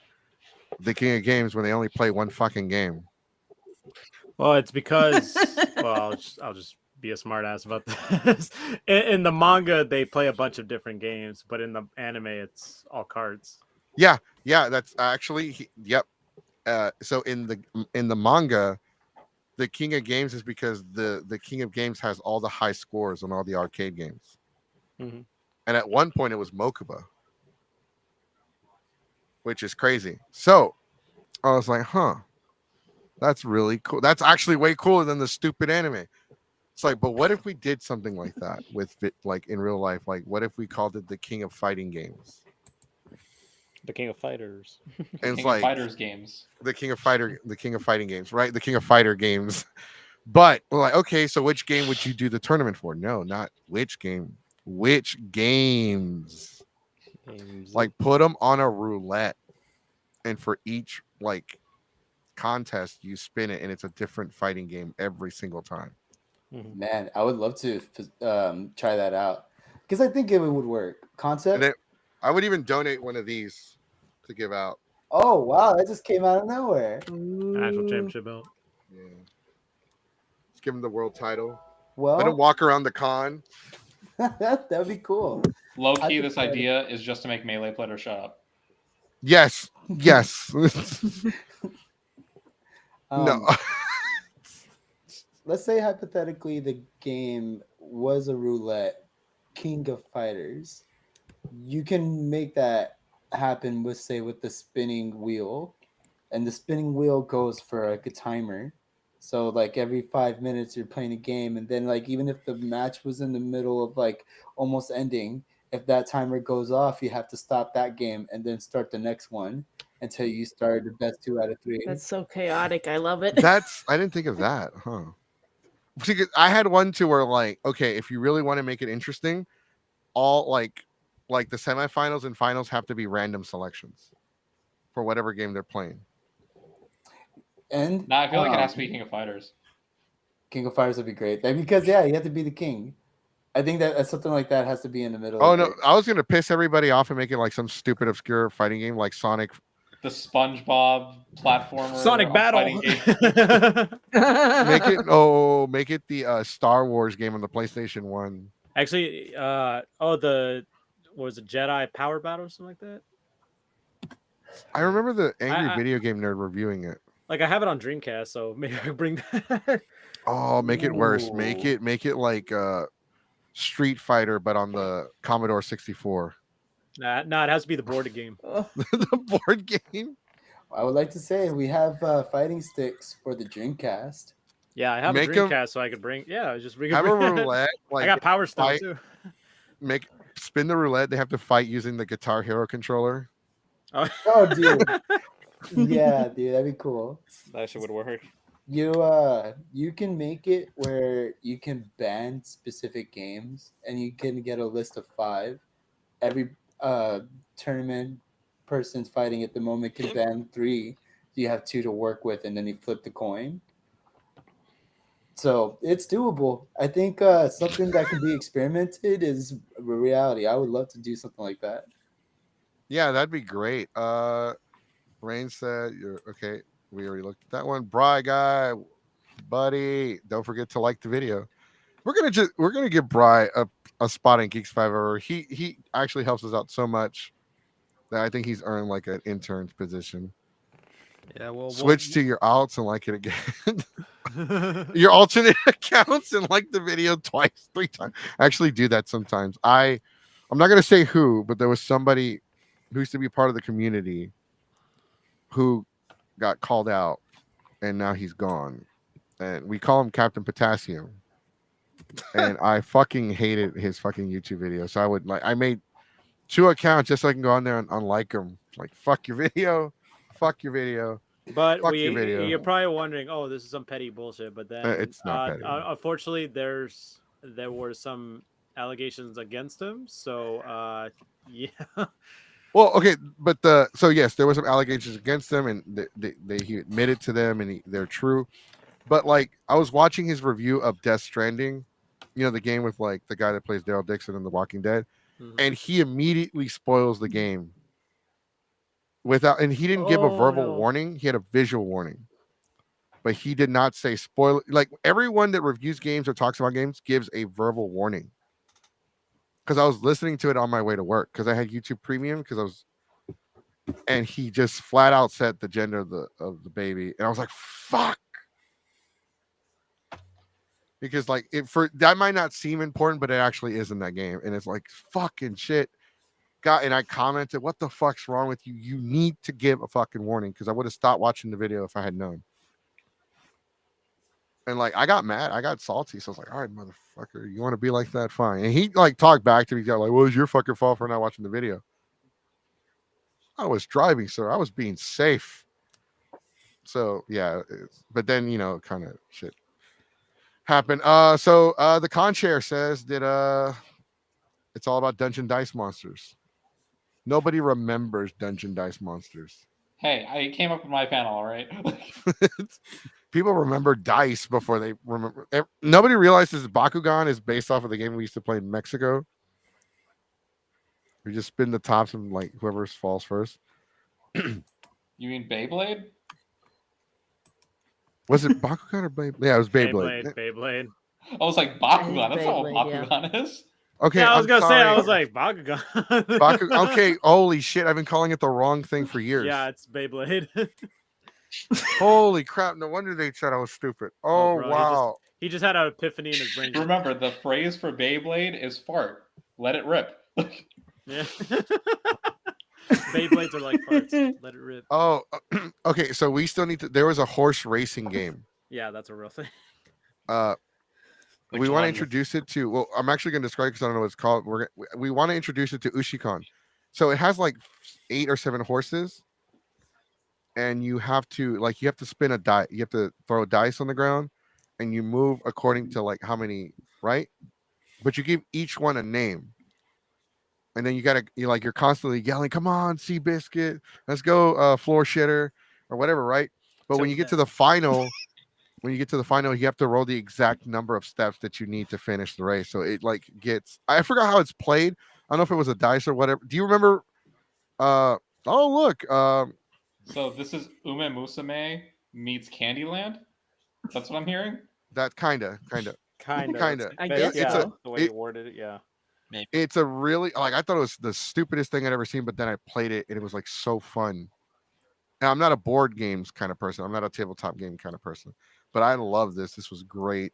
the king of games when they only play one fucking game? Well, it's because I'll just be a smartass about this. In the manga, they play a bunch of different games, but in the anime, it's all cards. Yeah, that's actually yep. So in the manga, the king of games is because the king of games has all the high scores on all the arcade games. Mhm. And at one point it was Mokuba, which is crazy. So I was like, huh, that's really cool. That's actually way cooler than the stupid anime. It's like, but what if we did something like that with it, like in real life? Like, what if we called it the king of fighting games? The king of fighters. And it's King like of Fighters games. the king of fighting games, right? The king of fighter games. But we're like, okay, so which game would you do the tournament for? No, not which game. Which games? Like put them on a roulette, and for each like contest, you spin it, and it's a different fighting game every single time. Man, I would love to try that out because I think it would work. Concept. And then I would even donate one of these to give out. Oh wow, that just came out of nowhere. An actual championship belt. Yeah. Let's give him the world title. Well, let him walk around the con. That'd be cool. Low key, this idea is just to make Melee players shut up. Yes. No. let's say hypothetically the game was a roulette, King of Fighters. You can make that happen with the spinning wheel, and the spinning wheel goes for like a timer. So like every 5 minutes you're playing a game, and then like even if the match was in the middle of like almost ending, if that timer goes off, you have to stop that game and then start the next one until you start the best 2 out of 3. That's so chaotic. I love it. I didn't think of that, huh? See, 'cause I had one too where like, okay, if you really want to make it interesting, all like the semifinals and finals have to be random selections for whatever game they're playing. And Nah, I feel like it has to be King of Fighters. King of Fighters would be great. Because you have to be the king. I think that something like that has to be in the middle. Oh of no, it. I was gonna piss everybody off and make it like some stupid obscure fighting game like Sonic. The SpongeBob platformer. Sonic Battle. fighting game. Make it the Star Wars game on the PlayStation 1. Actually, was it Jedi Power Battle or something like that? I remember the angry video game nerd reviewing it. Like I have it on Dreamcast, so maybe I could bring that. Oh, make it worse. Ooh. Make it like Street Fighter, but on the Commodore 64. Nah, it has to be the board game. The board game. I would like to say we have fighting sticks for the Dreamcast. Yeah, I have a Dreamcast, so I could bring. Yeah, just bring. Have a roulette. Like, I got Power Stone too. Spin the roulette. They have to fight using the Guitar Hero controller. Oh, dude. Yeah, dude, that'd be cool. That shit would work. You can make it where you can ban specific games, and you can get a list of 5. Every tournament person's fighting at the moment can ban 3. You have 2 to work with, and then you flip the coin. So it's doable. I think something that can be experimented is a reality. I would love to do something like that. Yeah, that'd be great. Rain said you're okay. We already looked at that one. Bry guy, buddy, don't forget to like the video. We're gonna give Bry a spot in Geeks 5 Ever. He actually helps us out so much that I think he's earned like an intern's position. Yeah, well, switch to your alts and like it again. Your alternate accounts and like the video twice, 3 times. I actually do that sometimes. I'm not gonna say who, but there was somebody who used to be part of the community who got called out, and now he's gone. And we call him Captain Potassium. And I fucking hated his fucking YouTube video. So I made 2 accounts just so I can go on there and unlike him. Like, fuck your video. Fuck your video. But fuck your video. You're probably wondering, oh, this is some petty bullshit. But then it's not petty. Unfortunately, there were some allegations against him. So yeah. Well, okay, but yes, there were some allegations against them, and he admitted to them, and they're true. But like, I was watching his review of Death Stranding, the game with like the guy that plays Daryl Dixon in The Walking Dead, and he immediately spoils the game and he didn't give a verbal warning; he had a visual warning, but he did not say spoil. Like everyone that reviews games or talks about games gives a verbal warning. Because I was listening to it on my way to work because I had YouTube Premium and he just flat out said the gender of the baby, and I was like, "Fuck," because like that might not seem important, but it actually is in that game, and it's like fucking shit. And I commented, "What the fuck's wrong with you? You need to give a fucking warning," because I would have stopped watching the video if I had known. And like, I got mad, I got salty, so I was like, "All right, motherfucker, you want to be like that? Fine." And he like talked back to me, got like, "Well, it's your fucking fault for not watching the video." I was driving, sir. I was being safe. So yeah, but then kind of shit happened. So the con chair says that it's all about Dungeon Dice Monsters. Nobody remembers Dungeon Dice Monsters. Hey, I came up with my panel, all right? People remember dice before they remember. Nobody realizes Bakugan is based off of the game we used to play in Mexico. We just spin the tops and like whoever falls first. You mean Beyblade? Was it Bakugan or Beyblade? Yeah, it was Beyblade. Beyblade. I was like, Bakugan. That's not what Bakugan is. Okay, yeah, I was gonna say. I was like Bakugan. Okay, holy shit! I've been calling it the wrong thing for years. Yeah, it's Beyblade. Holy crap! No wonder they said I was stupid. Oh, bro, wow! He just had an epiphany in his brain. Remember, the phrase for Beyblade is fart. Let it rip. Yeah. Beyblades are like farts. Let it rip. Oh, okay. So we still need to. There was a horse racing game. Yeah, that's a real thing. We want to introduce it to. Well, I'm actually going to describe it because I don't know what it's called. We want to introduce it to USHICON. So it has like 8 or 7 horses, and you have to spin a die. You have to throw dice on the ground, and you move according to like how many, right? But you give each one a name. And then you're constantly yelling, "Come on, Seabiscuit, let's go, floor shitter," or whatever, right? But when you get to the final, you have to roll the exact number of steps that you need to finish the race. So it like gets. I forgot how it's played. I don't know if it was a dice or whatever. Do you remember? Oh look. So this is Ume Musume meets Candyland. That's what I'm hearing. That kind of. I guess yeah, so. the way you worded it, yeah. Maybe. It's a really like I thought it was the stupidest thing I'd ever seen, but then I played it and it was like so fun. Now I'm not a board games kind of person. I'm not a tabletop game kind of person, but I love this. This was great.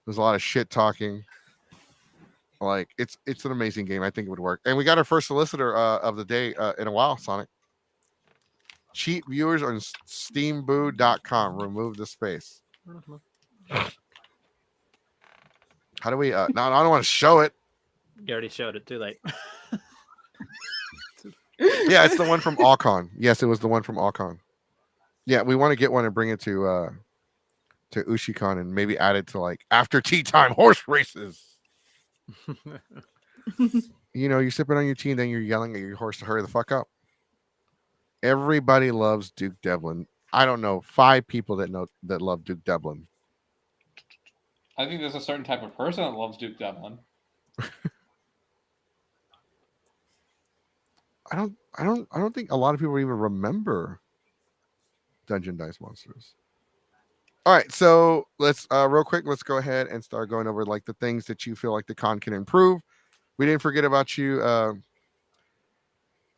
There's a lot of shit talking. Like it's an amazing game. I think it would work. And we got our first solicitor of the day in a while, Sonic. Cheat viewers on steamboo.com. Remove the space. How do we no, I don't want to show it. You already showed it. Too late. Yeah, it's the one from Alcon. Yes, it was the one from Alcon. Yeah, we want to get one and bring it to USHICON and maybe add it to like after tea time horse races. You're sipping on your tea and then you're yelling at your horse to hurry the fuck up. Everybody loves Duke Devlin. I don't know 5 people that love Duke Devlin. I think there's a certain type of person that loves Duke Devlin. I don't think a lot of people even remember Dungeon Dice Monsters. All right, so let's real quick, let's go ahead and start going over like the things that you feel like the con can improve. We didn't forget about you.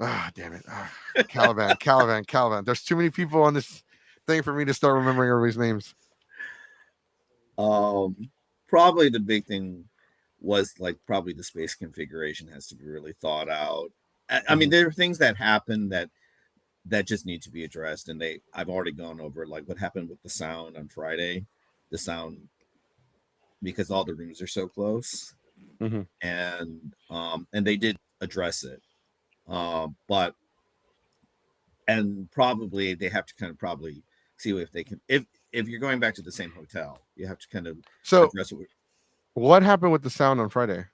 Damn it. Caliban. There's too many people on this thing for me to start remembering everybody's names. Probably the big thing was like probably the space configuration has to be really thought out. I mean, there are things that happen that just need to be addressed, and I've already gone over like what happened with the sound on Friday, the sound because all the rooms are so close, and they did address it, but probably they have to kind of probably see if they can if you're going back to the same hotel, you have to kind of address it. What happened with the sound on Friday?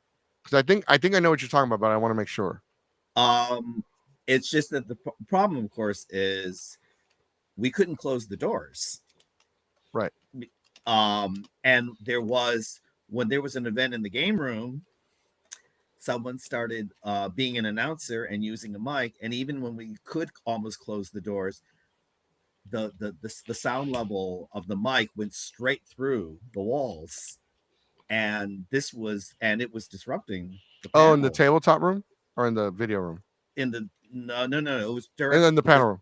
Because I think I know what you're talking about, but I want to make sure. It's just that the problem, of course, is we couldn't close the doors. Right. And when there was an event in the game room, someone started being an announcer and using a mic. And even when we could almost close the doors, the sound level of the mic went straight through the walls. And it was disrupting the panel. Oh, in the tabletop room or in the video room? No, it was and then the panel room.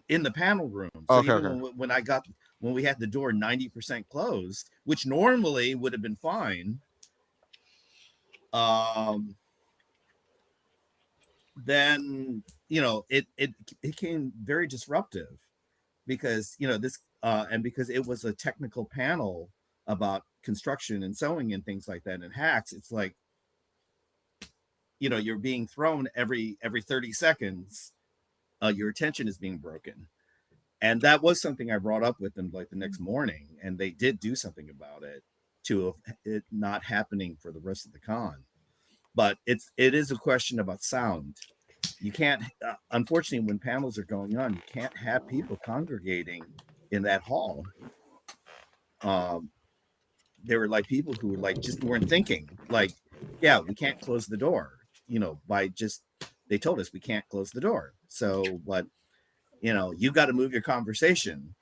In the panel room. So okay, even when we had the door 90% closed, which normally would have been fine, then it became very disruptive because this and because it was a technical panel about construction and sewing and things like that and hacks. It's like you're being thrown every 30 seconds. Your attention is being broken, and that was something I brought up with them like the next morning, and they did do something about it to it not happening for the rest of the con. But it is a question about sound. You can't unfortunately, when panels are going on, you can't have people congregating in that hall. There were like people who like just weren't thinking like, yeah, we can't close the door, they told us we can't close the door. So what, you got to move your conversation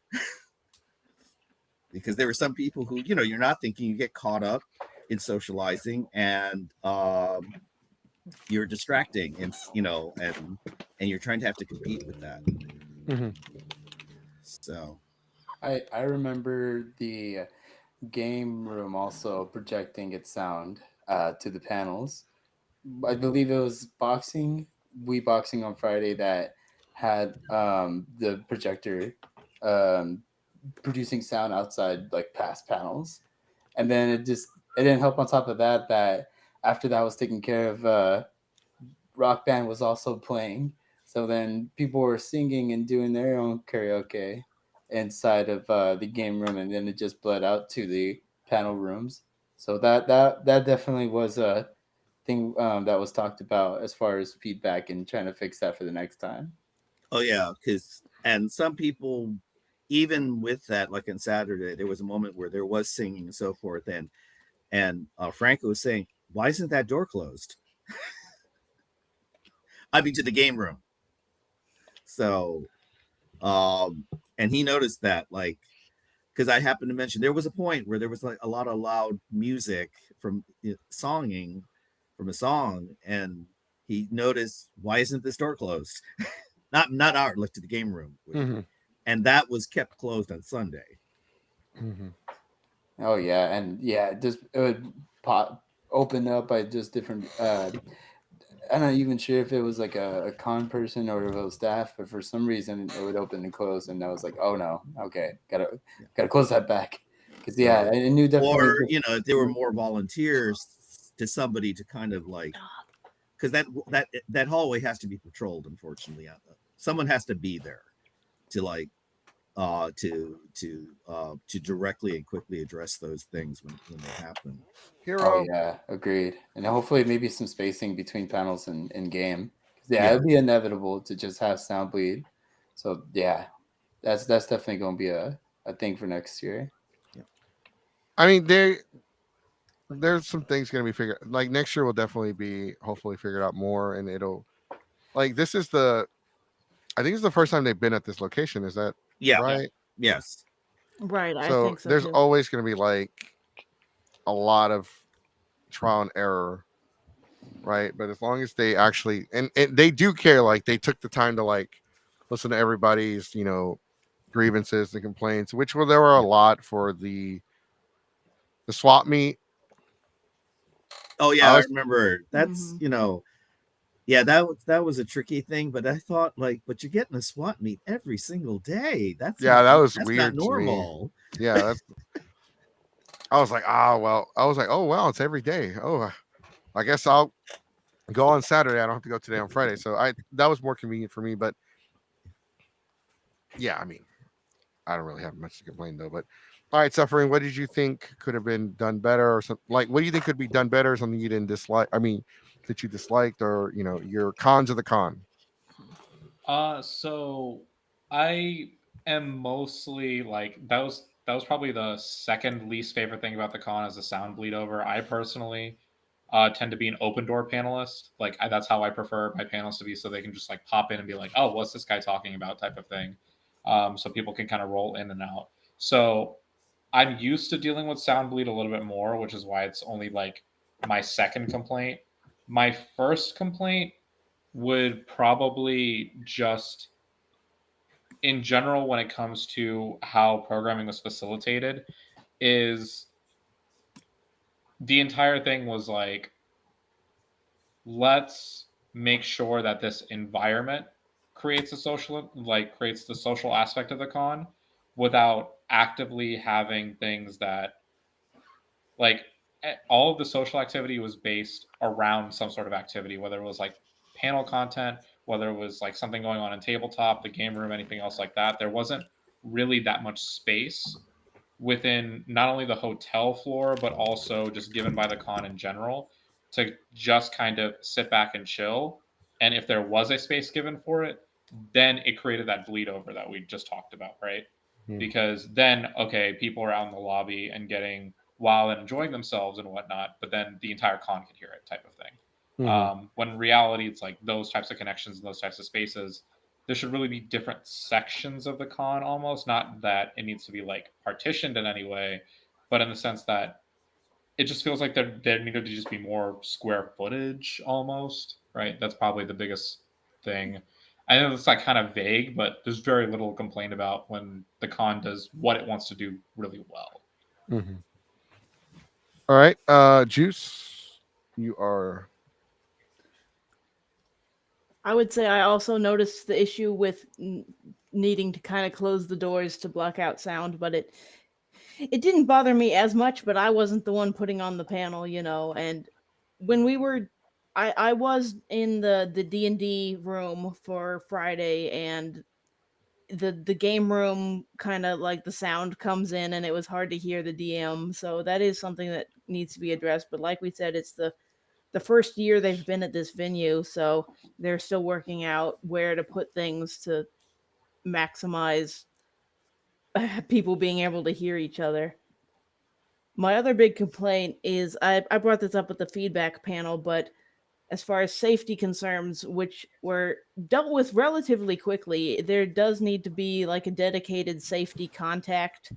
because there were some people who, you're not thinking, you get caught up in socializing and you're distracting and, and you're trying to have to compete with that. So I remember the game room also projecting its sound to the panels. I believe it was Wii Boxing on Friday that had the projector um, producing sound outside like past panels, and then it didn't help on top of that that after that was taken care of, Rock Band was also playing. So then people were singing and doing their own karaoke inside of the game room, and then it just bled out to the panel rooms. So that definitely was a thing that was talked about as far as feedback and trying to fix that for the next time. Oh yeah, and some people, even with that, like on Saturday, there was a moment where there was singing and so forth, and Franco was saying, "Why isn't that door closed?" I mean, to the game room. So, and he noticed that, like, because I happened to mention there was a point where there was like a lot of loud music from songing from a song, and he noticed, why isn't this door closed? not our, like, to the game room, and that was kept closed on Sunday. Oh yeah, and yeah, just it would open up by just different. I'm not even sure if it was like a con person or if it was staff, but for some reason it would open and close, and I was like, oh no, okay, gotta close that back, because yeah, I knew definitely. Or if there were more volunteers to somebody to kind of like, because that hallway has to be patrolled. Unfortunately, someone has to be there to like to directly and quickly address those things when they happen. Oh yeah, agreed. And hopefully maybe some spacing between panels and in game. Yeah, Yeah. it'd be inevitable to just have sound bleed. So yeah, that's definitely going to be a thing for next year. I mean, there's some things going to be figured. Like next year will definitely be hopefully figured out more, and it'll like this is I think it's the first time they've been at this location. Is that right? Yes. Right, I So think so there's too. always going to be like a lot of trial and error, right? But as long as they actually and they do care, like they took the time to like listen to everybody's grievances and complaints, which there were a lot for the swap meet. Oh yeah, I remember. That's yeah, that was a tricky thing, but I thought, like, but you're getting a SWAT meet every single day. That's that was that's weird not normal. to me. Yeah, I was like, oh well, it's every day. Oh, I guess I'll go on Saturday. I don't have to go today on Friday. So that was more convenient for me. But yeah, I mean, I don't really have much to complain though. But all right, Suffering, what did you think could have been done better, or something? Like, what do you think could be done better, or something you didn't dislike? I mean, that you disliked, or your cons of the con. So I am mostly like that was probably the second least favorite thing about the con is the sound bleed over. I personally tend to be an open door panelist. Like that's how I prefer my panels to be, so they can just like pop in and be like, oh, what's this guy talking about, type of thing. So people can kind of roll in and out. So I'm used to dealing with sound bleed a little bit more, which is why it's only like my second complaint. My first complaint would probably just in general, when it comes to how programming was facilitated, is the entire thing was like, let's make sure that this environment creates creates the social aspect of the con without actively having things that like all of the social activity was based around some sort of activity, whether it was like panel content, whether it was like something going on in tabletop, the game room, anything else like that. There wasn't really that much space within not only the hotel floor, but also just given by the con in general to just kind of sit back and chill. And if there was a space given for it, then it created that bleed over that we just talked about, right? Because then, okay, people are out in the lobby and getting wild and enjoying themselves and whatnot, but then the entire con could hear it, type of thing. When in reality, it's like those types of connections and those types of spaces, there should really be different sections of the con almost, not that it needs to be like partitioned in any way, but in the sense that it just feels like there needed to just be more square footage almost, right? That's probably the biggest thing. I know it's like kind of vague, but there's very little complaint about when the con does what it wants to do really well. All right, Juice, you are. I would say I also noticed the issue with needing to kind of close the doors to block out sound, but it didn't bother me as much. But I wasn't the one putting on the panel, you know. And when we were, I was in the D&D room for Friday, and the game room kind of like the sound comes in and it was hard to hear the DM, so that is something that needs to be addressed. But like we said, it's the first year they've been at this venue, so they're still working out where to put things to maximize people being able to hear each other. My other big complaint is I brought this up at the feedback panel, but as far as safety concerns, which were dealt with relatively quickly, there does need to be like a dedicated safety contact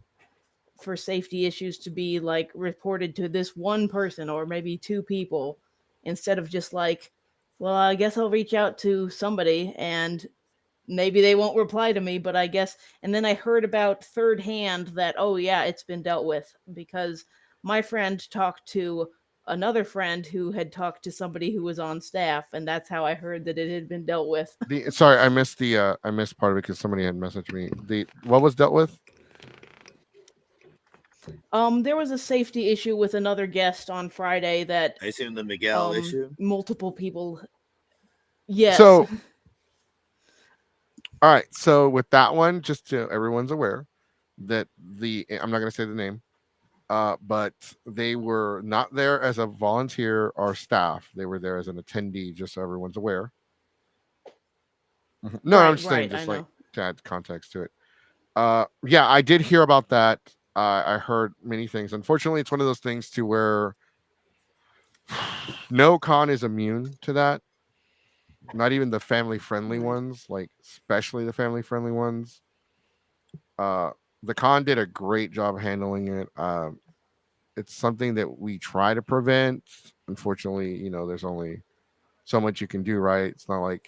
for safety issues to be like reported to this one person or maybe two people, instead of just like, well, I guess I'll reach out to somebody and maybe they won't reply to me, but I guess. And then I heard about third hand that, oh yeah, it's been dealt with, because my friend talked to another friend who had talked to somebody who was on staff, and that's how I heard that it had been dealt with. Sorry, I missed I missed part of it because somebody had messaged me. What was dealt with? There was a safety issue with another guest on Friday that I assume the Miguel issue. multiple people. Yes. So, all right. So with that one, just so everyone's aware that I'm not going to say the name, but they were not there as a volunteer or staff. They were there as an attendee, just so everyone's aware. No, I'm just saying, just like to add context to it. Yeah, I did hear about that. I heard many things. Unfortunately, it's one of those things to where no con is immune to that. Not even the family-friendly ones, like especially the family-friendly ones. The con did a great job handling it. It's something that we try to prevent. Unfortunately, you know, there's only so much you can do, right? It's not like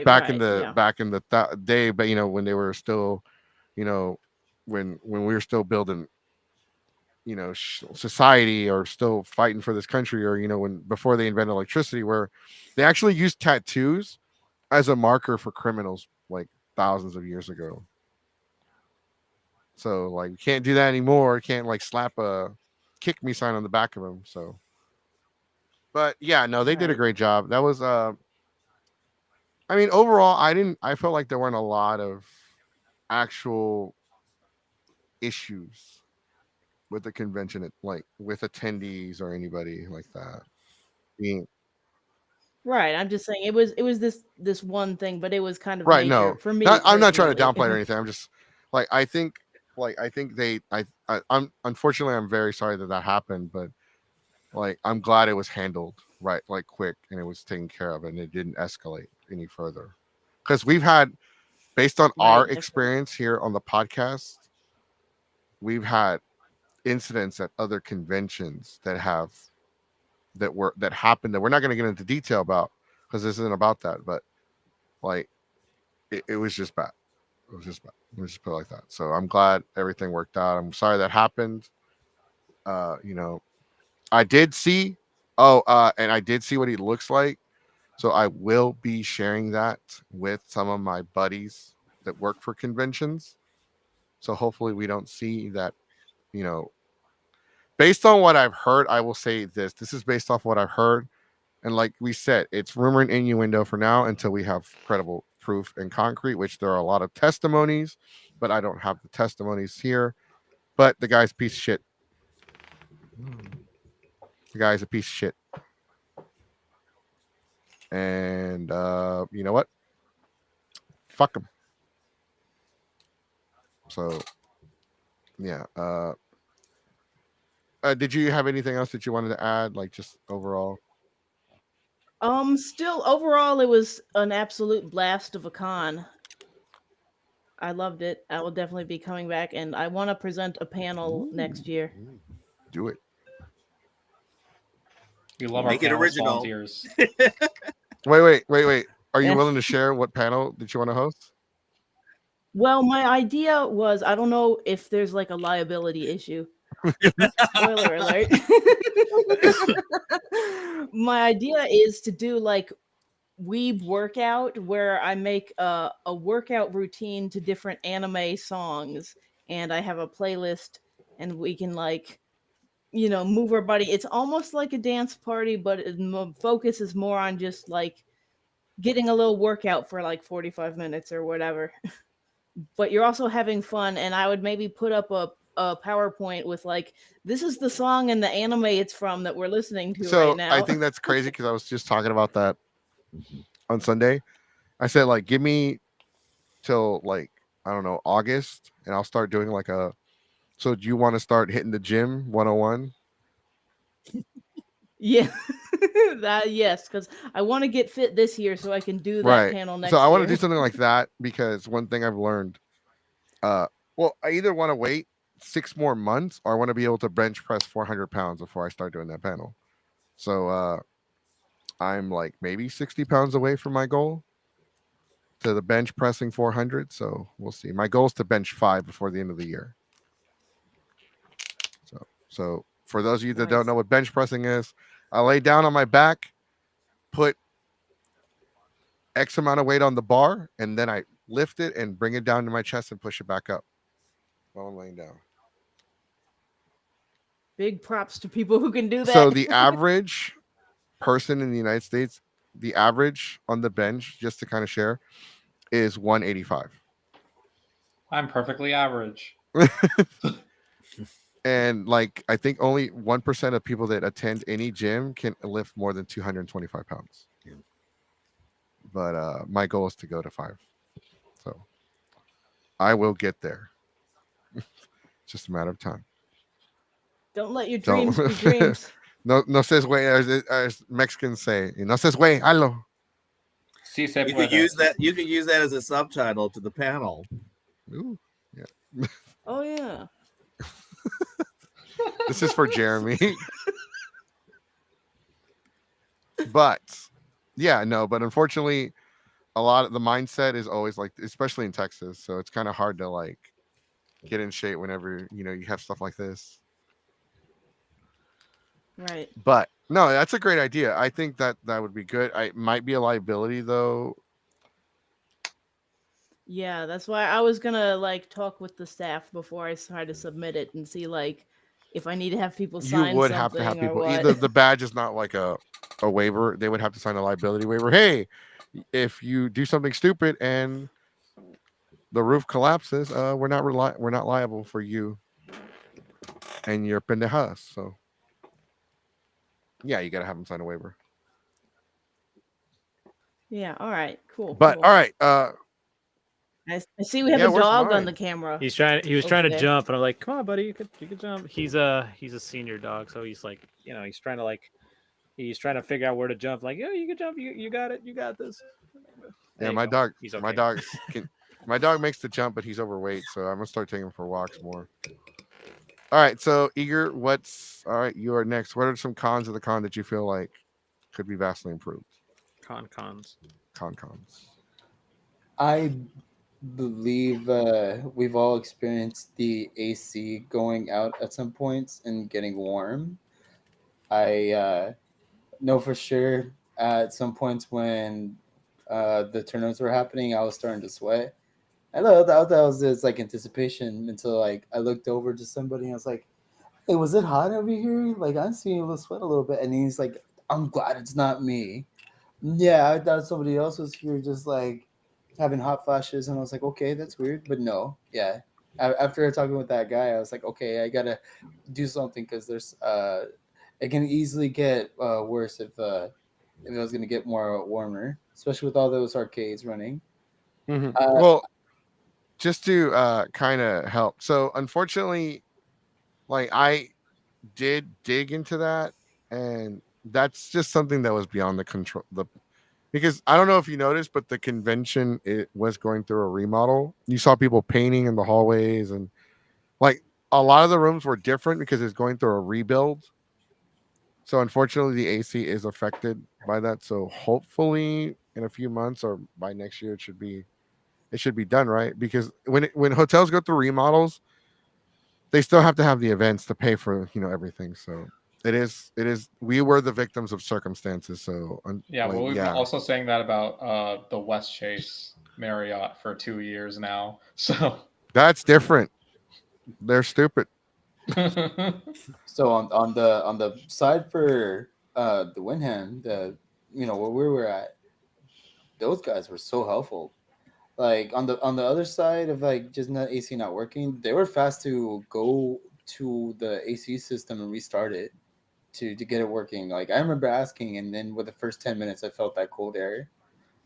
back in the day, but you know, when they were still, you know, when we were still building, you know, society, or still fighting for this country, or you know, when before they invented electricity, where they actually used tattoos as a marker for criminals like thousands of years ago. So like, you can't do that anymore. You can't like slap a kick me sign on the back of them. So, but yeah, no, they did a great job. That was I mean, overall, I felt like there weren't a lot of actual issues with the convention, like with attendees or anybody like that. Being Right. I'm just saying it was this one thing, but it was kind of right. major No, for me. I'm not trying to personally. downplay it or anything. I'm just like, I think I'm unfortunately, I'm very sorry that happened, but like, I'm glad it was handled right, like quick, and it was taken care of, and it didn't escalate any further. Because we've had, based on our experience here on the podcast, we've had incidents at other conventions that happened that we're not going to get into detail about, because this isn't about that, but like, it was just bad. It was just bad. Let's just put it like that. So I'm glad everything worked out. I'm sorry that happened. You know, I did see. And I did see what he looks like. So I will be sharing that with some of my buddies that work for conventions. So hopefully we don't see that, you know, based on what I've heard, I will say this. This is based off what I've heard. And like we said, it's rumor and innuendo for now until we have credible proof and concrete, which there are a lot of testimonies, but I don't have the testimonies here. But the guy's a piece of shit. The guy's a piece of shit. And you know what? Fuck him. So yeah. Did you have anything else that you wanted to add, like just overall? Still overall, it was an absolute blast of a con. I loved it. I will definitely be coming back, and I want to present a panel next year. Do it. We love our panel volunteers. Wait. Are you willing to share what panel did you want to host? Well, my idea was, I don't know if there's like a liability issue, Spoiler alert. My idea is to do like weeb workout where I make a workout routine to different anime songs, and I have a playlist, and we can like move our body. It's almost like a dance party, but focus is more on just like getting a little workout for like 45 minutes or whatever. But you're also having fun, and I would maybe put up a PowerPoint with like, this is the song and the anime it's from that we're listening to So right now. I think that's crazy because I was just talking about that on Sunday. I said like, give me till like I don't know August, and I'll start doing like a. So do you want to start hitting the gym 101? Yeah. Yes, because I want to get fit this year so I can do that Right. panel next So I want to year. do something like that because one thing I've learned, well, I either want to wait 6 more months or I want to be able to bench press 400 pounds before I start doing that panel. So I'm like maybe 60 pounds away from my goal to the bench pressing 400. So we'll see. My goal is to bench 5 before the end of the year. So for those of you that don't Nice. know what bench pressing is, I lay down on my back, put X amount of weight on the bar, and then I lift it and bring it down to my chest and push it back up while I'm laying down. Big props to people who can do that. So the average person in the United States, the average on the bench, just to kind of share, is 185. I'm perfectly average. And like I think only 1% of people that attend any gym can lift more than 225 pounds. Yeah. But my goal is to go to 5. So I will get there. Just a matter of time. Don't let your Don't- dreams be dreams. No says way, as Mexicans say. No says way, halo. Sí se You could puede. use that. You could use that as a subtitle to the panel. Ooh, yeah. Oh yeah. This is for Jeremy. But yeah, no, but unfortunately, a lot of the mindset is always like, especially in Texas. So it's kind of hard to like get in shape whenever you have stuff like this. Right. But no, that's a great idea. I think that would be good. I might be a liability though. Yeah, that's why I was gonna like talk with the staff before I try to submit it and see like if I need to have people You sign would have to have something or people. what. Either the badge is not like a waiver. They would have to sign a liability waiver. Hey, if you do something stupid and the roof collapses, we're not liable for you and your pendejas. So yeah, you gotta have them sign a waiver. Yeah. All right. Cool. But cool. all right, I see we have Yeah, a where's dog on mine? the camera. He was trying to Okay. jump, and I'm like, "Come on, buddy, you could jump." He's a senior dog, so he's like, he's trying to figure out where to jump. Like, yeah, you can jump. You got it. You got this. There yeah, you my go. dog. He's My okay. dog's my dog makes the jump, but he's overweight, so I'm gonna start taking him for walks more. All right, so Eager, all right? You are next. What are some cons of the con that you feel like could be vastly improved? Cons. Cons. I believe we've all experienced the AC going out at some points and getting warm. I know for sure at some points when the tournaments were happening, I was starting to sweat. I thought that was just like anticipation until like I looked over to somebody and I was like, "Hey, was it hot over here? Like I'm seeing a little sweat a little bit." And he's like, "I'm glad it's not me." Yeah, I thought somebody else was here just like having hot flashes, and I was like, okay, that's weird, but no, yeah. After talking with that guy, I was like, okay, I gotta do something because there's it can easily get worse if it was gonna get more warmer, especially with all those arcades running. Well, just to kind of help. So unfortunately, like I did dig into that, and that's just something that was beyond the control. Because I don't know if you noticed, but the convention it was going through a remodel. You saw people painting in the hallways, and like a lot of the rooms were different because it's going through a rebuild. So unfortunately, the AC is affected by that. So hopefully, in a few months or by next year, it should be done right. Because when hotels go through remodels, they still have to have the events to pay for everything. So it is we were the victims of circumstances. So Yeah, like, well, we've been yeah, also saying that about the West Chase Marriott for 2 years now. So that's different. They're stupid. So on the side for the Winham, where we were at, those guys were so helpful. Like on the other side of like just not AC not working, they were fast to go to the AC system and restart it to get it working. Like I remember asking, and then with the first 10 minutes, I felt that cold air.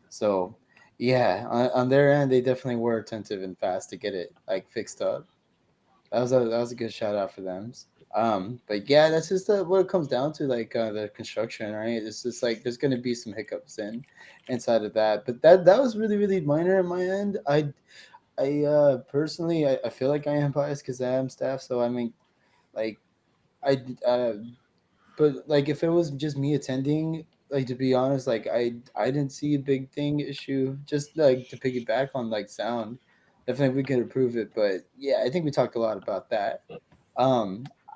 So yeah, on their end, they definitely were attentive and fast to get it like fixed up. That was a good shout out for them. But yeah, that's just what it comes down to, like the construction, right? It's just like there's gonna be some hiccups inside of that, but that was really really minor on my end. I personally I feel like I am biased because I am staff, so I mean, like I but like if it was just me attending, like to be honest, like I didn't see a big thing issue. Just like to piggyback on like sound, definitely we could improve it. But yeah, I think we talked a lot about that.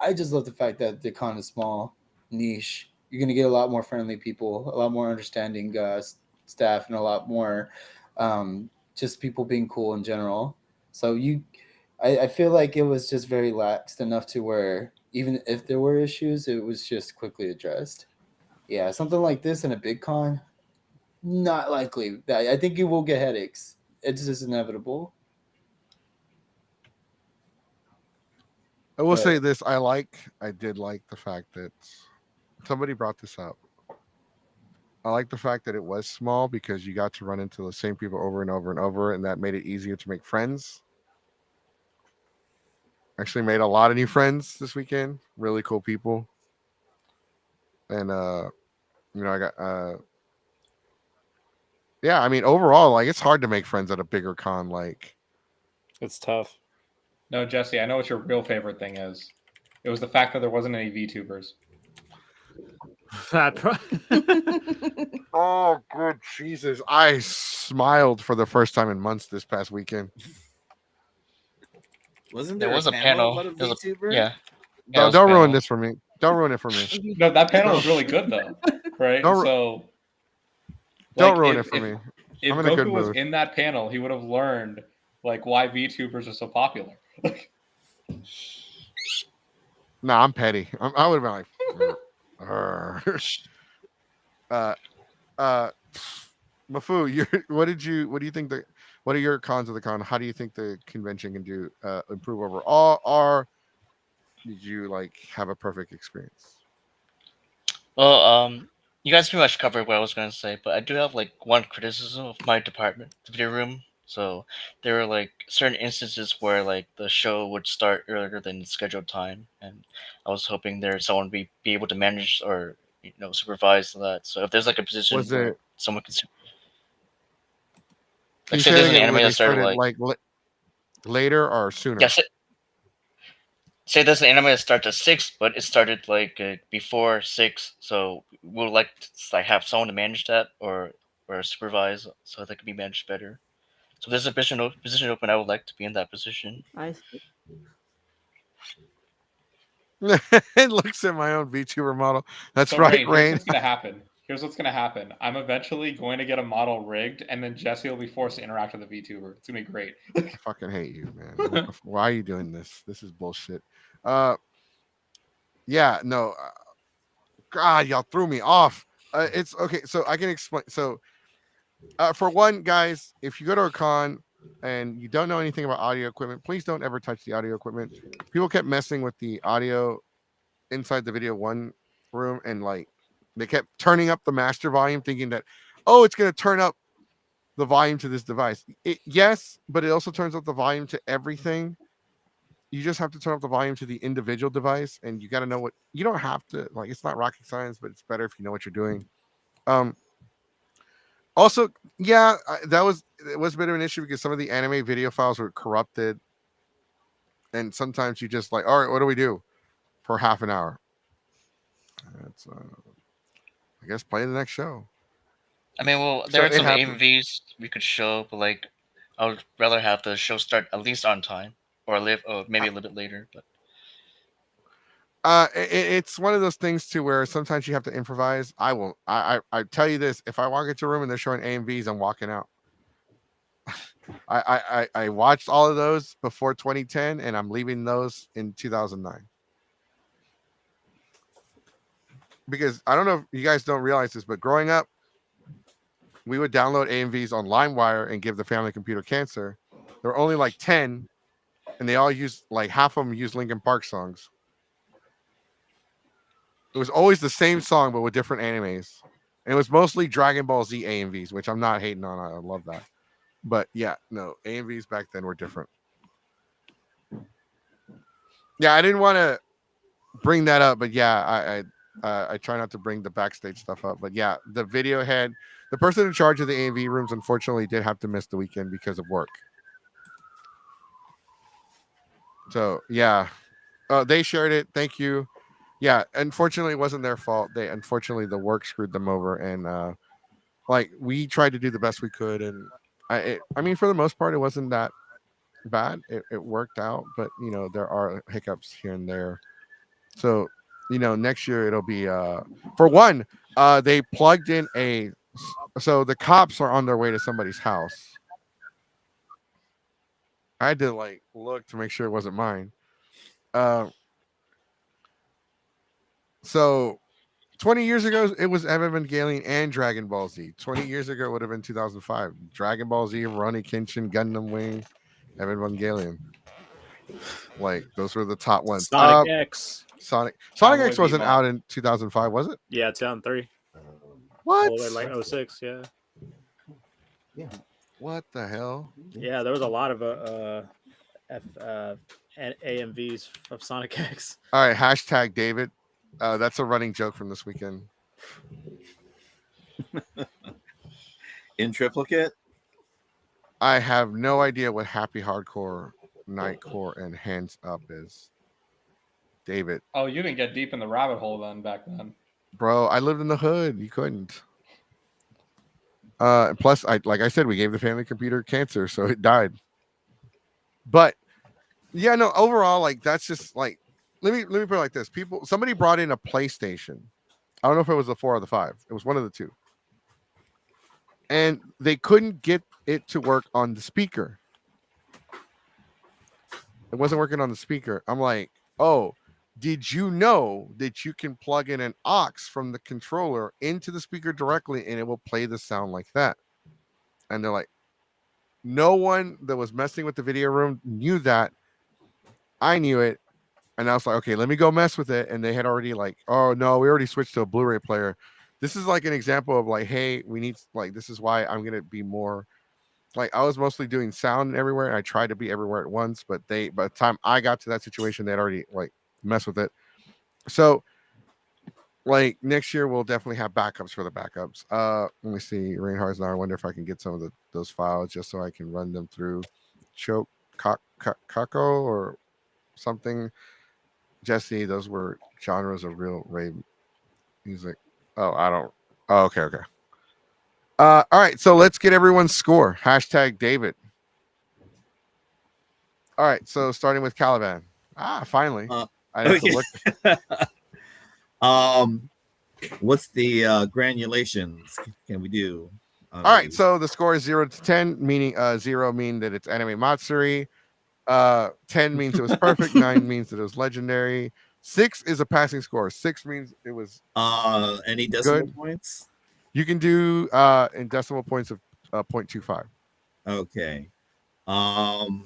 I just love the fact that the con is small, niche. You're gonna get a lot more friendly people, a lot more understanding staff, and a lot more just people being cool in general. So I feel like it was just very laxed enough to where even if there were issues, it was just quickly addressed. Yeah, something like this in a big con, not likely. I think you will get headaches. It's just inevitable. I will But say this: I did like the fact that somebody brought this up. I like the fact that it was small because you got to run into the same people over and over and over, and that made it easier to make friends. Actually, made a lot of new friends this weekend. Really cool people, and I got yeah. I mean, overall, like it's hard to make friends at a bigger con. Like, It's tough. no, Jesse, I know what your real favorite thing is. It was the fact that there wasn't any VTubers. That oh, good Jesus! I smiled for the first time in months this past weekend. Wasn't There there was a a panel panel. about a There was VTuber? yeah. Yeah, it Don't, was don't ruin panel. this for me. Don't ruin it for me. No, that panel No. was really good though, right? Don't, So, don't like, ruin it for me. if I'm in a good Goku was mood. in that panel, he would have learned like why VTubers are so popular. Nah, I'm petty. I would have been like, "Arr." uh, uh, Mafu, what do you think what are your cons of the con? How do you think the convention can do improve overall? Or did you like have a perfect experience? Well, you guys pretty much covered what I was going to say, but I do have like one criticism of my department, the video room. So there were like certain instances where like the show would start earlier than the scheduled time, and I was hoping there someone be able to manage or supervise that. So if there's like a position Was where it? someone can, Can like you say say it there's an again? anime Where that they started started like like later or sooner? yes, say there's an anime that starts at 6, but it started like before 6, so we'll like to, like have someone to manage that or supervise so that can be managed better. So if there's a position open, I would like to be in that position. I see. It looks at my own VTuber model. That's So right, Rain, here's Rain. what's gonna happen. Here's what's gonna happen. I'm eventually going to get a model rigged, and then Jesse will be forced to interact with a VTuber. It's gonna be great. I fucking hate you, man. Why are you doing this? This is bullshit. Uh, yeah, no. God, y'all threw me off. It's okay. So I can explain. So, for one, guys, if you go to a con and you don't know anything about audio equipment, please don't ever touch the audio equipment. People kept messing with the audio inside the video one room, and like they kept turning up the master volume, thinking that, oh, it's gonna turn up the volume to this device. Yes, but it also turns up the volume to everything. You just have to turn up the volume to the individual device, and you got to know what you don't have to like. It's not rocket science, but it's better if you know what you're doing. Um, Also, yeah, it was a bit of an issue because some of the anime video files were corrupted, and sometimes you just like, all right, what do we do for half an hour? That's I guess play the next show. I mean, well, So there are it some happened. AMVs we could show, but like I would rather have the show start at least on time or maybe a little bit later. But It's one of those things too where sometimes you have to improvise. I tell you this: if I walk into a room and they're showing AMVs, I'm walking out. I watched all of those before 2010, and I'm leaving those in 2009. Because I don't know if you guys don't realize this, but growing up, we would download AMVs on LimeWire and give the family computer cancer. There were only like 10, and they all used like half of them used Linkin Park songs. It was always the same song, but with different animes. And it was mostly Dragon Ball Z AMVs, which I'm not hating on. I love that. But yeah, no, AMVs back then were different. Yeah, I didn't want to bring that up, but yeah, I try not to bring the backstage stuff up. But yeah, the video head, the person in charge of the AMV rooms, unfortunately, did have to miss the weekend because of work. So yeah, they shared it. Thank you. Yeah, unfortunately, it wasn't their fault. Unfortunately, the work screwed them over, and like we tried to do the best we could, and I mean, for the most part, it wasn't that bad. It worked out, but there are hiccups here and there. So next year it'll be for one, they plugged in so the cops are on their way to somebody's house. I had to like look to make sure it wasn't mine. So 20 years ago, it was Evangelion and Dragon Ball Z. 20 years ago, it would have been 2005. Dragon Ball Z, Ronnie Kenshin, Gundam Wing, Evangelion. Like, those were the top ones. Sonic X. Sonic Cowboy X wasn't Bebop. out in 2005, was it? Yeah, 2003. What? All the way like 06, yeah. Yeah. What the hell? Yeah, there was a lot of AMVs of Sonic X. All right, hashtag David. That's a running joke from this weekend. In triplicate? I have no idea what Happy Hardcore, Nightcore, and Hands Up is. David. Oh, you didn't get deep in the rabbit hole then back then. Bro, I lived in the hood. You couldn't. Plus, like I said, we gave the family computer cancer, so it died. But yeah, no, overall, like that's just like let me put it like this. Somebody brought in a PlayStation. I don't know if it was the 4 or the 5. It was one of the two. And they couldn't get it to work on the speaker. It wasn't working on the speaker. I'm like, oh, did you know that you can plug in an aux from the controller into the speaker directly and it will play the sound like that? And they're like, no one that was messing with the video room knew that. I knew it. And I was like, okay, let me go mess with it. And they had already like, oh no, we already switched to a Blu-ray player. This is like an example of like, hey, we need like, this is why I'm going to be more like, I was mostly doing sound everywhere. And I tried to be everywhere at once, but by the time I got to that situation, they'd already like messed with it. So like next year, we'll definitely have backups for the backups. Let me see. Reinhardt's now. I wonder if I can get some of those files just so I can run them through Choke Kako or something. Jesse, those were genres of real rave music. Oh, I don't. Oh, okay. All right. So let's get everyone's score. Hashtag David. All right. So starting with Caliban. Finally. I have to look. What's the granulations can we do? All right. So the score is 0 to 10, meaning 0 mean that it's anime Matsuri. 10 means it was perfect. 9 means that it was legendary. 6 is a passing score. 6 means it was any decimal good. points? You can do in decimal points of 0.25. Okay. I'd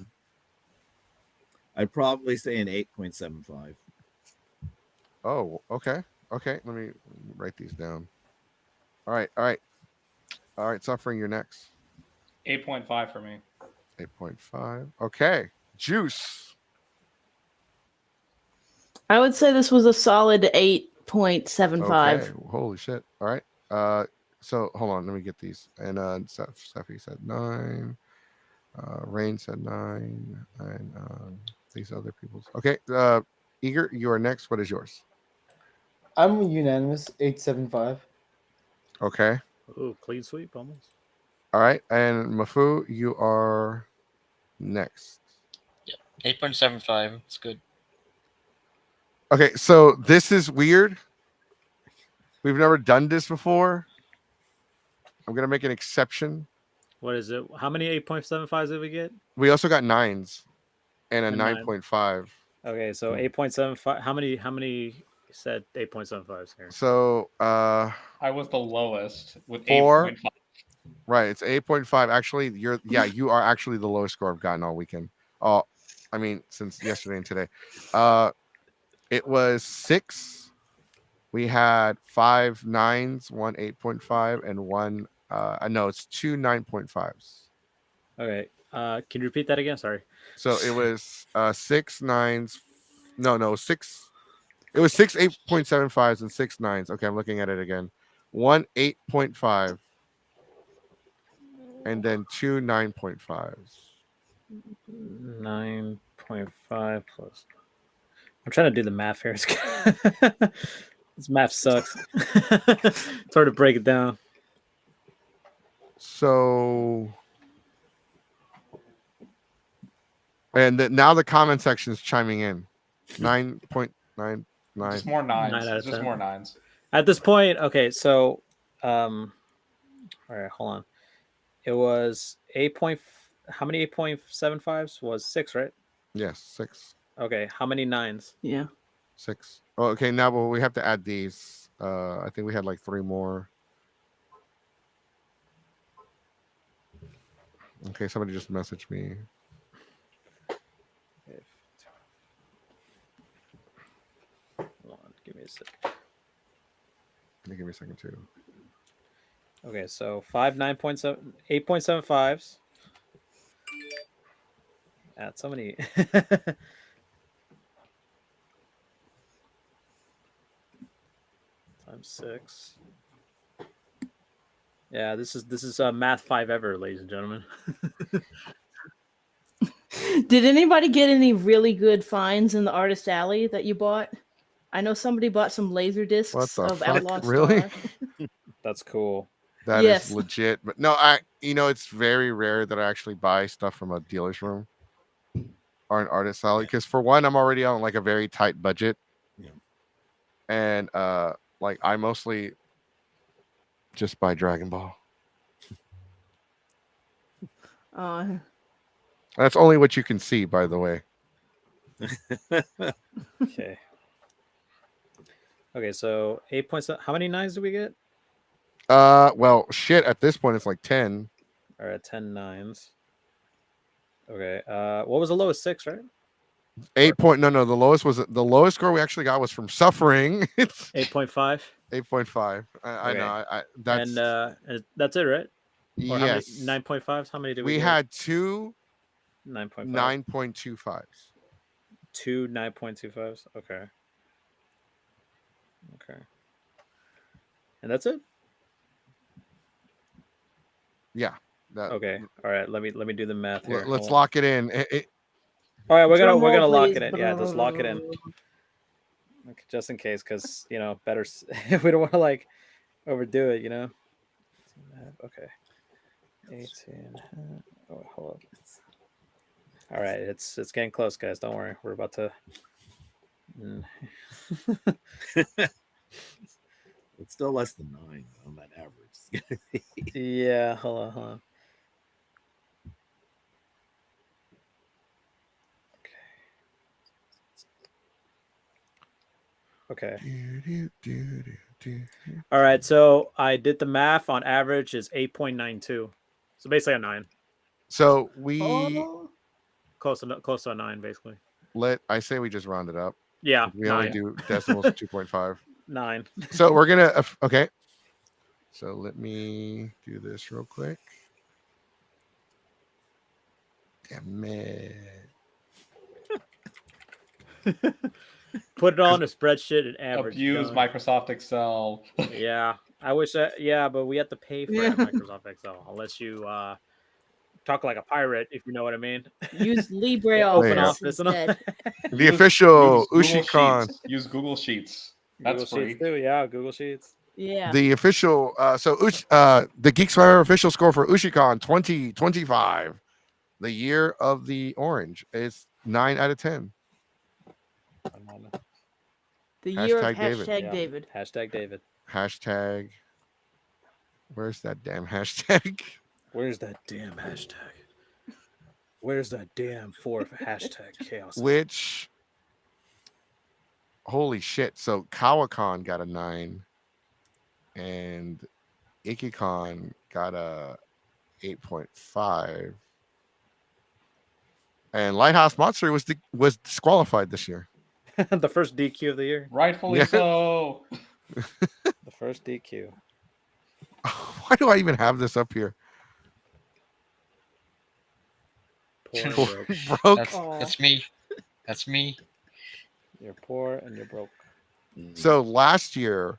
probably say an 8.75. Oh, okay. Let me write these down. All right. Suffering, you're next. 8.5 for me. 8.5. Okay. Juice. I would say this was a solid 8.75. Okay. Holy shit. All right. So hold on, let me get these. And Steffi said 9. Rain said 9. And these other people's. Okay. Eager, you are next. What is yours? I'm unanimous. 8.75. Okay. Ooh, clean sweep almost. All right. And Mafu, you are next. 8.75. It's good. Okay, so this is weird. We've never done this before. I'm gonna make an exception. What is it? How many 8.75s did we get? We also got 9s and a A 9. 9.5. Okay, so 8.75. How many said 8.75s here? So I was the lowest with 4. 8.5. Right, it's 8.5. Actually, you are actually the lowest score I've gotten all weekend. Oh, I mean, since yesterday and today. It was 6. We had 5 9s, 1 8.5, and 1 no, it's 2 9.5s. Okay. Can you repeat that again? Sorry. So it was 6 9s. No, 6. It was 6 8.75s and 6 9s. Okay, I'm looking at it again. 1 8.5 and then 2 9.5s. 9.5 plus. I'm trying to do the math here. This math sucks. It's hard to break it down. So, and now the comment section is chiming in. 9.99. Just more 9s. 9 out of Just 10. more 9s. At this point, okay, so all right, hold on. It was 8 point. How many 8.75s was 6, right? Yes, 6. Okay, how many 9s? Yeah. 6. Oh, okay, now we have to add these. I think we had like 3 more. Okay, somebody just messaged me. Hold on, give me a sec. Give me a second too. Okay, so 5 9.7 8.75s. Add so many. Times 6. Yeah, this is math 5 ever, ladies and gentlemen. Did anybody get any really good finds in the Artist Alley that you bought? I know somebody bought some laser discs the of fuck? Outlaw Really? Star. That's cool. That is Yes. legit. But no, it's very rare that I actually buy stuff from a dealer's room or an artist alley. Because for one, I'm already on like a very tight budget. Yeah. And like I mostly just buy Dragon Ball. That's only what you can see, by the way. Okay. Okay, so 8.7. How many 9s do we get? Well, shit. At this point, it's like 10. All right, 10 9s. Okay. What was the lowest? 6, right? 8 point. No. The lowest score we actually got was from Suffering. It's 8.5. 8.5. I know. That's And that's it, right? Or yes. how many 9.5s? How many did we We get? had 2 9.5. 9.25s. 2 9.25s. Okay. Okay. And that's it? Yeah. Okay. All right. Let me do the math here. Let's Hold on. lock it in. All right, we're Drum gonna roll, lock please. it in. Yeah, just lock it in. Okay, just in case, because better we don't want to like overdo it. Okay. 18. Oh, hold up. All right, it's getting close, guys. Don't worry. We're about to. It's still less than 9 on that average. Yeah, hold on. Okay. All right, so I did the math. On average is 8.92, so basically a 9. So we Close to a 9, basically. I say we just round it up. Yeah, We 9. only do decimals 2.5. 9. So we're gonna okay. So let me do this real quick. Damn it. Put it on a spreadsheet and average. Abuse done. Microsoft Excel. Yeah, I wish that. Yeah, but we have to pay for it, Microsoft Excel unless you talk like a pirate, if you know what I mean. Use LibreOffice Yeah, open office and all. instead. The official use Google USHICON. Sheets. Use Google Sheets. That's Google free. Sheets too. Yeah, Google Sheets. Yeah. The official the Geeks Fire official score for USHICON 2025, the year of the orange, is 9 out of 10. The year of Hashtag David. hashtag Yeah. David. Hashtag David. Hashtag. Where's that damn hashtag? Where's that damn hashtag? Where's that damn fourth hashtag chaos? Which, holy shit! So Kawakan got a 9, and Ikikon got a 8.5, and Lighthouse Monster was disqualified this year. The first DQ of the year. Rightfully Yeah. so. The first DQ. Why do I even have this up here? Poor and Poor broke. broke. That's me. That's me. You're poor and you're broke. So last year,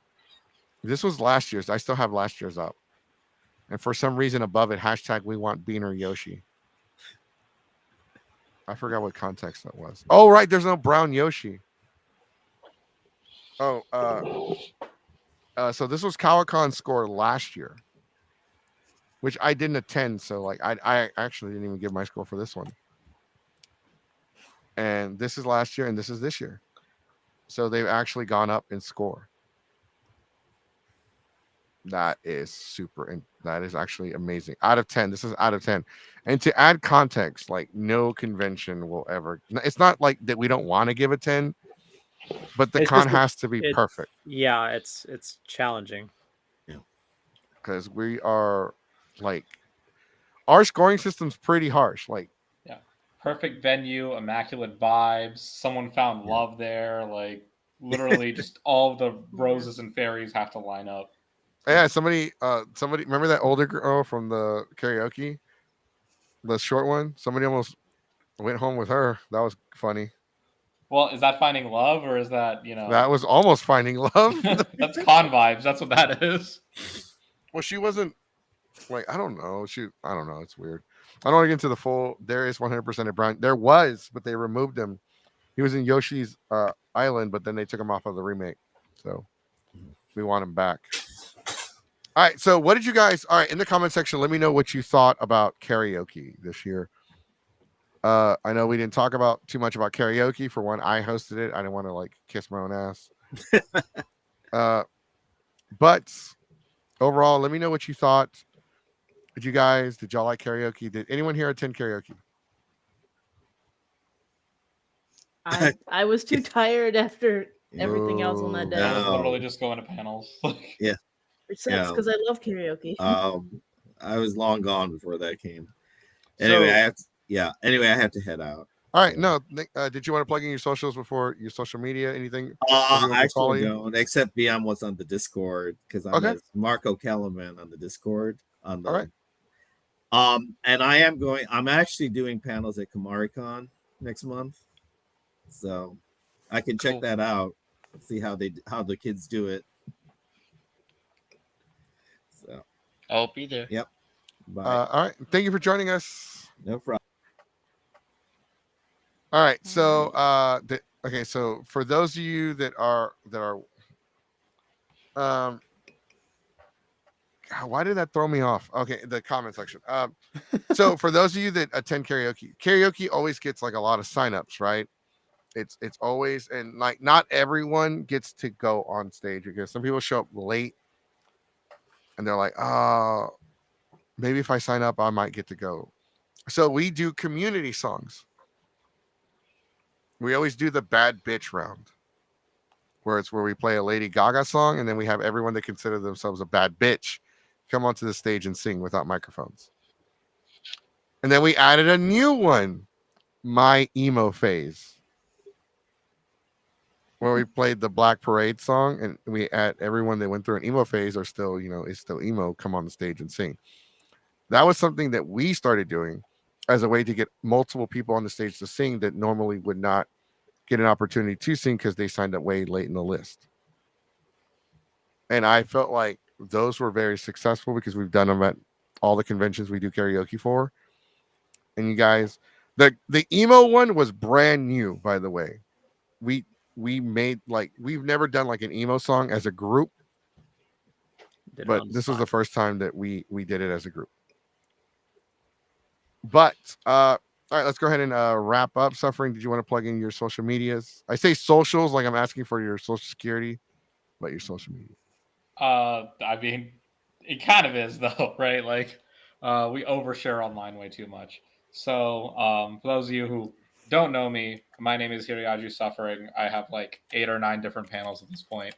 this was last year's. I still have last year's up, and for some reason above it, hashtag we want Beaner Yoshi. I forgot what context that was. Oh, right. There's no brown Yoshi. Oh, so this was Kawakan's score last year, which I didn't attend. So like, I actually didn't even give my score for this one. And this is last year, and this is this year. So they've actually gone up in score. That is super, and that is actually amazing. Out of 10, this is out of 10. And to add context, like no convention will ever. It's not like that we don't want to give a 10, but the It's con just has to be it's- perfect Yeah, it's challenging. because we are like our scoring system's pretty harsh. Like Perfect venue, immaculate vibes. Someone found love there. Like literally, just all the roses and fairies have to line up. yeah, somebody remember that older girl from the karaoke, the short one. Somebody almost went home with her. That was funny. Well, is that finding love or is that That was almost finding love. that's con vibes? That's what that is. Well, she wasn't like I don't know. I don't know. It's weird. I don't want to get into the full. There is 100% of Brian. There was, but they removed him. He was in Yoshi's Island, but then they took him off of the remake. So we want him back. All right. So what did you guys? All right, in the comment section, let me know what you thought about karaoke this year. I know we didn't talk about too much about karaoke. For one, I hosted it. I didn't want to like kiss my own ass. But overall, let me know what you thought. Did y'all like karaoke? Did anyone here attend karaoke? I was too tired after everything else on that Oh, day. I was No. literally just going to panels. It sucks Yeah. because I love karaoke. I was long gone before that came. Anyway, So- I have to head out. All right. No, did you want to plug in your socials before your social media? Anything? I follow actually you? don't, except beyond what's on the Discord because I'm Okay. Marco Kellerman on the Discord. On the All right. And I'm actually doing panels at KamariCon next month, so I can check Cool. that out, see how the kids do it. So I'll be there. bye. All right. Thank you for joining us. No problem. All right. So, okay. So for those of you that are, God, why did that throw me off? Okay, the comment section. So for those of you that attend karaoke always gets like a lot of signups, right? It's always, and like not everyone gets to go on stage because some people show up late and they're like, oh, maybe if I sign up, I might get to go. So we do community songs. We always do the bad bitch round, where we play a Lady Gaga song and then we have everyone that consider themselves a bad bitch come onto the stage and sing without microphones. And then we added a new one, My Emo Phase, where we played the Black Parade song and we had everyone that went through an emo phase or still, is still emo, come on the stage and sing. That was something that we started doing as a way to get multiple people on the stage to sing that normally would not get an opportunity to sing because they signed up way late in the list. And I felt like those were very successful because we've done them at all the conventions we do karaoke for. And you guys, the emo one was brand new, by the way. We made we've never done like an emo song as a group, but this was the first time that we did it as a group. But all All right, let's go ahead and wrap up. Suffering, did you want to plug in your social medias? I say socials like I'm asking for your social security, but your social media. I mean, it kind of is though, right? Like, we overshare online way too much. So, for those of you who don't know me, my name is Hiriaju Suffering. I have like 8 or 9 different panels at this point.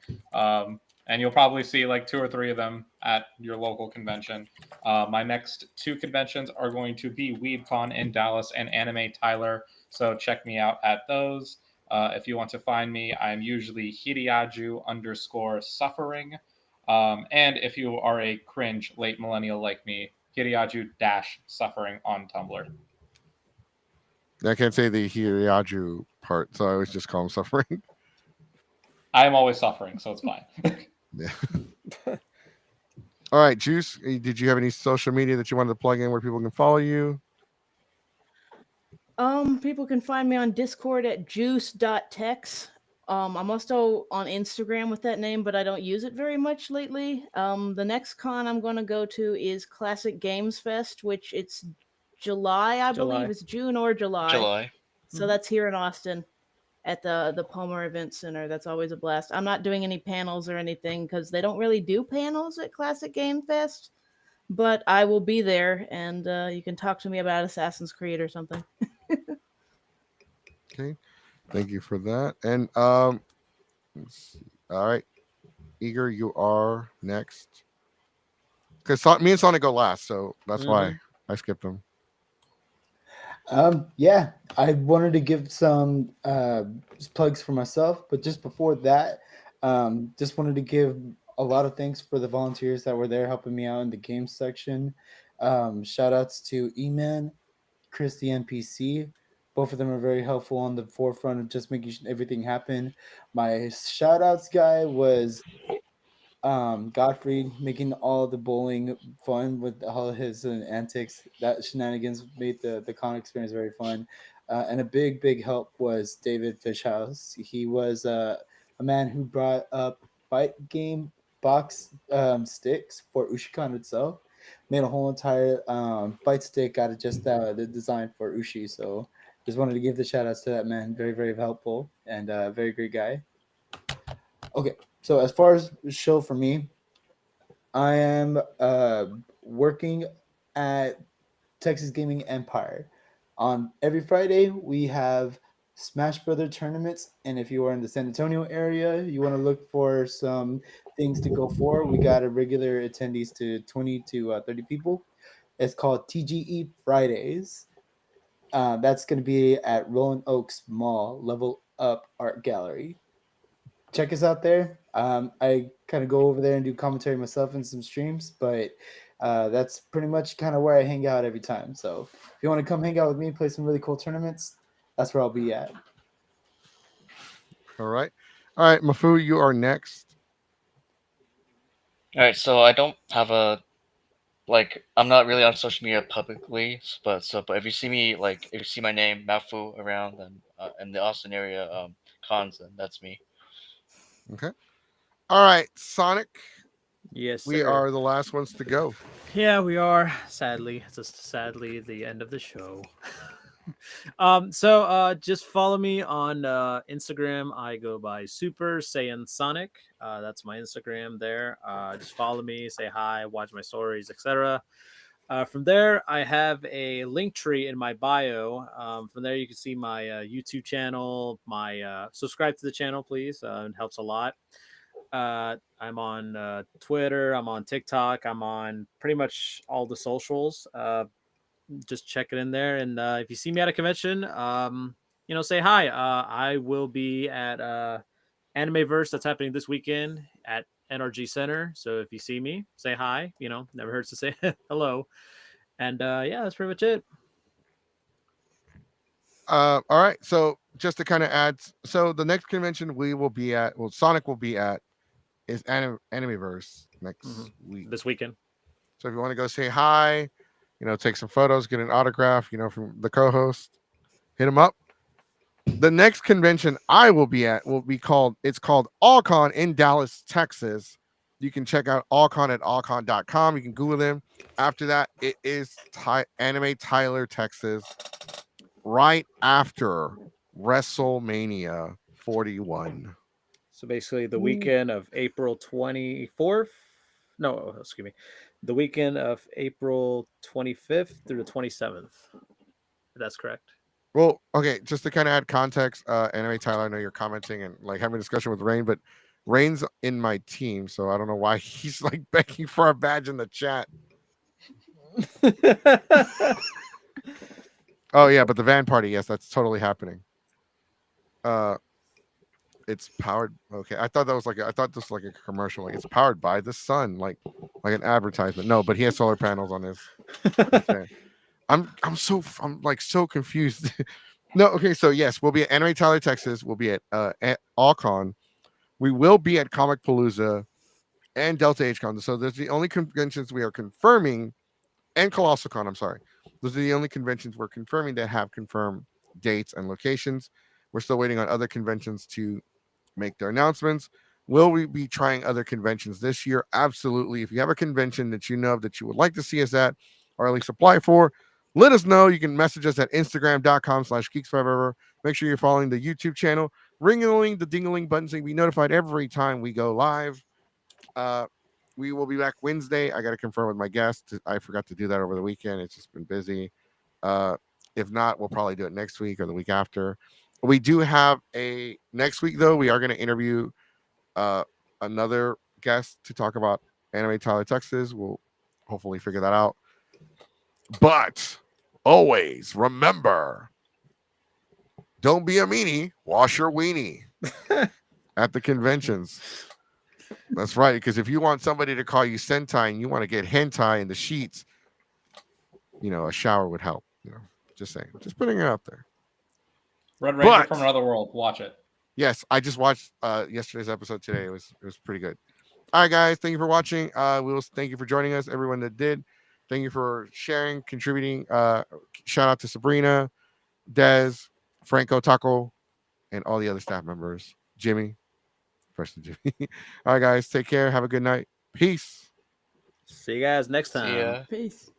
And you'll probably see like 2 or 3 of them at your local convention. My next 2 conventions are going to be WeebCon in Dallas and Anime Tyler. So check me out at those. If you want to find me, I'm usually Hiriaju_suffering. And if you are a cringe late millennial like me, Hiriaju-suffering on Tumblr. I can't say the Hiriaju part, so I always just call him Suffering. I am always suffering, so it's fine. Yeah. All right, Juice, did you have any social media that you wanted to plug in where people can follow you? People can find me on Discord at juice.tex. I'm also on Instagram with that name, but I don't use it very much lately. The next con I'm going to go to is Classic Games Fest, which it's July, I believe. It's June or July. July. So that's here in Austin at the Palmer Event Center. That's always a blast. I'm not doing any panels or anything because they don't really do panels at Classic Game Fest, but I will be there, and you can talk to me about Assassin's Creed or something. Okay, thank you for that. And let's see. All right, Eager, you are next. Because me and Sonic go last, so that's why I skipped them. Yeah, I wanted to give some plugs for myself, but just before that, just wanted to give a lot of thanks for the volunteers that were there helping me out in the games section. Shout outs to E-Man, Chris the NPC. Both of them are very helpful on the forefront of just making everything happen. My shout outs guy was Godfrey, making all the bowling fun with all his antics. That shenanigans made the con experience very fun. And a big help was David Fishhouse. He was a man who brought up fight game box sticks for USHICON itself. Made a whole entire fight stick out of just the design for Ushi. So just wanted to give the shout outs to that man. Very helpful and very great guy. Okay, so as far as the show for me, I am working at Texas Gaming Empire. On every Friday, we have Smash Brother tournaments, and if you are in the San Antonio area, you want to look for some things to go for. We got a regular attendees to 20 to 30 people. It's called TGE Fridays. That's going to be at Rolling Oaks Mall, Level Up Art Gallery. Check us out there. I kind of go over there and do commentary myself in some streams, but that's pretty much kind of where I hang out every time. So if you want to come hang out with me, play some really cool tournaments, that's where I'll be at. All right, Mafu, you are next. All right, so I don't have I'm not really on social media publicly, but if you see me, if you see my name Mafu around and in the Austin area cons, then that's me. Okay. All right, Sonic. Yes, we are the last ones to go. Yeah, we are. Sadly, the end of the show. So just follow me on Instagram. I go by Super Saiyan Sonic. That's my Instagram there. Just follow me, say hi, watch my stories, etc. From there, I have a link tree in my bio. From there, you can see my YouTube channel. My subscribe to the channel, please. It helps a lot. I'm on Twitter. I'm on TikTok. I'm on pretty much all the socials. Just check it in there. And if you see me at a convention, say hi. I will be at Animeverse that's happening this weekend at NRG Center. So if you see me, say hi. Never hurts to say hello. And yeah, that's pretty much it. All right. So just to kind of add, so the next convention Sonic will be at is Animeverse next week. This weekend. So if you want to go say hi, take some photos, get an autograph, from the co-host, hit him up. The next convention I will be at it's called AllCon in Dallas, Texas. You can check out AllCon at allcon.com. You can Google them. After that, it is Anime Tyler, Texas. right after WrestleMania 41. So basically, the weekend of April 24th. No, excuse me. The weekend of April 25th through the 27th. That's correct. Well, okay, just to kind of add context, Anime Tyler, I know you're commenting and like having a discussion with Rain, but Rain's in my team, so I don't know why he's like begging for a badge in the chat. Oh yeah, but the van party, yes, that's totally happening. It's powered. Okay, I thought that was like I thought this was like a commercial. Like it's powered by the sun, like an advertisement. No, but he has solar panels on his fan. I'm like so confused. No, okay, so yes, we'll be at Anime Tyler, Texas. We'll be at Allcon. We will be at Comic Palooza and Delta HCon. So there's the only conventions we are confirming, and Colossal Con. I'm sorry, those are the only conventions we're confirming that have confirmed dates and locations. We're still waiting on other conventions to make their announcements. Will we be trying other conventions this year? Absolutely. If you have a convention that you know of that you would like to see us at, or at least apply for, let us know. You can message us at Instagram.com/geeks5ever. Make sure you're following the YouTube channel. Ring-a-ling, the ding-a-ling button so you can be notified every time we go live. We will be back Wednesday. I got to confirm with my guest. I forgot to do that over the weekend. It's just been busy. If not, we'll probably do it next week or the week after. We do have a next week though. We are going to interview another guest to talk about Anime Tyler, Texas. We'll hopefully figure that out. But always remember, don't be a meanie. Wash your weenie at the conventions. That's right. Because if you want somebody to call you Sentai and you want to get hentai in the sheets, a shower would help. Just saying. Just putting it out there. Red Ranger from Another World. Watch it. Yes, I just watched yesterday's episode today. It was pretty good. All right, guys. Thank you for watching. Thank you for joining us. Everyone that did. Thank you for sharing, contributing. Shout out to Sabrina, Dez, Franco Taco, and all the other staff members. Jimmy. Preston Jimmy. All right, guys. Take care. Have a good night. Peace. See you guys next time. See ya. Peace.